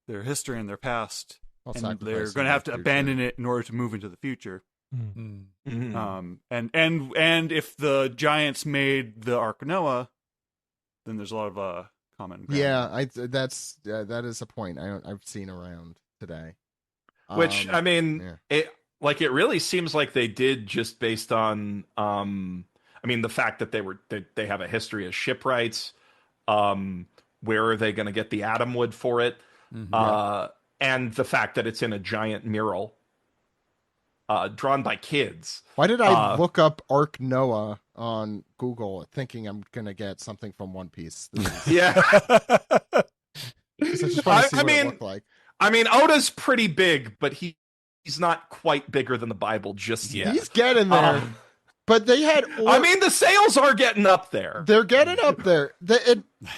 history and their past. And they're going to have to abandon it in order to move into the future. Mm-hmm. And if the giants made the Ark Noah, then there's a lot of common ground. Yeah, that is a point I've seen around today. Which it really seems like they did just based on the fact that they have a history of shipwrights. Where are they going to get the atom wood for it? Mm-hmm. And the fact that it's in a giant mural drawn by kids. Why did I look up Ark Noah on Google thinking I'm going to get something from One Piece? Yeah. I just want to see what it looked like. I mean, Oda's pretty big, but he's not quite bigger than the Bible just yet. He's getting there. But they had... the sales are getting up there. They're getting up there.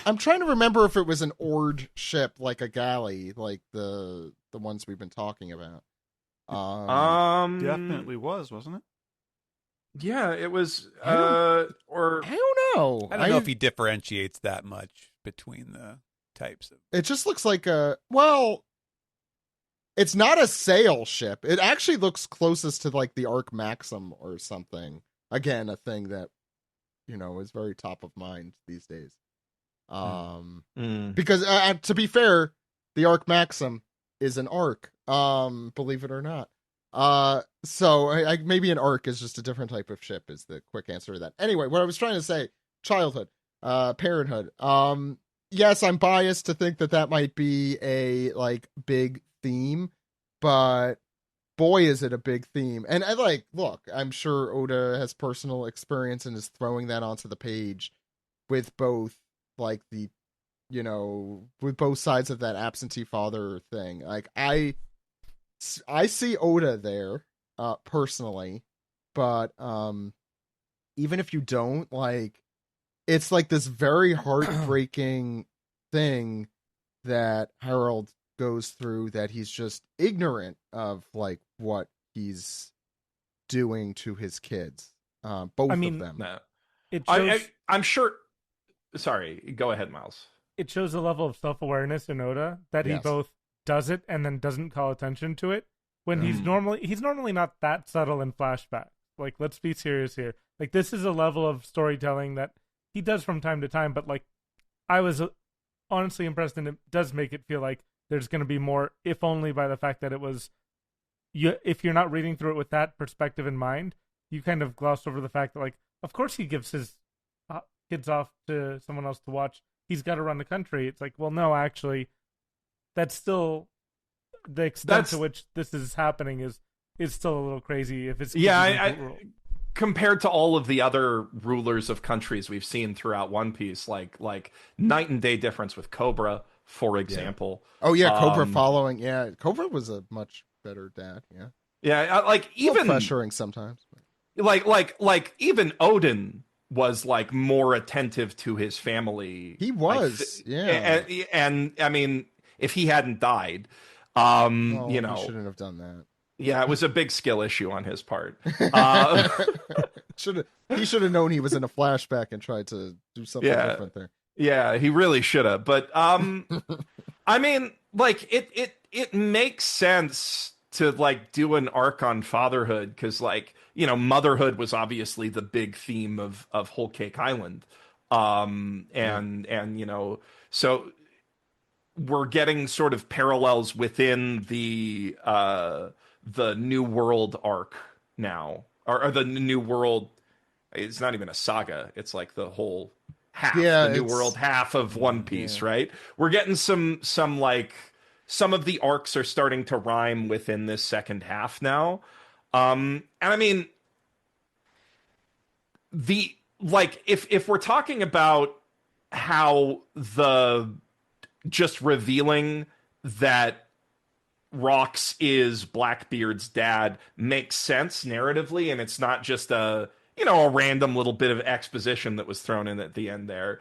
I'm trying to remember if it was an oared ship, like a galley, like the ones we've been talking about. Definitely wasn't it? Yeah, it was. I don't know. I don't know if he differentiates that much between the types of. It just looks like it's not a sail ship. It actually looks closest to like the Ark Maxim or something. Again, a thing that is very top of mind these days. Because to be fair, the Ark Maxim is an ark. Believe it or not. So maybe an ark is just a different type of ship is the quick answer to that. Anyway, what I was trying to say, childhood, parenthood. Yes, I'm biased to think that might be a like big theme, but boy, is it a big theme. And look, I'm sure Oda has personal experience and is throwing that onto the page with both like the, with both sides of that absentee father thing. Like I see Oda there, personally, but even if you don't, like, it's like this very heartbreaking thing that Harold goes through, that he's just ignorant of like what he's doing to his kids. Both of them. No. It shows, I'm sure. Sorry, go ahead, Miles. It shows a level of self-awareness in Oda that he both does it and then doesn't call attention to it when he's normally not that subtle in flashback. Like, let's be serious here. Like, this is a level of storytelling that he does from time to time, but like, I was honestly impressed, and it does make it feel like there's going to be more, if only by the fact that it was, if you're not reading through it with that perspective in mind, you kind of glossed over the fact that, like, of course he gives his kids off to someone else to watch. He's got to run the country. It's like, well, no, actually, that's still the extent to which this is happening is still a little crazy. If it's compared to all of the other rulers of countries we've seen throughout One Piece, like night and day difference with Cobra, for example. Yeah. Oh yeah, Cobra following. Yeah, Cobra was a much better dad. Yeah. Yeah, like even pressuring sometimes. Like even Odin was like more attentive to his family. He was, and I mean, if he hadn't died, he shouldn't have done that. Yeah, it was a big skill issue on his part. He should have known he was in a flashback and tried to do something different there. Yeah, he really should have. But I mean, like it makes sense to like do an arc on fatherhood because like motherhood was obviously the big theme of Whole Cake Island, and so we're getting sort of parallels within the New World arc now, or the New World. It's not even a saga. It's like the whole half, the New World half of One Piece, right? We're getting some of the arcs are starting to rhyme within this second half now. And I mean, if we're talking about how just revealing that Rox is Blackbeard's dad makes sense narratively, and it's not just a random little bit of exposition that was thrown in at the end there.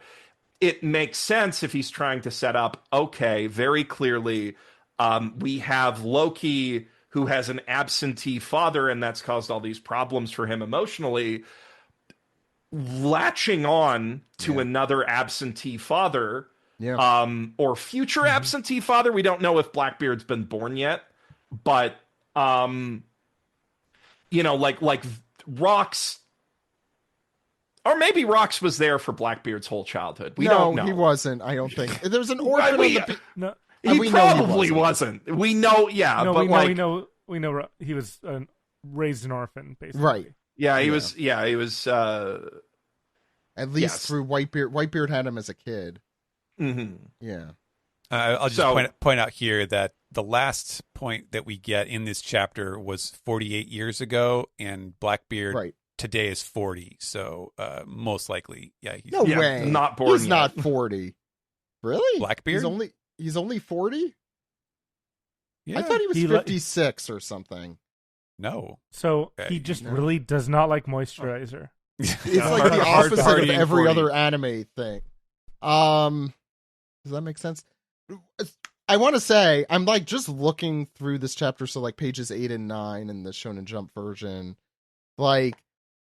It makes sense if he's trying to set up, okay, very clearly, we have Loki who has an absentee father, and that's caused all these problems for him emotionally, latching on to another absentee father, or future absentee father. We don't know if Blackbeard's been born yet, but like Rox. Or maybe Rox was there for Blackbeard's whole childhood. We don't know. He wasn't. I don't think. There's an orphan no, he probably wasn't. We know, we know he was raised an orphan, basically. Right. Yeah, he was. Yeah, he was. At least through Whitebeard. Whitebeard had him as a kid. Mm-hmm. Yeah. I'll just point out here that the last point that we get in this chapter was 48 years ago, and Blackbeard today is 40. So most likely, he's way, not born. He's yet. not 40. Really? Blackbeard? He's only 40. Yeah. I thought he was 56 or something. No. So he just really does not like moisturizer. It's like the opposite of every other anime thing. Does that make sense? I want to say, I'm like just looking through this chapter, so like pages 8 and 9 in the Shonen Jump version, like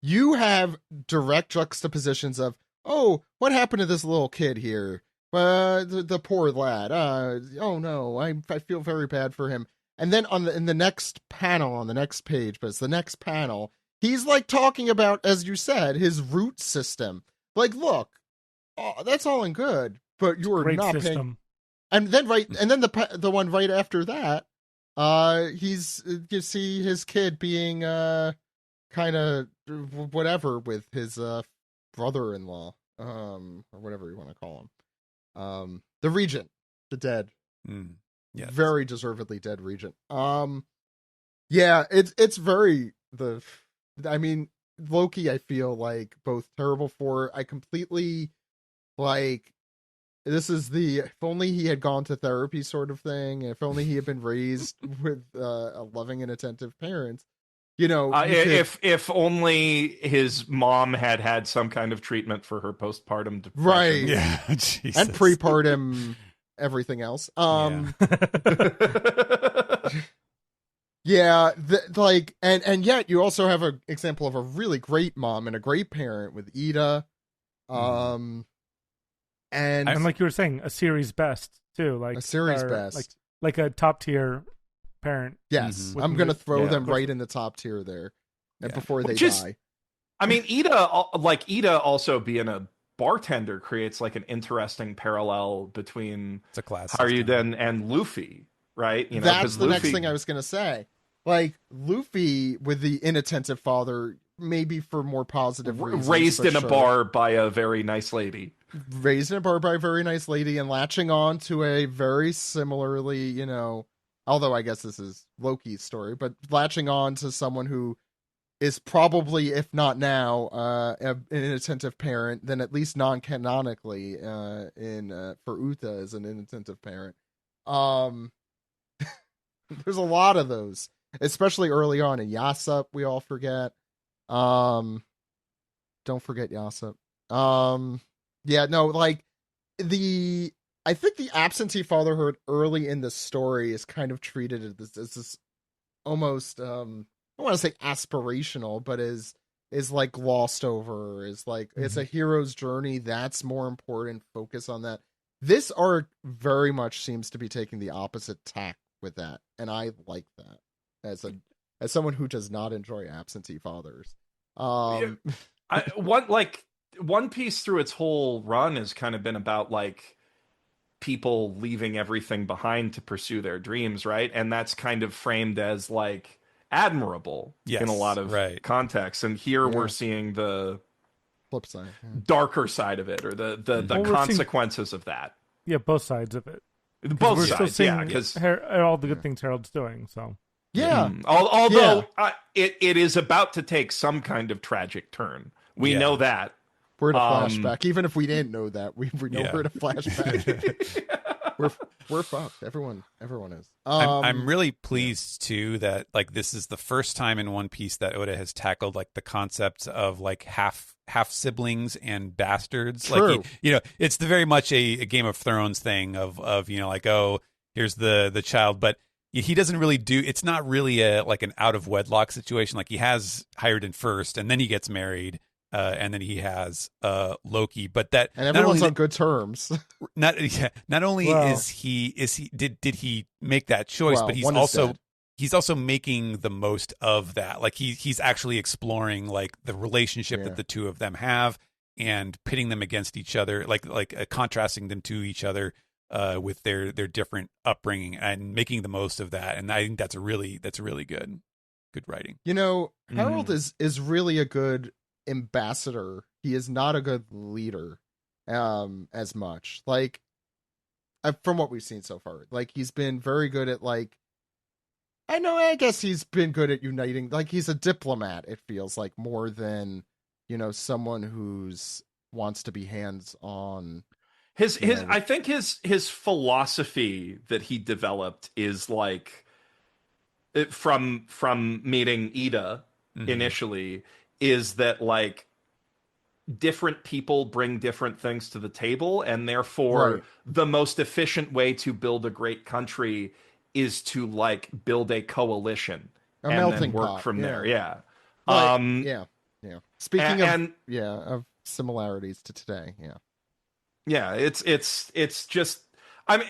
you have direct juxtapositions of, oh, what happened to this little kid here? The poor lad. Oh no, I feel very bad for him. And then in the next panel, on the next page, but it's the next panel, he's like talking about, as you said, his root system. Like, look, that's all and good, but you are not paying. And then the one right after that, you see his kid being kind of whatever with his brother-in-law, or whatever you want to call him, the regent, the dead, very deservedly dead regent. It's very I mean, Loki, I feel like both terrible for. I completely like. This is if only he had gone to therapy sort of thing. If only he had been raised with a loving and attentive parent. If only his mom had some kind of treatment for her postpartum depression. Right. Yeah. Jesus. And prepartum everything else. And yet you also have an example of a really great mom and a great parent with Ida. And like you were saying, a series best too, like a series best, like a top tier parent. Yes, I'm gonna throw them right in the top tier there, and before they die. I mean, Ida also being a bartender creates like an interesting parallel between Haryuden and Luffy, right? That's the next thing I was gonna say. Like Luffy with the inattentive father, maybe for more positive reasons. Raised in a bar by a very nice lady. Raised in a bar by a very nice lady and latching on to a very similarly, although I guess this is Loki's story, but latching on to someone who is probably, if not now, an inattentive parent, then at least non-canonically for Uta as an inattentive parent. There's a lot of those, especially early on in Yasop, we all forget. Don't forget Yasop. I think the absentee fatherhood early in the story is kind of treated as this almost, I don't want to say aspirational, but is like glossed over, is like, it's a hero's journey. That's more important. Focus on that. This arc very much seems to be taking the opposite tack with that, and I like that as someone who does not enjoy absentee fathers. One Piece through its whole run has kind of been about like people leaving everything behind to pursue their dreams, right? And that's kind of framed as like admirable in a lot of contexts. And here we're seeing the flip side, darker side of it, or the consequences of that. Yeah, both sides of it. Both sides, because all the good things Harold's doing. So although it is about to take some kind of tragic turn. We know that. We're in a flashback. Even if we didn't know that, we know we're in a flashback. we're fucked. Everyone is. I'm really pleased too that like this is the first time in One Piece that Oda has tackled like the concepts of like half siblings and bastards. True. Like it's the very much a Game of Thrones thing of like, oh, here's the child, but he doesn't really do. It's not really like an out of wedlock situation. Like he has Hiruden first, and then he gets married. And then he has Loki, but that and everyone's on good terms. Not only did he make that choice, but he's also making the most of that. Like he's actually exploring like the relationship that the two of them have and pitting them against each other, like contrasting them to each other with their different upbringing and making the most of that. And I think that's really good writing. Harold is really a good ambassador. He is not a good leader as much, like from what we've seen so far. Like he's been very good at like I guess he's been good at uniting. Like he's a diplomat, it feels like, more than someone who's wants to be hands on. I think his philosophy that he developed is like from meeting Ida initially, is that like different people bring different things to the table, and therefore the most efficient way to build a great country is to like build a coalition and then work from there. Speaking of similarities to today, it's just, I mean,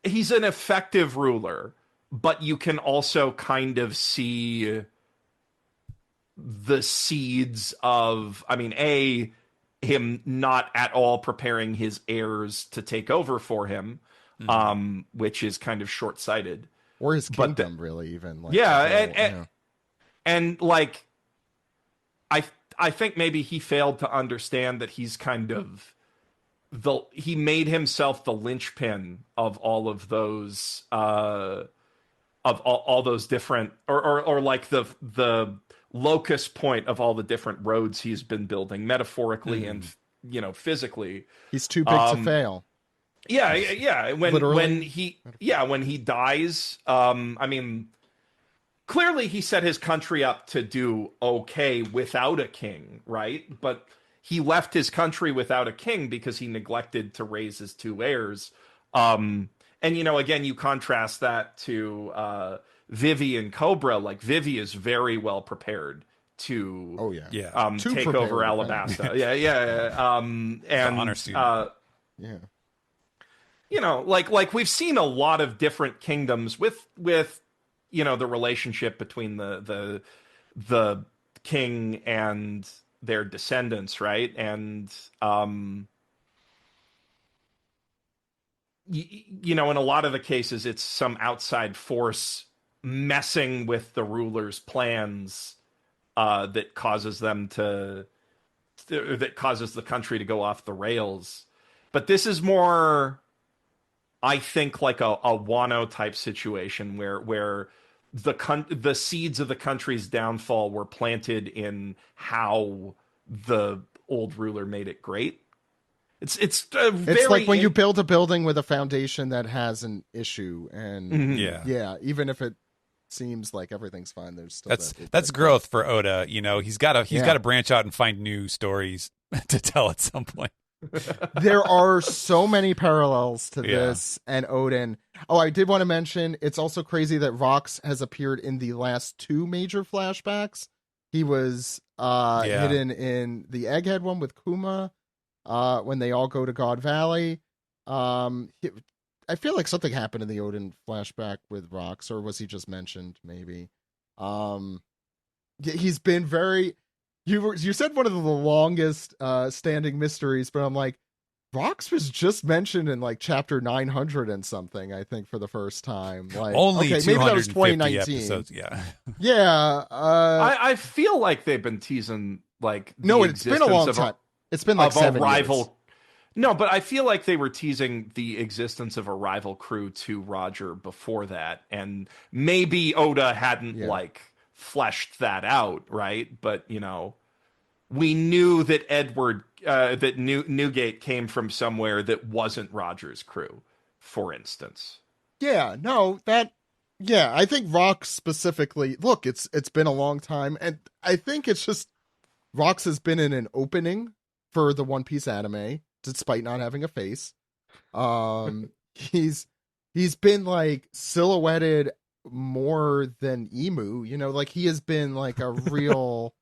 he's an effective ruler, but you can also kind of see the seeds of, him not at all preparing his heirs to take over for him, which is kind of short-sighted. Or his kingdom, really, even. Like, and like, I think maybe he failed to understand that he's kind of he made himself the linchpin of all of those of all those different or like the locus point of all the different roads he's been building, metaphorically and physically. He's too big to fail. When he dies, clearly he set his country up to do okay without a king, right? But he left his country without a king because he neglected to raise his two heirs. And again, you contrast that to Vivi and Cobra. Like Vivi is very well prepared to take over Alabasta. And honor student. Like we've seen a lot of different kingdoms with the relationship between the king and their descendants, right? And in a lot of the cases, it's some outside force messing with the ruler's plans that causes the country to go off the rails. But this is more, I think, like a Wano type situation where the seeds of the country's downfall were planted in how the old ruler made it great. It's like when you build a building with a foundation that has an issue, and even if it seems like everything's fine, there's still that's growth for Oda. He's got to branch out and find new stories to tell at some point. There are so many parallels to this and Odin. Oh, I did want to mention, it's also crazy that Vox has appeared in the last two major flashbacks. He was hidden in the Egghead one with Kuma, when they all go to God Valley. I feel like something happened in the Odin flashback with Rox, or was he just mentioned? Maybe. He's been very. You said one of the longest standing mysteries, but I'm like, Rox was just mentioned in like chapter 900 and something, I think, for the first time. Like, only okay, maybe that was 2019. Episodes, yeah. Yeah. I feel like they've been teasing like it's been a long time. It's been like 7 years. No, but I feel like they were teasing the existence of a rival crew to Roger before that, and maybe Oda hadn't like fleshed that out, right? But we knew that that Newgate came from somewhere that wasn't Roger's crew, for instance. Yeah, no, I think Rox specifically. Look, it's been a long time, and I think it's just Rox has been in an opening for the One Piece anime, despite not having a face. He's been like silhouetted more than Emu, like he has been like a real.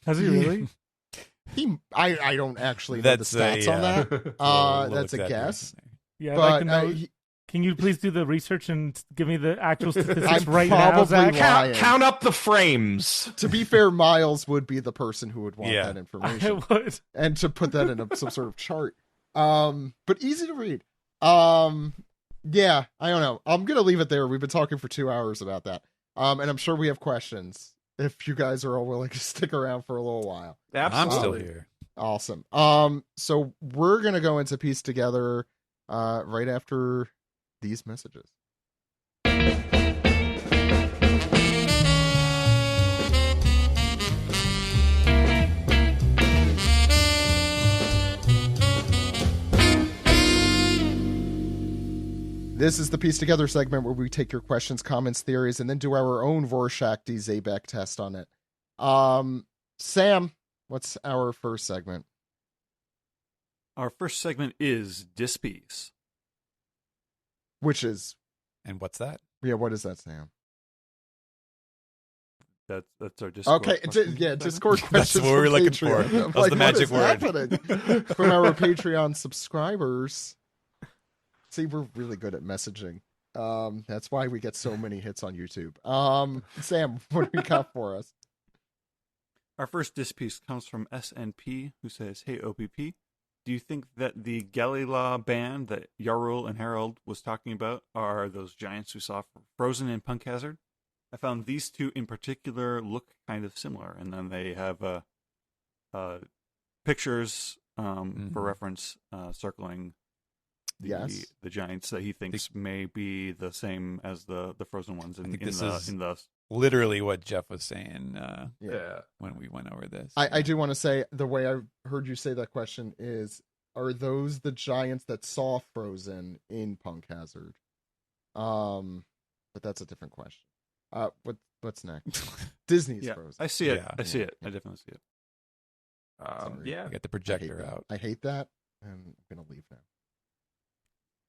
Has he really? I don't actually know the stats on that. That's a guess. Yeah, but, I'd like to know. Can you please do the research and give me the actual statistics right now, Zach? Count up the frames. To be fair, Miles would be the person who would want that information. I would. And to put that in some sort of chart. But easy to read. Yeah, I don't know. I'm going to leave it there. We've been talking for 2 hours about that. And I'm sure we have questions if you guys are all willing to stick around for a little while. Absolutely. I'm still here. Awesome. So we're going to go into Piece Together right after these messages. This is the Piece Together segment where we take your questions, comments, theories, and then do our own Rorschach D. Zabek test on it. Sam, what's our first segment? Our first segment is Dispiece. Which is... And what's that? Yeah, what is that, Sam? That's our Discord. Okay, Discord questions. That's what we're looking Patreon. for. That's the magic word. Happening? From our Patreon subscribers. See, we're really good at messaging. That's why we get so many hits on YouTube. Sam, what do we got for us? Our first Dispiece comes from SNP, who says, "Hey, OPP. Do you think that the Galila band that Yarul and Harold was talking about are those giants we saw Frozen in Punk Hazard? I found these two in particular look kind of similar." And then they have pictures for reference circling the giants that he thinks may be the same as the Frozen ones. Literally what Geoff was saying when we went over this. I do want to say, the way I heard you say that question is, are those the giants that saw Frozen in Punk Hazard? But that's a different question. What's next? Disney's Frozen. I see it. I see it. I definitely see it. I got the projector out. I hate that, and I'm going to leave now.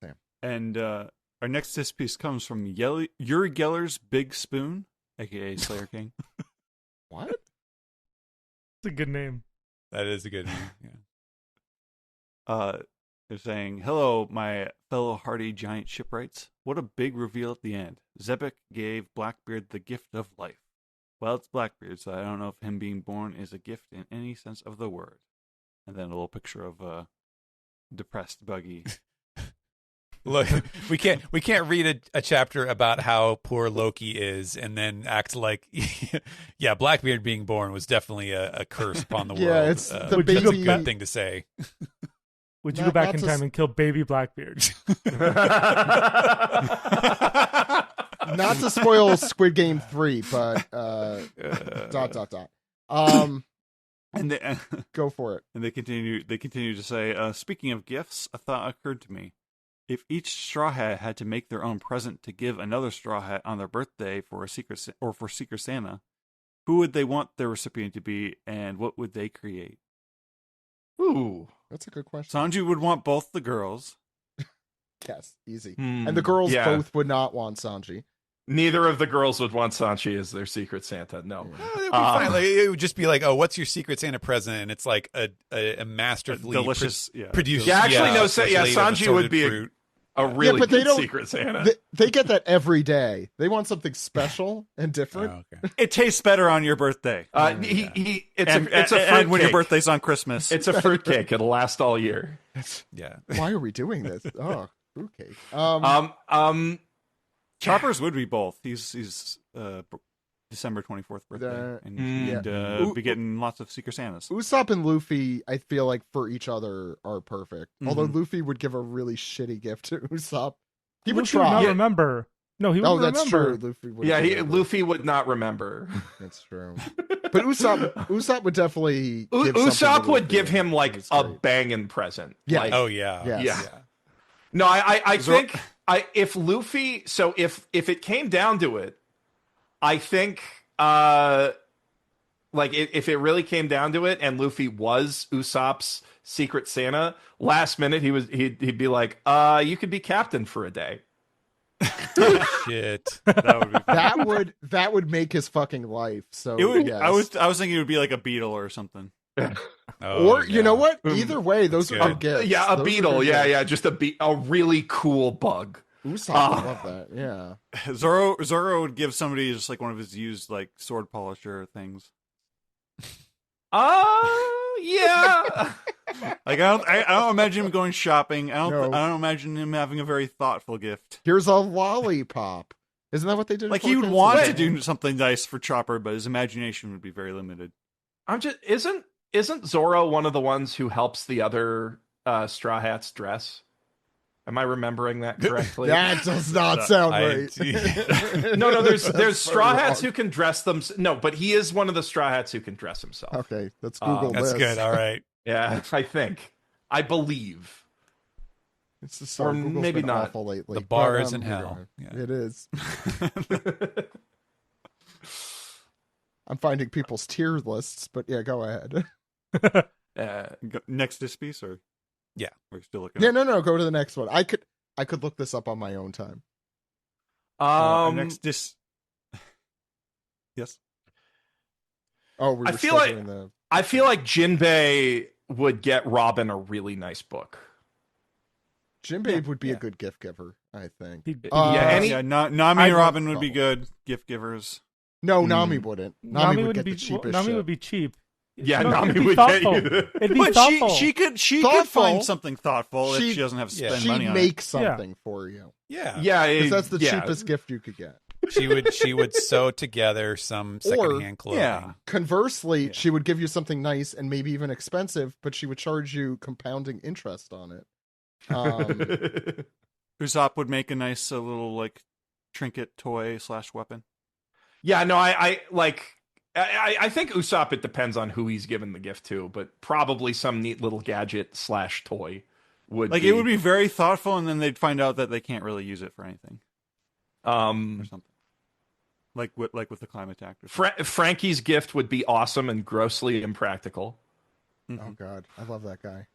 Sam. And our next Dispiece comes from Yuri Geller's Big Spoon, a.k.a. Slayer King. What? It's a good name. That is a good name, yeah. They're saying, "Hello, my fellow hardy giant shipwrights. What a big reveal at the end. Zebek gave Blackbeard the gift of life. Well, it's Blackbeard, so I don't know if him being born is a gift in any sense of the word." And then a little picture of depressed Buggy. Look, we can't read a chapter about how poor Loki is and then act like, Blackbeard being born was definitely a curse upon the world. Yeah, it's the baby bad thing to say. Would you go back in time and kill baby Blackbeard? Not to spoil Squid Game 3, but ... And they, go for it. And they continue to say, "Speaking of gifts, a thought occurred to me. If each Straw Hat had to make their own present to give another Straw Hat on their birthday for Secret Santa, who would they want their recipient to be, and what would they create?" Ooh, that's a good question. Sanji would want both the girls. Yes, easy. And the girls both would not want Sanji. Neither of the girls would want Sanchi as their Secret Santa. No, it would just be like, oh, what's your Secret Santa present? And it's like a masterfully delicious, no, produced. Sanji would be a really good Secret Santa. They get that every day. They want something special and different. Oh, okay. It tastes better on your birthday. It's a fruit and when cake. your birthday's on Christmas. It's a fruitcake. It'll last all year. Yeah. Why are we doing this? Oh, fruitcake. Chopper's would be both. He's December 24th birthday, and he'd be getting lots of Secret Santas. Usopp and Luffy, I feel like for each other are perfect. Although Luffy would give a really shitty gift to Usopp. He would try. Not remember. No, he wouldn't that's remember. true. Luffy would not remember. That's true. But Usopp would definitely. Usopp would give him like a banging present. Yeah. Like, Oh yeah. Yes. Yeah. No, I think if Luffy, so if it came down to it, I think like if it really came down to it and Luffy was Usopp's Secret Santa, last minute he'd be like, you could be captain for a day. Shit. That would make his fucking life. So It would. yes. I was thinking it would be like a beetle or something. Or you know what? Either way, those are good gifts. Yeah, a Those beetle. are good Yeah, gifts. yeah, just a really cool bug. Usopp would love that. Yeah. Zoro would give somebody just like one of his used like sword polisher things. Yeah. Like I don't imagine him going shopping. I don't imagine him having a very thoughtful gift. Here's a lollipop. Isn't that what they did? Like he would want to do something nice for Chopper, but his imagination would be very limited. Isn't Zoro one of the ones who helps the other Straw Hats dress? Am I remembering that correctly? That does not sound right. No, there's Straw Hats who can dress them. No, but he is one of the Straw Hats who can dress himself. Okay, let's Google That's this. good. All right. Yeah, I believe. It's just Or Google's maybe been not. awful lately. The bar but, is in hell. Yeah. It is. I'm finding people's tier lists, but yeah, go ahead. Next this piece, or Yeah. we're still looking. Yeah, no, go to the next one. I could look this up on my own time. Next dis. Yes. Oh, we're I feel like Jinbei would get Robin a really nice book. Jinbei would be a good gift giver, I think. Nami and Robin would be good gift givers. No, Nami wouldn't. Nami would get the cheapest Nami shit. would be cheap. Yeah, No, Nami it'd be would thoughtful. get you. It'd be But thoughtful. she could Thoughtful. find something thoughtful if she doesn't have to spend money on it. She'd make something for you. Yeah. Yeah, Because that's the cheapest gift you could get. She would sew together some secondhand clothing. Yeah. Conversely, she would give you something nice and maybe even expensive, but she would charge you compounding interest on it. Usopp would make a nice little like trinket toy / weapon. Yeah, no, I think Usopp, it depends on who he's given the gift to, but probably some neat little gadget / toy would Like it would be very thoughtful, and then they'd find out that they can't really use it for anything. Or something. Like with the climate act. Frankie's gift would be awesome and grossly impractical. Oh god, I love that guy.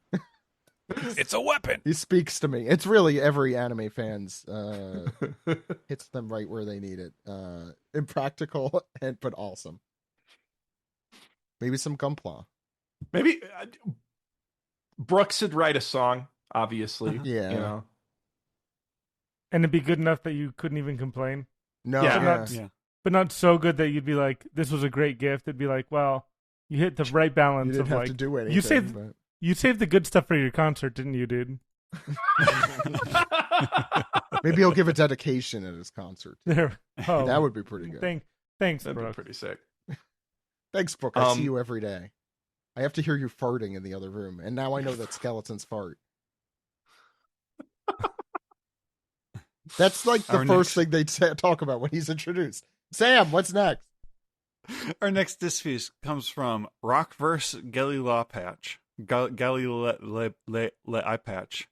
It's a weapon. He speaks to me. It's really every anime fan's hits them right where they need it. Impractical but awesome. Maybe some Gunpla. Maybe Brooks would write a song, obviously. Yeah. You know. And it'd be good enough that you couldn't even complain. No, Yeah. But not so good that you'd be like, this was a great gift. It'd be like, well, you hit the right balance You didn't of have like, to do anything. you saved the good stuff for your concert, didn't you, dude? Maybe he'll give a dedication at his concert. There. Oh, That would be pretty good. Thanks, That'd be Brooke. pretty sick. Thanks, Brooke. I see you every day. I have to hear you farting in the other room, and now I know that skeletons fart. That's like the first thing they talk about when he's introduced. Sam, what's next? Our next dispute comes from Rockverse Galila Patch. Galila Patch.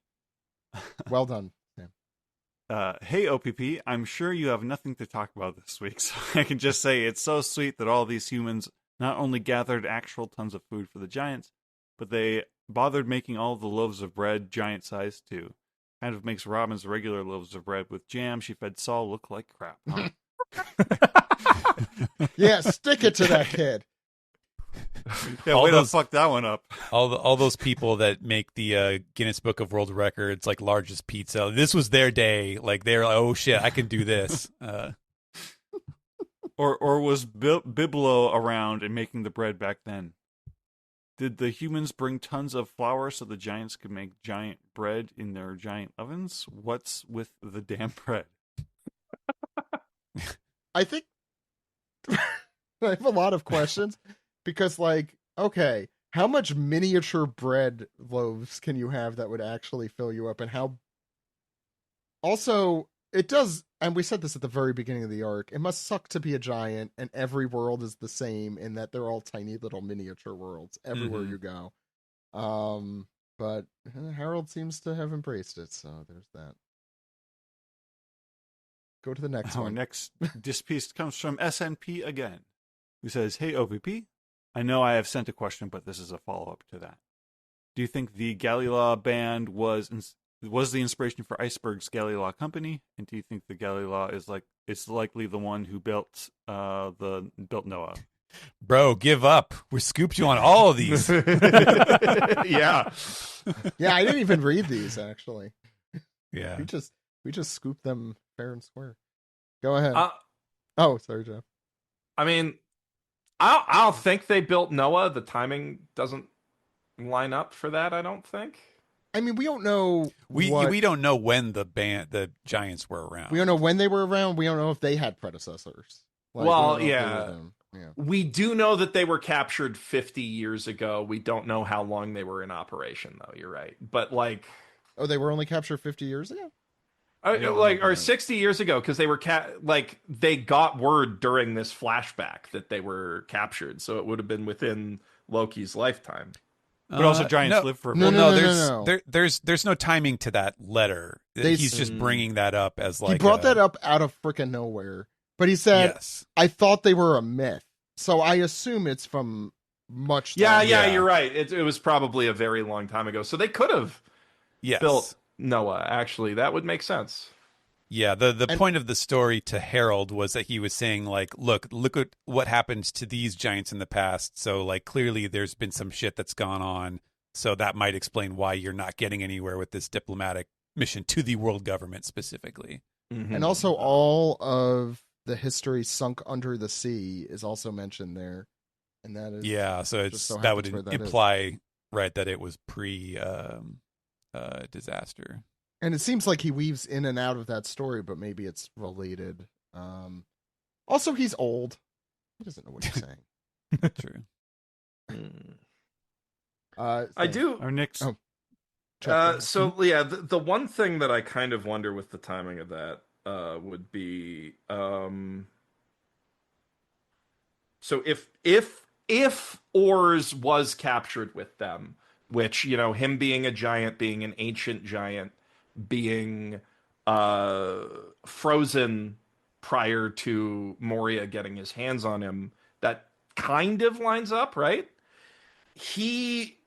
Well done, Sam. Hey, OPP, I'm sure you have nothing to talk about this week, so I can just say it's so sweet that all these humans not only gathered actual tons of food for the giants, but they bothered making all the loaves of bread giant-sized too. Kind of makes Robin's regular loaves of bread with jam she fed Saul look like crap, huh? Yeah, stick it to that kid. Yeah, way to fuck that one up. All those people that make the Guinness Book of World Records, like largest pizza. This was their day. Like they're like, oh shit, I can do this. Or was Biblo around and making the bread back then? Did the humans bring tons of flour so the giants could make giant bread in their giant ovens? What's with the damn bread? I think I have a lot of questions because, like, okay, how much miniature bread loaves can you have that would actually fill you up? And how also it does, and we said this at the very beginning of the arc, it must suck to be a giant and every world is the same in that they're all tiny little miniature worlds everywhere you go. But Harold seems to have embraced it, so there's that. Go to the next one. Our next piece comes from SNP again, who says, "Hey OVP, I know I have sent a question, but this is a follow-up to that. Do you think the Galila band was the inspiration for Iceberg's Galila company? And do you think the Galila is likely the one who built Noah?" Bro, give up. We scooped you on all of these. Yeah. Yeah, I didn't even read these actually. Yeah. We just scooped them fair and square. Go ahead. Oh, sorry, Jeff. I mean, I don't think they built Noah. The timing doesn't line up for that, I don't think. I mean, we don't know. We don't know when the giants were around. We don't know when they were around. We don't know if they had predecessors. Like, well, yeah. We do know that they were captured 50 years ago. We don't know how long they were in operation, though. You're right. But like, oh, they were only captured 50 years ago? Or 60 years ago, because they were they got word during this flashback that they were captured, so it would have been within Loki's lifetime. But also, giants live for. There's no timing to that letter. He's just bringing that up as like he brought that up out of freaking nowhere. But he said, yes. I thought they were a myth, so I assume it's from much. Yeah, you're right. It was probably a very long time ago, so they could have built Noah. Actually, that would make sense. Yeah, the point of the story to Harold was that he was saying, like, look at what happened to these giants in the past. So, like, clearly there's been some shit that's gone on. So that might explain why you're not getting anywhere with this diplomatic mission to the world government specifically. Mm-hmm. And also all of the history sunk under the sea is also mentioned there. And that is so that would imply, right, that it was pre disaster. And it seems like he weaves in and out of that story, but maybe it's related. Also, he's old. He doesn't know what he's saying. True. I do. Our next. The one thing that I kind of wonder with the timing of that would be, so if Ors was captured with them, which, you know, him being a giant, being an ancient giant, being frozen prior to Moria getting his hands on him, that kind of lines up, right? He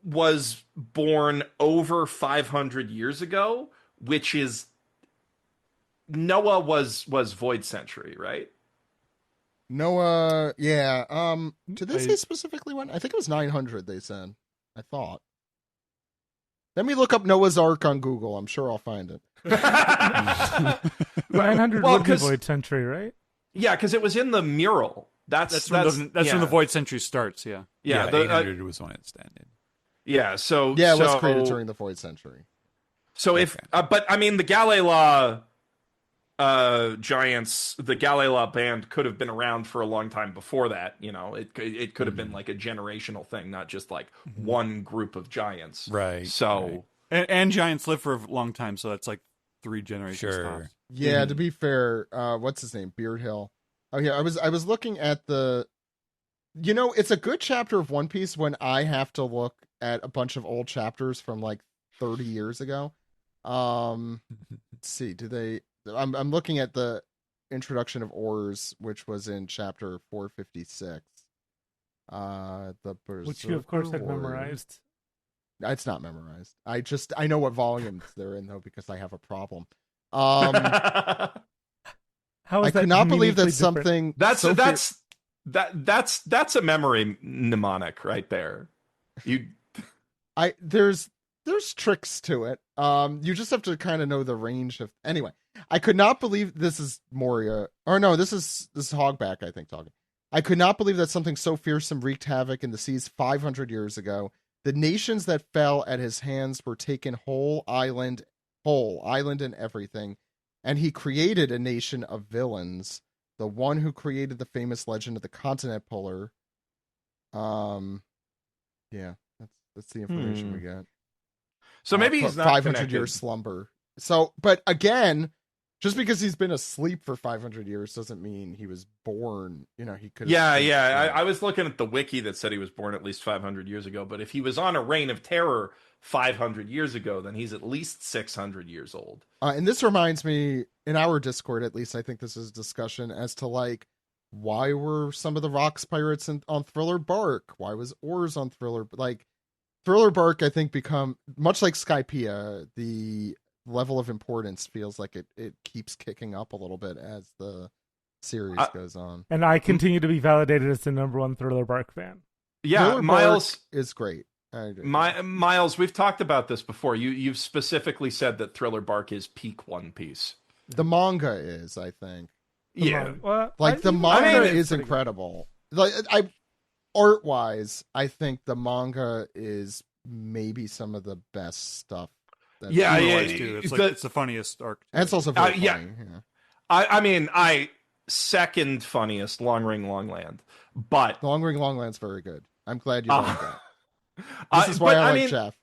was born over 500 years ago, which is Noah was Void Century, right? Noah, yeah. Did they say specifically when? I think it was 900. They said. I thought. Let me look up Noah's Ark on Google. I'm sure I'll find it. 900 would be Void Century, right? Yeah, because it was in the mural. That's when the Void Century starts. Yeah. 800 was when it started. Yeah. So it was created during the Void Century. So but I mean, the Galila giants, the Galila band could have been around for a long time before that. You know, it could have been like a generational thing, not just like one group of giants. Right. So and giants live for a long time, so that's like 3 generations. Sure. Yeah. To be fair, what's his name? Beard Hill. Oh yeah, I was looking at the. You know, it's a good chapter of One Piece when I have to look at a bunch of old chapters from like 30 years ago. Let's see. I'm looking at the introduction of Ors, which was in chapter 456. Which you, of course, had memorized. It's not memorized. I know what volumes they're in, though, because I have a problem. How is I that could not believe that something that's that's a memory mnemonic right there. There's tricks to it. You just have to kind of know the range of. Anyway, I could not believe this is Moria, or no, this is Hogback, I think, talking. I could not believe that something so fearsome wreaked havoc in the seas 500 years ago. The nations that fell at his hands were taken whole island and everything, and he created a nation of villains. The one who created the famous legend of the continent puller. Yeah, that's the information we got. So maybe he's not 500-year slumber. So, but again, just because he's been asleep for 500 years doesn't mean he was born. He could. Yeah. I was looking at the wiki that said he was born at least 500 years ago. But if he was on a reign of terror 500 years ago, then he's at least 600 years old. And this reminds me, in our Discord, at least, I think this is a discussion as to why were some of the Rocks pirates on Thriller Bark? Why was Oars on Thriller? Thriller Bark, I think, become much like Skypiea, the level of importance feels like it keeps kicking up a little bit as the series goes on. And I continue to be validated as the #1 Thriller Bark fan. Yeah, Thriller Miles Bark is great. Miles, we've talked about this before. You've specifically said that Thriller Bark is peak One Piece. The manga is, I think. The manga is incredible. Art-wise, I think the manga is maybe some of the best stuff. It's the funniest arc. And it's also very funny. Yeah. I second funniest Long Ring Long Land, but Long Ring Long Land's very good. I'm glad you like that. This is why I like Jeff.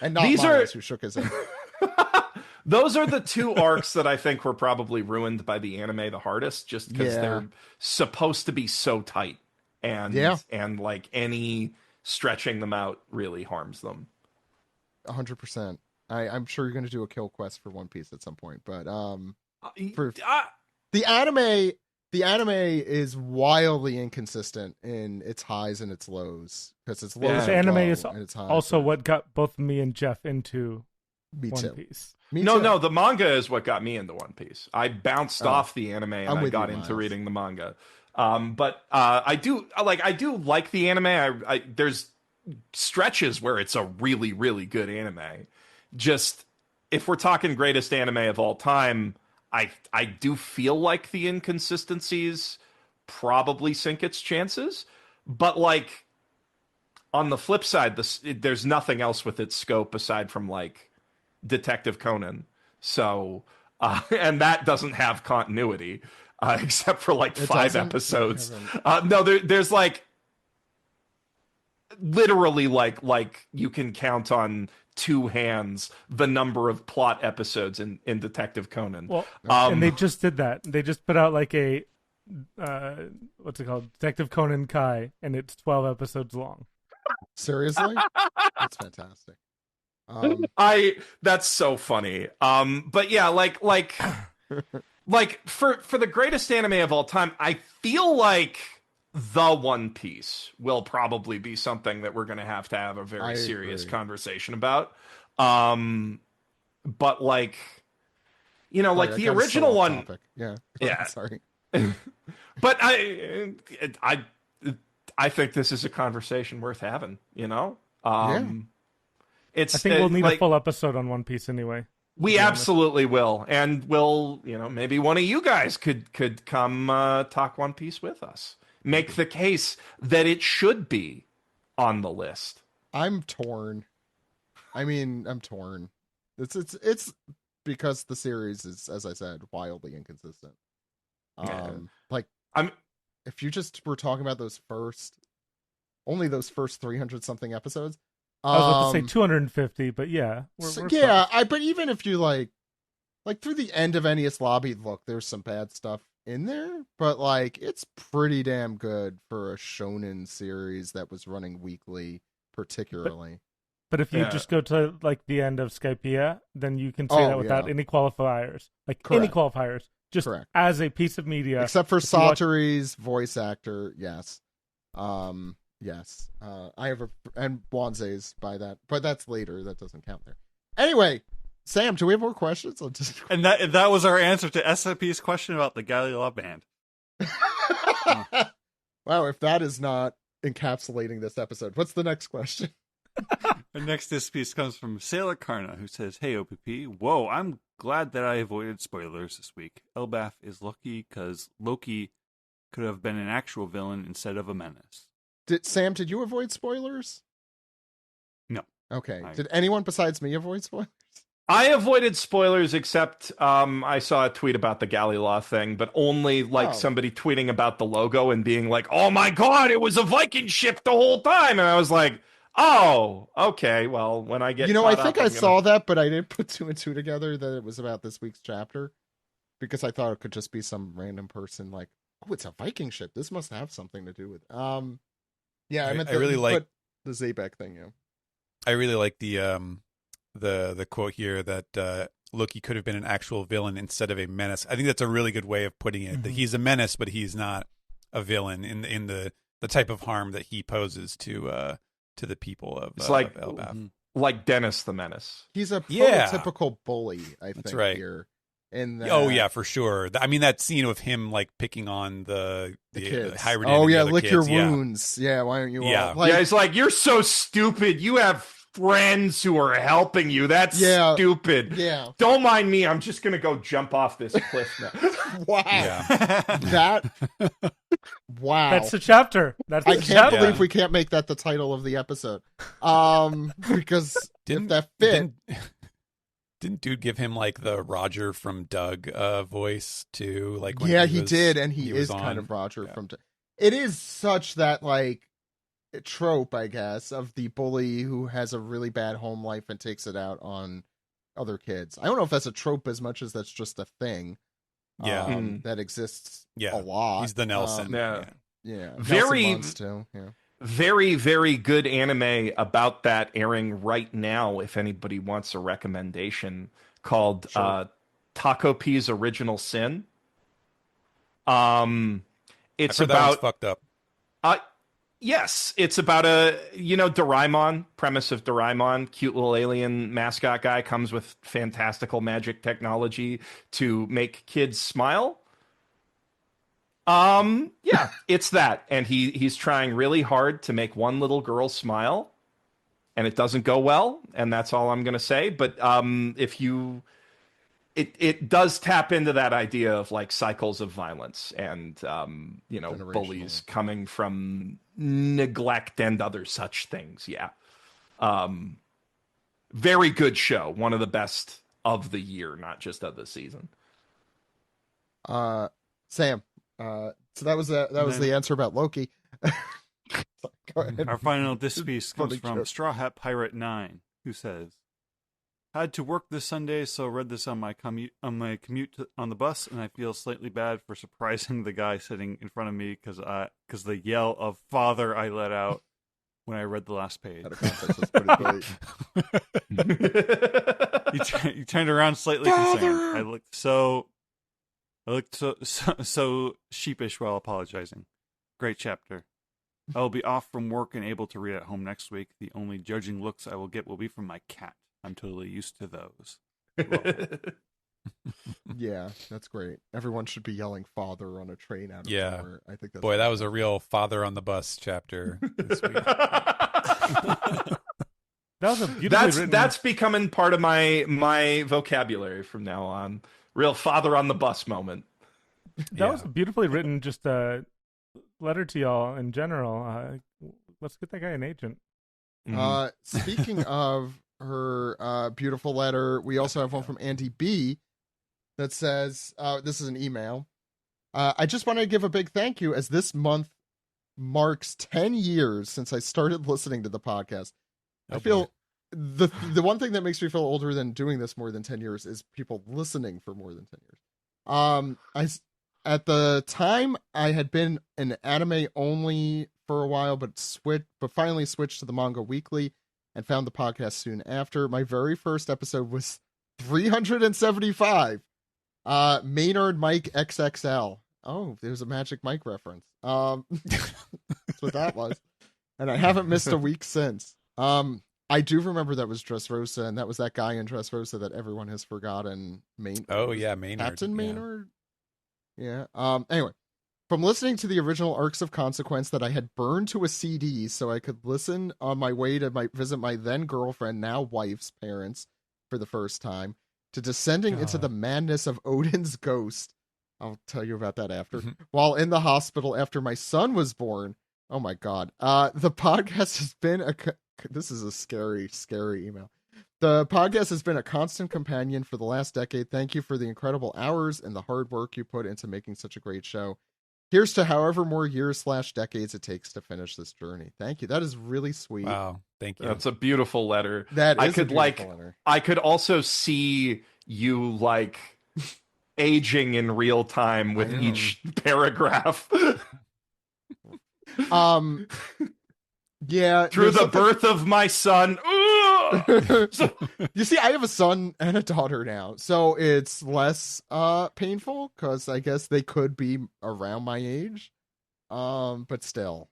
And not Miles, who shook his head. Those are the two arcs that I think were probably ruined by the anime the hardest, just because they're supposed to be so tight, and any stretching them out really harms them. 100%. I'm sure you're going to do a kill quest for One Piece at some point, but the anime is wildly inconsistent in its highs and its lows, because its lows. The anime is also what got both me and Jeff into One Piece. No, the manga is what got me into One Piece. I bounced off the anime and I got into reading the manga. But I do like the anime. There's stretches where it's a really, really good anime. Just, if we're talking greatest anime of all time, I do feel like the inconsistencies probably sink its chances. But on the flip side, there's nothing else with its scope aside from Detective Conan. So, and that doesn't have continuity, except for 5 episodes. No, there's literally you can count on 2 hands the number of plot episodes in Detective Conan. Well, and they just did that. They just put out a what's it called? Detective Conan Kai, and it's 12 episodes long. Seriously? That's fantastic. That's so funny. But yeah, for the greatest anime of all time, I feel like the One Piece will probably be something that we're going to have a very serious conversation about. But the original one, yeah. Sorry. But I think this is a conversation worth having. I think we'll need a full episode on One Piece anyway. We absolutely will, and we'll, maybe one of you guys could come talk One Piece with us. Make the case that it should be on the list. I'm torn. I'm torn. It's because the series is, as I said, wildly inconsistent. If you just were talking about those first 300 something episodes. I was about to say 250, but yeah. But even if you through the end of Enies Lobby, look, there's some bad stuff in there, but it's pretty damn good for a shonen series that was running weekly, particularly. But if you just go to the end of Skypiea, then you can say that without any qualifiers. Any qualifiers. Just as a piece of media. Except for Satori's voice actor, yes. Yes. I have and Wanze's by that, but that's later. That doesn't count there. Anyway, Sam, do we have more questions? And that was our answer to SFP's question about the Galila band. Wow, if that is not encapsulating this episode, what's the next question? The next this piece comes from Sailor Karna, who says, "Hey OPP, whoa, I'm glad that I avoided spoilers this week. Elbaf is lucky because Loki could have been an actual villain instead of a menace." Sam, did you avoid spoilers? No. Okay. Did anyone besides me avoid spoilers? I avoided spoilers, except I saw a tweet about the Galila thing, but only somebody tweeting about the logo and being like, "Oh my god, it was a Viking ship the whole time," and I was like, "Oh, okay. Well, when I get I think I saw that, but I didn't put two and two together that it was about this week's chapter because I thought it could just be some random person like, "Oh, it's a Viking ship. This must have something to do with." Yeah, I really like the Zabek thing. Yeah, I really like the quote here that Loki could have been an actual villain instead of a menace. I think that's a really good way of putting it. Mm-hmm. That he's a menace, but he's not a villain in the type of harm that he poses to the people of Elbaf. Like Dennis the Menace. He's a prototypical bully, I think. That's right. Here. Oh yeah, for sure. I mean, that scene of him like picking on the kids. Hybrid. Oh yeah, lick kids. Your wounds. Yeah, why aren't you? Yeah, all... He's like, "You're so stupid. You have friends who are helping you. That's stupid. Yeah, don't mind me. I'm just gonna go jump off this cliff now." Wow. Yeah. Wow. That's the chapter. I can't believe we can't make that the title of the episode. Because if that fit. Didn't dude give him like the Roger from Doug voice too? Like he did, and he is kind of Roger from Doug. It is such that like trope, I guess, of the bully who has a really bad home life and takes it out on other kids. I don't know if that's a trope as much as that's just a thing. That exists a lot. He's the Nelson. Yeah. Very, too. Yeah. Very, very good anime about that airing right now. If anybody wants a recommendation, called Taco P's Original Sin. It's about fucked up. Yes, it's about Doraemon, premise of Doraemon, cute little alien mascot guy comes with fantastical magic technology to make kids smile. Yeah, it's that. And he's trying really hard to make one little girl smile, and it doesn't go well, and that's all I'm going to say. But it does tap into that idea of like cycles of violence and bullies coming from neglect and other such things. Yeah. Very good show. One of the best of the year, not just of the season. Sam, so that was the answer about Loki. Go ahead. Our final piece comes from Straw Hat Pirate 9, who says, "Had to work this Sunday, so read this on my commute on the bus, and I feel slightly bad for surprising the guy sitting in front of me because the yell of 'Father' I let out when I read the last page." Out of context, that's pretty great. He turned around slightly concerned. I looked so sheepish while apologizing. Great chapter. I will be off from work and able to read at home next week. The only judging looks I will get will be from my cat. I'm totally used to those. Yeah, that's great. Everyone should be yelling "Father" on a train out of nowhere. I think that's that was a real Father on the Bus chapter this week. That was a beautifully written... That's becoming part of my vocabulary from now on. Real Father on the Bus moment. That was a beautifully written, just a letter to y'all in general. Let's get that guy an agent. Speaking of her beautiful letter, we also have one from Andy B that says, this is an email. I just want to give a big thank you as this month marks 10 years since I started listening to the podcast. I feel the one thing that makes me feel older than doing this more than 10 years is people listening for more than 10 years. At the time I had been an anime only for a while, but finally switched to the manga weekly and found the podcast soon after. My very first episode was 375. Maynard Mike XXL. Oh, there's a Magic Mike reference. That's what that was. And I haven't missed a week since. I do remember that was Dressrosa, and that was that guy in Dressrosa that everyone has forgotten. Maynard. Captain Maynard. Yeah. Anyway, from listening to the original Arcs of Consequence that I had burned to a CD so I could listen on my way to visit my then girlfriend, now wife's parents for the first time, to descending into the madness of Odin's ghost. I'll tell you about that after. While in the hospital after my son was born. Oh my God. The podcast has been this is a scary, scary email. The podcast has been a constant companion for the last decade. Thank you for the incredible hours and the hard work you put into making such a great show. Here's to however more years/decades it takes to finish this journey. Thank you. That is really sweet. Wow. Thank you. That's a beautiful letter. That is a beautiful letter. I could also see you like aging in real time with each paragraph. Yeah. Through the birth of my son. So, you see, I have a son and a daughter now, so it's less painful because I guess they could be around my age. But still.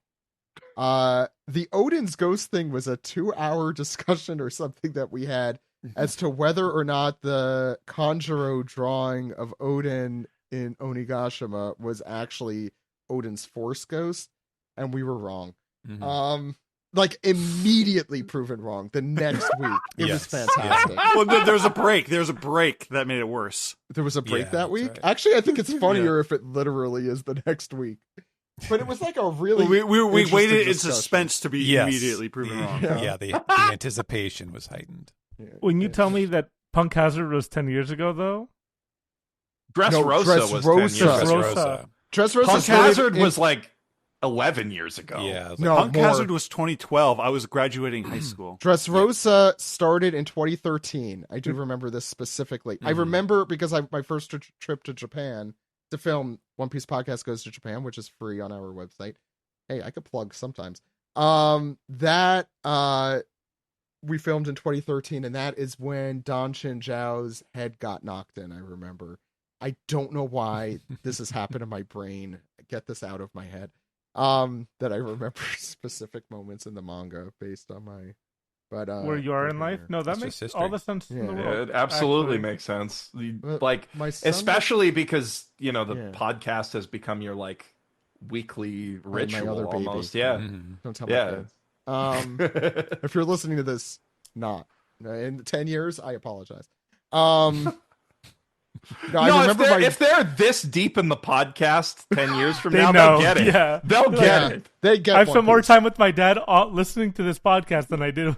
The Odin's ghost thing was a 2-hour discussion or something that we had as to whether or not the Kanjuro drawing of Odin in Onigashima was actually Odin's Force Ghost, and we were wrong. Like immediately proven wrong the next week. It was fantastic. Well, there's a break. There's a break that made it worse. There was a break that week? Right. Actually, I think it's funnier if it literally is the next week. But it was like a really we waited in suspense to be immediately proven wrong. The anticipation was heightened. When you tell me that Punk Hazard was 10 years ago, though? Dressrosa was 10 years ago. Dressrosa. Punk Hazard was like 11 years ago. Yeah. Punk Hazard was 2012. I was graduating high school. Dressrosa started in 2013. I do remember this specifically. I remember because my first trip to Japan to film One Piece Podcast Goes to Japan, which is free on our website. Hey, I could plug sometimes. We filmed in 2013, and that is when Don Shinjao's head got knocked in, I remember. I don't know why this has happened in my brain. Get this out of my head. That I remember specific moments in the manga based on my... But where you are in life? No, that makes all the sense in the world. It absolutely makes sense. Like, especially because, the podcast has become your, like, weekly ritual almost. Baby. Yeah. Don't tell my kids. If you're listening to this, not in 10 years, I apologize. If they're this deep in the podcast 10 years from now, they'll get it. Yeah. They'll get it. They get. I spent more time with my dad listening to this podcast than I did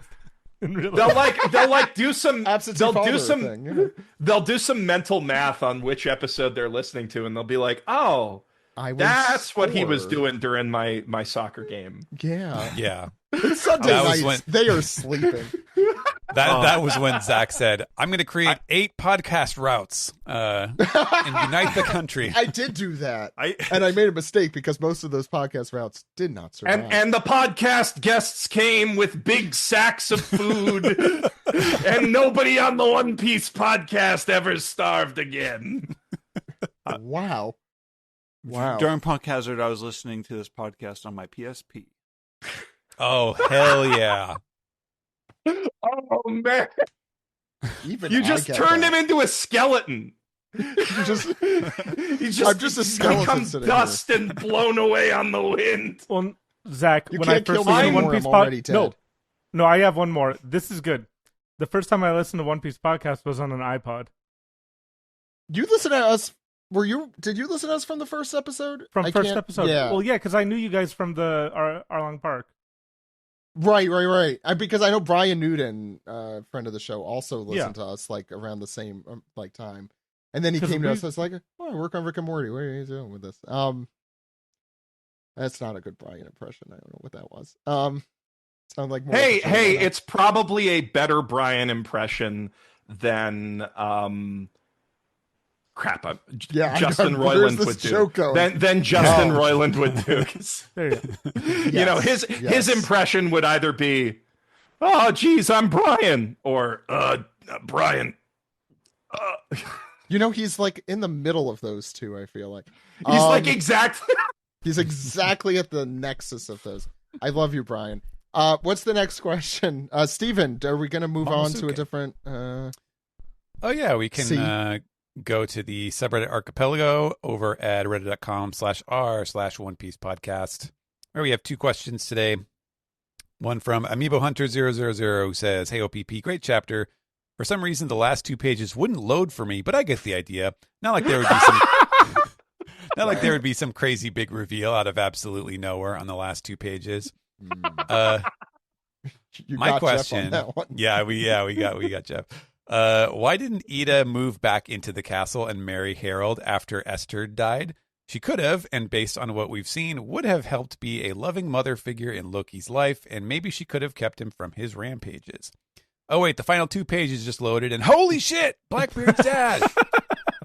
in real life. They'll do some they'll do some mental math on which episode they're listening to, and they'll be like, oh, that's what he was doing during my soccer game. Yeah. It's Sunday nights. They are sleeping. That was when Zach said, I'm going to create 8 podcast routes and unite the country. I did do that. And I made a mistake because most of those podcast routes did not survive. And the podcast guests came with big sacks of food and nobody on the One Piece podcast ever starved again. Wow. During Punk Hazard, I was listening to this podcast on my PSP. Oh, hell yeah. Oh, man. You just turned him into a skeleton. I'm just a skeleton become dust here. And blown away on the wind. Well, Zach, when I first listened to One Piece podcast... No, I have one more. This is good. The first time I listened to One Piece podcast was on an iPod. You listen to us... Did you listen to us from the first episode? From first episode? Yeah. Well, yeah, because I knew you guys from the Arlong Park. Right. Because I know Brian Newton, friend of the show, also listened to us like around the same time. And then he came to us. I was like, I work on Rick and Morty. What are you doing with this? That's not a good Brian impression. I don't know what that was. Sound like more hey, it's probably a better Brian impression than Justin Roiland would do. Then Justin Roiland would do. His impression would either be, oh, geez, I'm Brian, or Brian. He's like in the middle of those two, I feel like. He's like exactly. He's exactly at the nexus of those. I love you, Brian. What's the next question? Steven, are we going to move on to a different... Oh, yeah, we can go to the subreddit Archipelago over at reddit.com/r/One Piece podcast, where we have 2 questions today. One from Amiibo Hunter 000, who says, "Hey, OPP, great chapter. For some reason, the last 2 pages wouldn't load for me, but I get the idea. Not like there would be some... Not like there would be some crazy big reveal out of absolutely nowhere on the last 2 pages. My question, we got Jeff. Why didn't Ida move back into the castle and marry Harold after Esther died? She could have, and based on what we've seen, would have helped be a loving mother figure in Loki's life, and maybe she could have kept him from his rampages. Oh wait, the final 2 pages just loaded, and holy shit, Blackbeard's dad."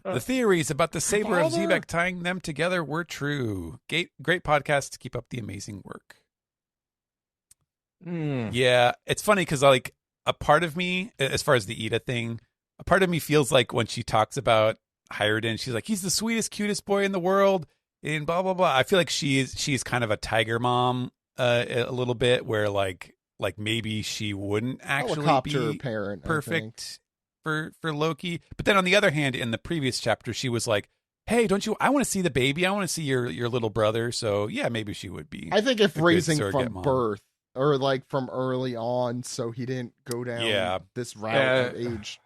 The theories about the saber of Zebek tying them together were true. Great podcast. Keep up the amazing work. Yeah, it's funny because like a part of me, as far as the Ida thing, a part of me feels like when she talks about Hyruden, she's like, he's the sweetest, cutest boy in the world, and blah blah blah. I feel like she's kind of a tiger mom a little bit, where like maybe she wouldn't actually be parent, perfect for Loki. But then on the other hand, in the previous chapter, she was like, hey, I want to see the baby. I want to see your little brother. So yeah, maybe she would be. I think if raising from birth or like from early on, so he didn't go down this route of age.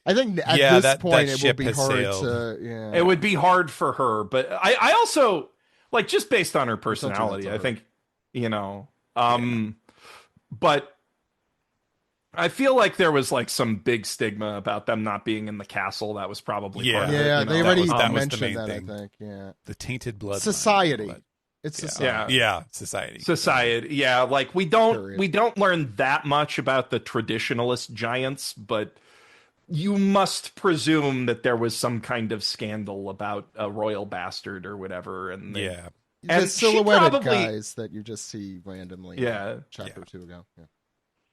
I think at this point it would be hard to. Yeah. It would be hard for her, but I also like just based on her personality. I think but. I feel like there was like some big stigma about them not being in the castle. That was probably part of it, they already mentioned that. Thing. I think, the tainted blood, society. It's society. Society. Yeah, like we don't learn that much about the traditionalist giants, but you must presume that there was some kind of scandal about a royal bastard or whatever, and the silhouetted guys that you just see randomly. Chapter 2 ago. Yeah.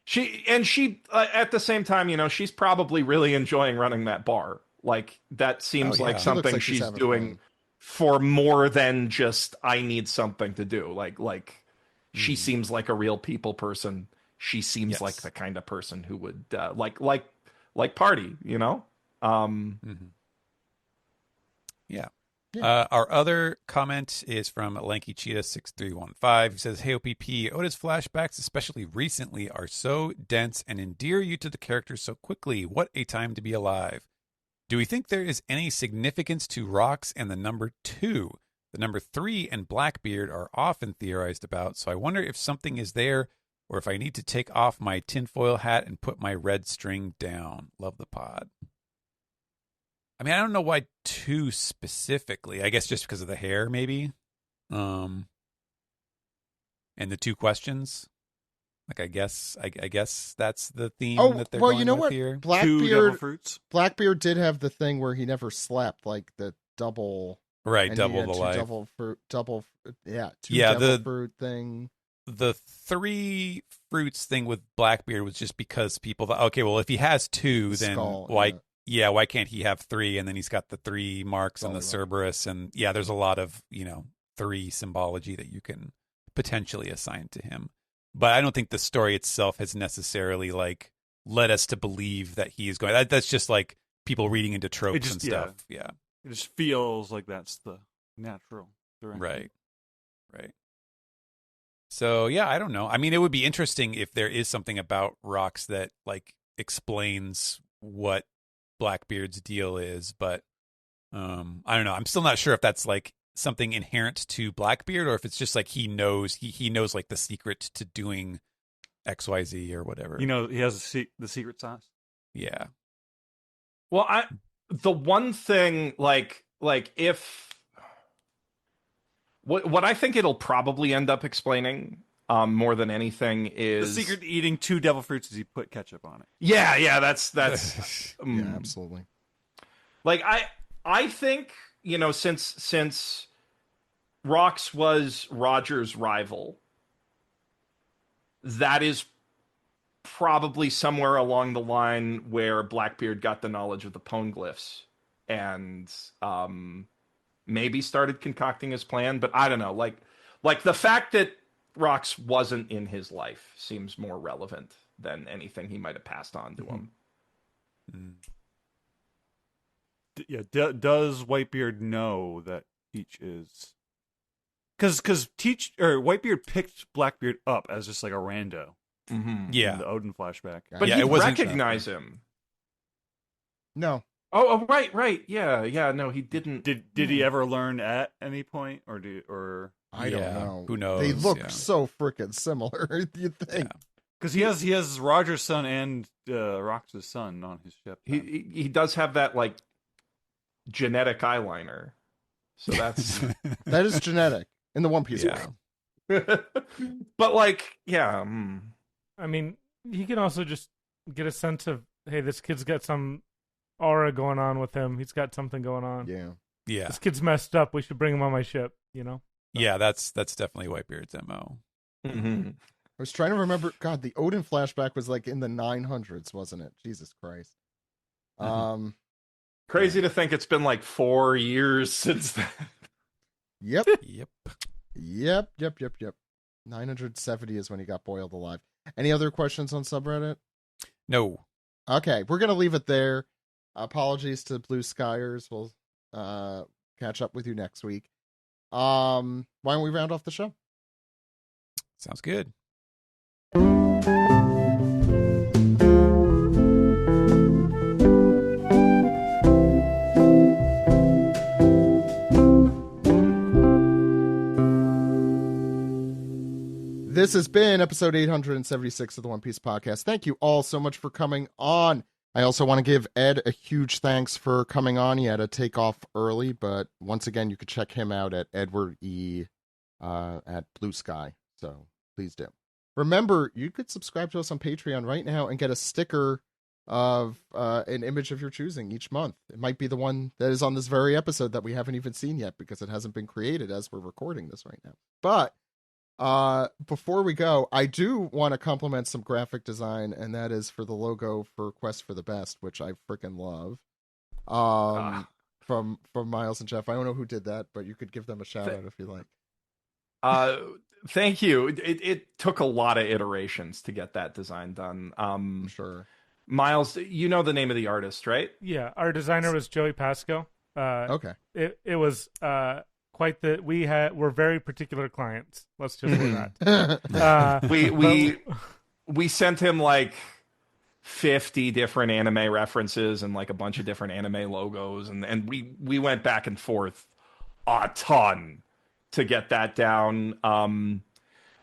She at the same time, she's probably really enjoying running that bar. Like that seems like something she's doing for more than just I need something to do. Like she seems like a real people person. She seems like the kind of person who would like party, Yeah. Our other comment is from Lanky Cheetah 6315, who says, "Hey OPP, Oda's flashbacks, especially recently, are so dense and endear you to the characters so quickly. What a time to be alive. Do we think there is any significance to Rocks and the number 2? The number 3 and Blackbeard are often theorized about, so I wonder if something is there, or if I need to take off my tinfoil hat and put my red string down. Love the pod." I mean, I don't know why 2 specifically. I guess just because of the hair, maybe. And the 2 questions. Like, I guess that's the theme that they're going with here. Blackbeard did have the thing where he never slept, like the double. Right, double the life. Two devil fruit thing. The 3 fruits thing with Blackbeard was just because people thought, okay, well, if he has 2, then why... Yeah, why can't he have 3? And then he's got the 3 marks on the Cerberus. And there's a lot of, 3 symbology that you can potentially assign to him. But I don't think the story itself has necessarily like led us to believe that he is going. That's just like people reading into tropes and stuff. Yeah. It just feels like that's the natural direction. Right. So, I don't know. I mean, it would be interesting if there is something about Rocks that like explains what Blackbeard's deal is, but I don't know. I'm still not sure if that's like something inherent to Blackbeard or if it's just like he knows like the secret to doing XYZ or whatever. He has the secret sauce. Yeah. Well, the one thing like if what I think it'll probably end up explaining more than anything is the secret to eating 2 devil fruits is you put ketchup on it. Yeah, that's yeah, absolutely. Like I think, since Rocks was Roger's rival, that is probably somewhere along the line where Blackbeard got the knowledge of the poneglyphs and maybe started concocting his plan, but I don't know. Like the fact that Rox wasn't in his life seems more relevant than anything he might have passed on to him. Does Whitebeard know that Teach is? Because Whitebeard picked Blackbeard up as just like a rando. Yeah, in the Odin flashback. But yeah, he it wasn't recognize him. No. Oh, right. Yeah. No, he didn't. Did he ever learn at any point, or I don't know. Who knows? They look so freaking similar. You think? Because he has Roger's son and Rox's son on his ship. He does have that like genetic eyeliner, so that's that is genetic in the One Piece world. But like, yeah. I mean, he can also just get a sense of, hey, this kid's got some aura going on with him. He's got something going on. Yeah. This kid's messed up. We should bring him on my ship. Yeah, that's definitely Whitebeard's MO. Mm-hmm. I was trying to remember. God, the Odin flashback was like in the 900s, wasn't it? Jesus Christ. Crazy to think it's been like 4 years since then. Yep. Yep. 970 is when he got boiled alive. Any other questions on subreddit? No. Okay, we're gonna leave it there. Apologies to Blue Skyers. We'll catch up with you next week. Why don't we round off the show? Sounds good. This has been episode 876 of the One Piece Podcast. Thank you all so much for coming on. I also want to give Ed a huge thanks for coming on. He had to take off early, but once again, you could check him out at Edward E. At Blue Sky. So please do. Remember, you could subscribe to us on Patreon right now and get a sticker of an image of your choosing each month. It might be the one that is on this very episode that we haven't even seen yet because it hasn't been created as we're recording this right now. But before we go, I do want to compliment some graphic design, and that is for the logo for Quest for the Best, which I freaking love. From Miles and Geoff. I don't know who did that, but you could give them a shout out if you like. Thank you. It took a lot of iterations to get that design done. Sure. Miles, you know the name of the artist, right? Yeah, our designer was Joey Pasco. Okay. It was quite we're very particular clients. Let's just say that. We sent him like 50 different anime references and like a bunch of different anime logos, and we went back and forth a ton to get that down.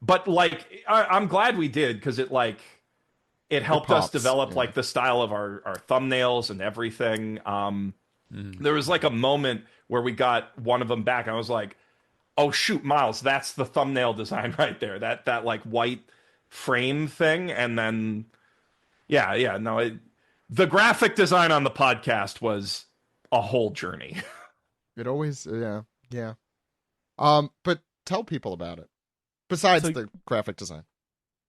But like I'm glad we did, because it helped us develop like the style of our thumbnails and everything. There was like a moment where we got one of them back and I was like, oh shoot, Miles, that's the thumbnail design right there. That like white frame thing. And then the graphic design on the podcast was a whole journey. It always yeah. But tell people about it. Besides the graphic design.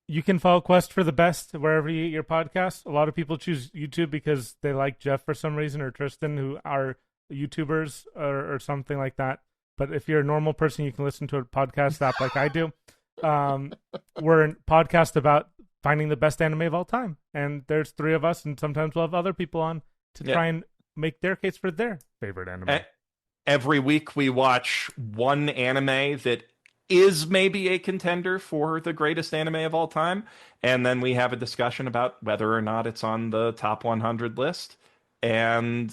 You can follow Quest for the Best wherever you get your podcast. A lot of people choose YouTube because they like Geoff for some reason, or Tristan, who are YouTubers or something like that. But if you're a normal person, you can listen to a podcast app like I do. We're a podcast about finding the best anime of all time. And there's 3 of us, and sometimes we'll have other people on to try and make their case for their favorite anime. Every week we watch one anime that is maybe a contender for the greatest anime of all time, and then we have a discussion about whether or not it's on the top 100 list, and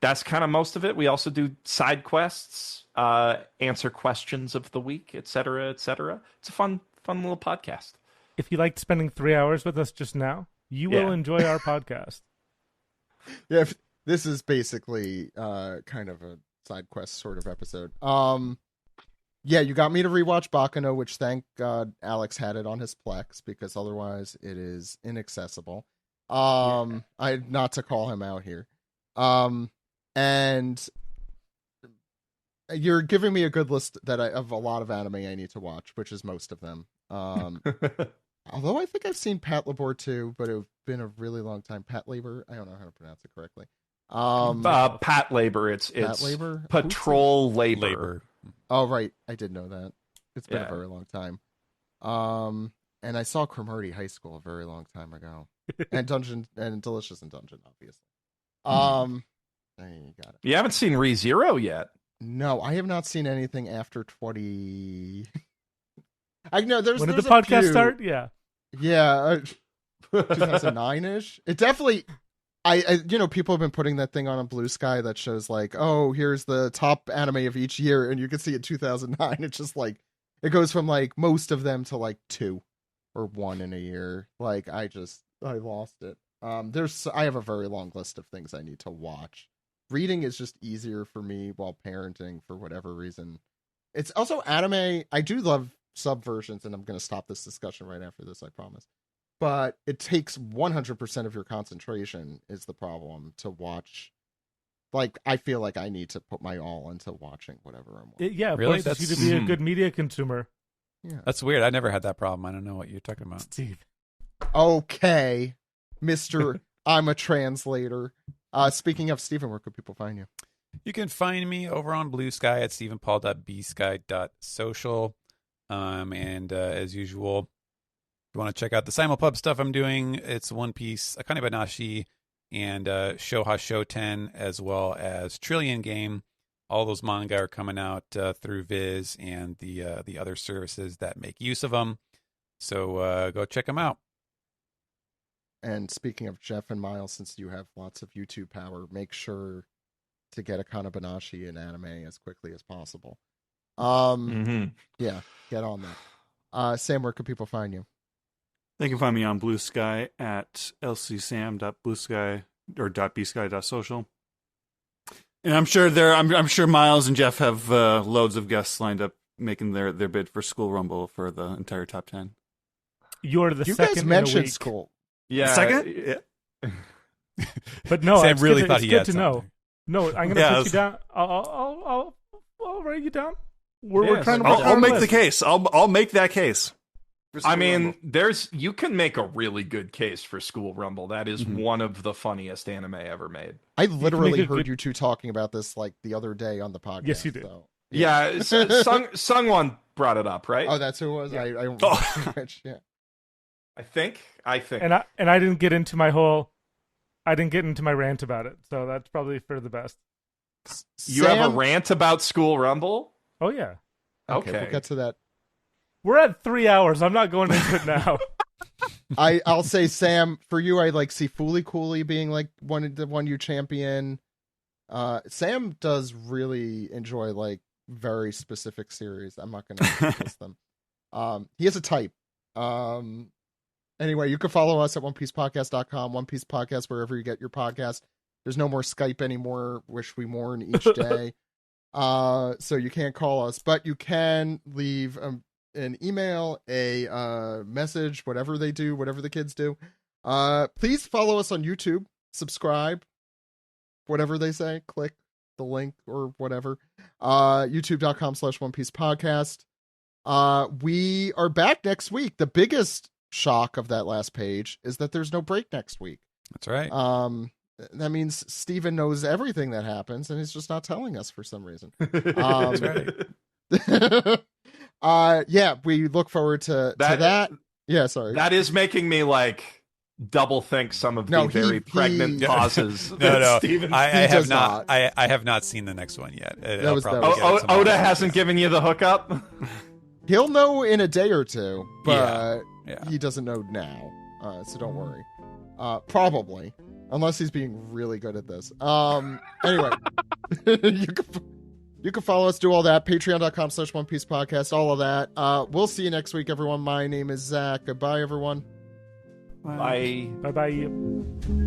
that's kind of most of it. We also do side quests, answer questions of the week, etc., etc. It's a fun little podcast. If you liked spending 3 hours with us just now, you will enjoy our podcast. Yeah, this is basically kind of a side quest sort of episode. Yeah, you got me to rewatch Baccano, which thank God Alex had it on his Plex, because otherwise it is inaccessible. I not to call him out here. And you're giving me a good list of a lot of anime I need to watch, which is most of them. Although I think I've seen Pat Labor too, but it's been a really long time. Pat Labor, I don't know how to pronounce it correctly. Pat Labor, it's Pat Labor? Patrol Labor. Oh, right. I did know that. It's been a very long time. And I saw Cromartie High School a very long time ago. And Delicious in Dungeon, obviously. You got it. You haven't seen ReZero yet? No, I have not seen anything after 20. I know there's. When did the podcast start? Yeah. 2009-ish. It definitely. I people have been putting that thing on Blue Sky that shows like, oh, here's the top anime of each year, and you can see in 2009, it's just like it goes from like most of them to like 2 or 1 in a year. Like I lost it. I have a very long list of things I need to watch. Reading is just easier for me while parenting for whatever reason. It's also anime. I do love subversions, and I'm going to stop this discussion right after this, I promise. But it takes 100% of your concentration is the problem to watch. Like, I feel like I need to put my all into watching whatever I'm watching. Yeah, really? That's you to be a good media consumer. Yeah. That's weird. I never had that problem. I don't know what you're talking about. Steve. Okay, Mr. I'm a translator. Speaking of Stephen, where could people find you? You can find me over on Blue Sky at stephenpaul.bsky.social. And as usual, if you want to check out the simulpub stuff I'm doing, it's One Piece, Akane Banashi, and Shoha Shoten, as well as Trillion Game. All those manga are coming out through Viz and the other services that make use of them. So go check them out. And speaking of Geoff and Miles, since you have lots of YouTube power, make sure to get Akane Banashi in anime as quickly as possible. Yeah, get on that. Sam, where can people find you? They can find me on Blue Sky at lcsam.bluesky or .bsky.social. And I'm sure Miles and Geoff have loads of guests lined up making their bid for School Rumble for the entire top 10. You're the you second guys in mentioned a week. school. Yeah, second. Yeah. But no, Sam it's really good, thought it's he good had to something. know. No, I'm gonna put you down. I'll write you down. We're trying to. I'll make the case. I'll make that case. I mean, you can make a really good case for School Rumble. That is one of the funniest anime ever made. I literally heard you two talking about this like the other day on the podcast. Yes, you did. So, yeah, Sungwon brought it up, right? Oh, that's who it was. Yeah. I don't yeah. I think. And I didn't get into my rant about it, so that's probably for the best. You have a rant about School Rumble? Oh yeah. Okay, we'll get to that. We're at 3 hours. I'm not going into it now. I'll say, Sam, for you, I like see Fooly Cooley being like the one you champion. Sam does really enjoy like very specific series. I'm not going to list them. He has a type. Anyway, you can follow us at OnePiecePodcast.com, One Piece Podcast, wherever you get your podcast. There's no more Skype anymore. Wish we mourn each day. So you can't call us, but you can leave an email, a message, whatever they do, whatever the kids do. Please follow us on YouTube, subscribe, whatever they say, click the link or whatever. YouTube.com/One Piece Podcast. We are back next week. The biggest shock of that last page is that there's no break next week. That's right. That means Steven knows everything that happens and he's just not telling us for some reason. That's right. Yeah, we look forward to that. Yeah, sorry. That is making me like double think some of the very pregnant pauses. No. Steven I have not. I have not seen the next one yet. Oda hasn't given you the hookup? He'll know in a day or two, but he doesn't know now. So don't worry. Probably. Unless he's being really good at this. Anyway, you can follow us, do all that. Patreon.com/One Piece Podcast, all of that. We'll see you next week, everyone. My name is Zach. Goodbye, everyone. Bye. Bye-bye.